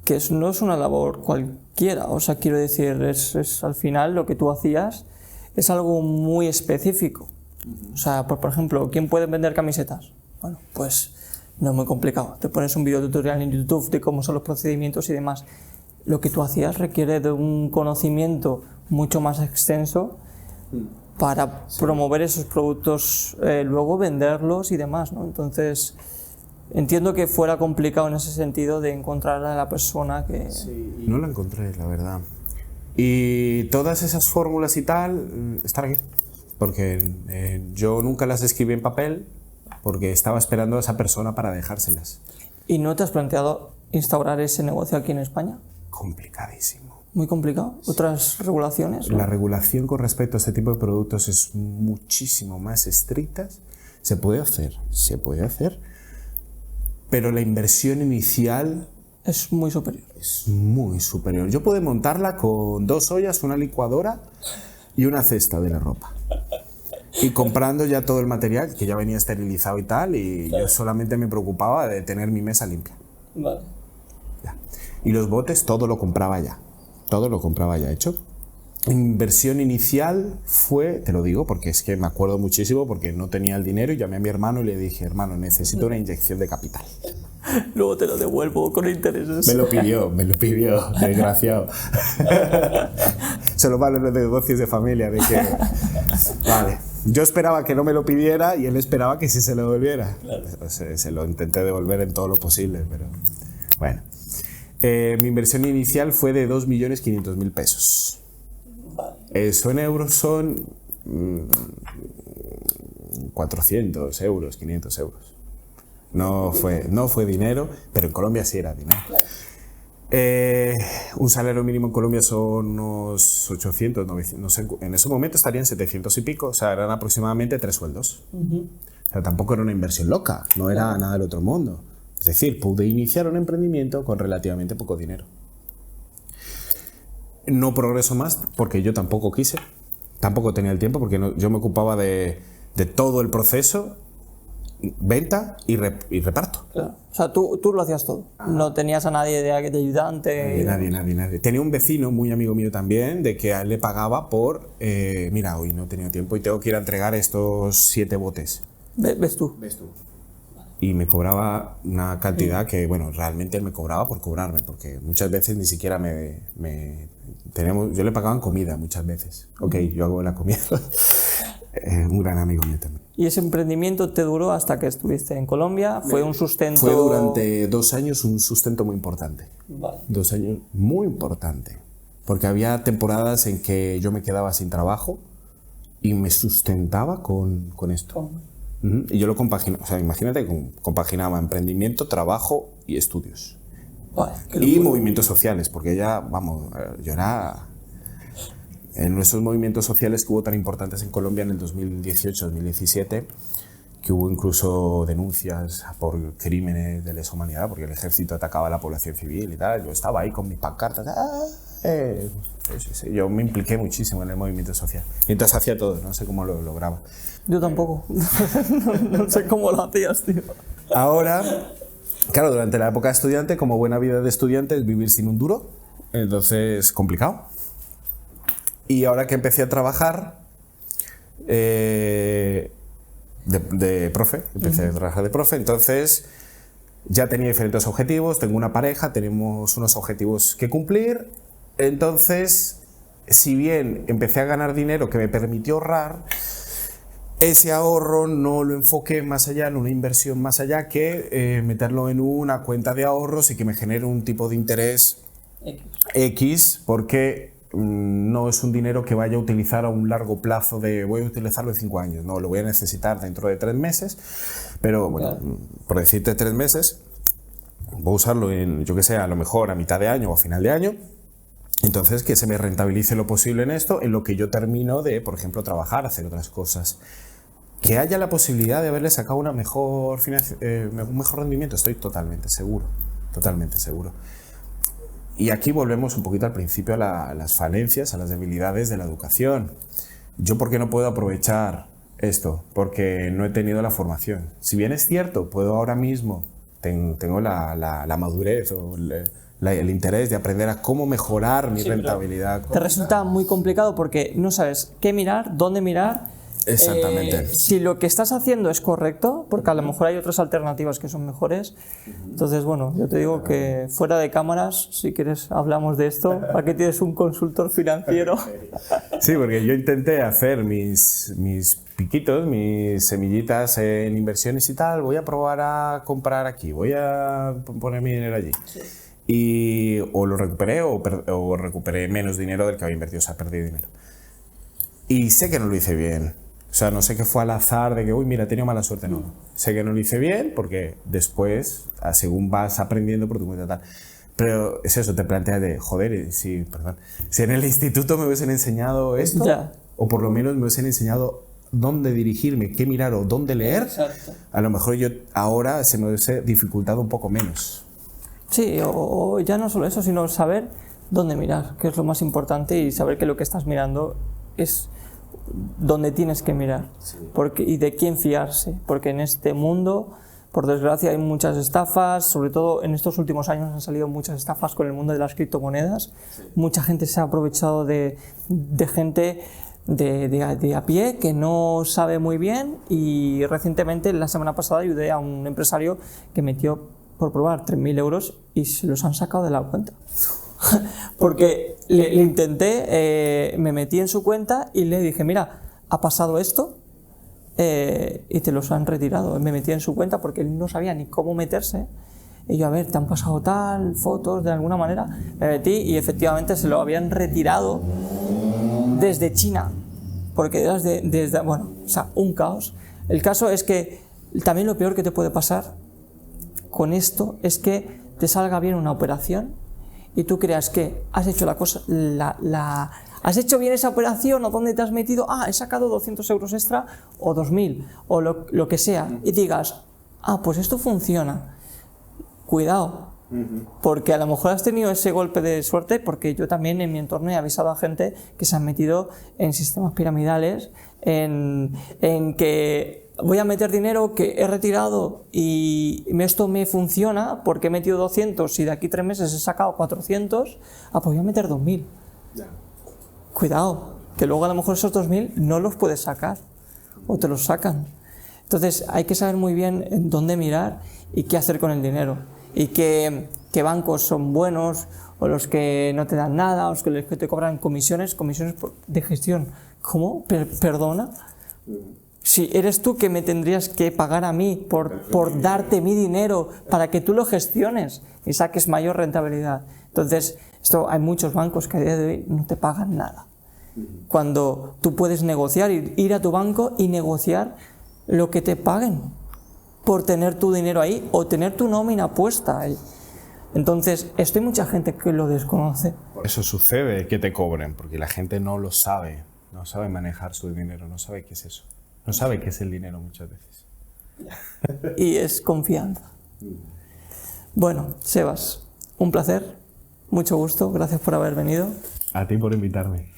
que no es una labor cualquiera. O sea, quiero decir, es al final lo que tú hacías es algo muy específico. O sea, por ejemplo, ¿quién puede vender camisetas? Bueno, pues no es muy complicado. Te pones un video tutorial en YouTube de cómo son los procedimientos y demás. Lo que tú hacías requiere de un conocimiento mucho más extenso para promover esos productos, luego venderlos y demás, ¿no? Entonces, entiendo que fuera complicado en ese sentido de encontrar a la persona que... Sí, no la encontré, la verdad. Y todas esas fórmulas y tal están aquí. Porque yo nunca las escribí en papel porque estaba esperando a esa persona para dejárselas. ¿Y no te has planteado instaurar ese negocio aquí en España? Complicadísimo. ¿Muy complicado? ¿Otras regulaciones? La regulación con respecto a este tipo de productos es muchísimo más estricta. Se puede hacer, pero la inversión inicial es muy superior. Es muy superior. Yo puedo montarla con 2 ollas, una licuadora y una cesta de la ropa. Y comprando ya todo el material, que ya venía esterilizado y tal, y yo solamente me preocupaba de tener mi mesa limpia. Vale. Ya. Y los botes, todo lo compraba ya. Todo lo compraba ya hecho. Inversión inicial fue, te lo digo porque es que me acuerdo muchísimo, porque no tenía el dinero y llamé a mi hermano y le dije, hermano, necesito una inyección de capital. Luego te lo devuelvo con intereses. Me lo pidió, desgraciado. Solo malo los negocios de familia, de que... Vale. Yo esperaba que no me lo pidiera y él esperaba que sí se lo devolviera. Claro. Se lo intenté devolver en todo lo posible, pero... Bueno. Mi inversión inicial fue de 2.500.000 pesos. Vale. Eso en euros son 400 euros, 500 euros. No fue dinero, pero en Colombia sí era dinero. Claro. Un salario mínimo en Colombia son unos 800, 900, no sé, en ese momento estarían 700 y pico, o sea, eran aproximadamente 3 sueldos. O sea, tampoco era una inversión loca, no era nada del otro mundo. Es decir, pude iniciar un emprendimiento con relativamente poco dinero. No progreso más porque yo tampoco quise, tampoco tenía el tiempo, porque yo me ocupaba de todo el proceso, venta y reparto. Claro. O sea, tú lo hacías todo. No tenías a nadie de ayudante. Nadie. Tenía un vecino muy amigo mío también, de que a él le pagaba por... mira, hoy no he tenido tiempo y tengo que ir a entregar estos 7 botes. ¿Ves tú? Y me cobraba una cantidad que, bueno, realmente él me cobraba por cobrarme, porque muchas veces ni siquiera yo le pagaba en comida muchas veces. Ok, yo hago la comida. un gran amigo mío también. ¿Y ese emprendimiento te duró hasta que estuviste en Colombia? ¿Fue un sustento? Fue durante 2 años un sustento muy importante. Vale. 2 años muy importante. Porque había temporadas en que yo me quedaba sin trabajo y me sustentaba con esto. Y yo lo compaginaba, o sea, imagínate, compaginaba emprendimiento, trabajo y estudios. Vale, y movimientos sociales, porque ya, vamos, yo era... En esos movimientos sociales que hubo tan importantes en Colombia en el 2018-2017, que hubo incluso denuncias por crímenes de lesa humanidad, porque el ejército atacaba a la población civil y tal, yo estaba ahí con mis pancartas. Sí. Yo me impliqué muchísimo en el movimiento social. Mientras hacía todo, no sé cómo lo lograba. Yo tampoco. No sé cómo lo hacías, tío. Ahora, claro, durante la época de estudiante, como buena vida de estudiante, es vivir sin un duro, entonces complicado. Y ahora que empecé a trabajar de profe, empecé a trabajar de profe, entonces ya tenía diferentes objetivos, tengo una pareja, tenemos unos objetivos que cumplir, entonces, si bien empecé a ganar dinero que me permitió ahorrar, ese ahorro no lo enfoqué más allá, en una inversión más allá que meterlo en una cuenta de ahorros y que me genere un tipo de interés X, porque no es un dinero que vaya a utilizar a un largo plazo de voy a utilizarlo en 5 años, no, lo voy a necesitar dentro de 3 meses, pero bueno, por decirte 3 meses, voy a usarlo en, yo que sé, a lo mejor a mitad de año o a final de año, entonces que se me rentabilice lo posible en esto, en lo que yo termino de, por ejemplo, trabajar, hacer otras cosas. Que haya la posibilidad de haberle sacado un mejor rendimiento, estoy totalmente seguro, totalmente seguro. Y aquí volvemos un poquito al principio a las falencias, a las debilidades de la educación. ¿Yo por qué no puedo aprovechar esto? Porque no he tenido la formación. Si bien es cierto, puedo ahora mismo, tengo la madurez o el interés de aprender a cómo mejorar mi rentabilidad. Te resulta muy complicado porque no sabes qué mirar, dónde mirar. Exactamente. Si lo que estás haciendo es correcto, porque a lo mejor hay otras alternativas que son mejores. Entonces, bueno, yo te digo que fuera de cámaras, si quieres hablamos de esto. Aquí tienes un consultor financiero. Sí, porque yo intenté hacer mis piquitos, mis semillitas en inversiones y tal. Voy a probar a comprar aquí, voy a poner mi dinero allí. Y o lo recuperé o recuperé menos dinero del que había invertido, o sea, perdí dinero. Y sé que no lo hice bien. O sea, no sé que fue al azar de que, uy, mira, he tenido mala suerte, no. Sé que no lo hice bien porque después, según vas aprendiendo por tu cuenta tal. Pero es eso, te planteas de, joder, si en el instituto me hubiesen enseñado esto, o por lo menos me hubiesen enseñado dónde dirigirme, qué mirar o dónde leer, a lo mejor yo ahora se me hubiese dificultado un poco menos. Sí, o ya no solo eso, sino saber dónde mirar, que es lo más importante, y saber que lo que estás mirando es donde tienes que mirar, y de quién fiarse, porque en este mundo, por desgracia, hay muchas estafas, sobre todo en estos últimos años han salido muchas estafas con el mundo de las criptomonedas. Mucha gente se ha aprovechado de gente de a pie que no sabe muy bien, y recientemente, la semana pasada, ayudé a un empresario que metió por probar 3.000 euros y se los han sacado de la cuenta. Porque le intenté, me metí en su cuenta y le dije, mira, ha pasado esto y te los han retirado. Me metí en su cuenta porque él no sabía ni cómo meterse. Y yo, a ver, te han pasado tal, fotos, de alguna manera. Me metí y efectivamente se lo habían retirado desde China. Porque bueno, o sea, un caos. El caso es que también lo peor que te puede pasar con esto es que te salga bien una operación y tú creas que has hecho la cosa, has hecho bien esa operación, o dónde te has metido, he sacado 200 euros extra o 2.000 o lo que sea, y digas, pues esto funciona. Cuidado, porque a lo mejor has tenido ese golpe de suerte, porque yo también en mi entorno he avisado a gente que se han metido en sistemas piramidales, en que voy a meter dinero que he retirado y esto me funciona porque he metido 200 y de aquí 3 meses he sacado 400, pues voy a meter 2.000. Cuidado, que luego a lo mejor esos 2.000 no los puedes sacar o te los sacan. Entonces hay que saber muy bien en dónde mirar y qué hacer con el dinero, y qué bancos son buenos o los que no te dan nada, o los que te cobran comisiones de gestión. ¿Cómo? ¿Perdona? Si eres tú que me tendrías que pagar a mí por darte mi dinero para que tú lo gestiones y saques mayor rentabilidad. Entonces, hay muchos bancos que a día de hoy no te pagan nada. Cuando tú puedes negociar, ir a tu banco y negociar lo que te paguen por tener tu dinero ahí o tener tu nómina puesta ahí. Entonces, esto hay mucha gente que lo desconoce. Eso sucede, que te cobren, porque la gente no lo sabe, no sabe manejar su dinero, no sabe qué es eso, no sabe qué es el dinero muchas veces. Y es confianza. Bueno, Sebas, un placer, mucho gusto, gracias por haber venido. A ti por invitarme.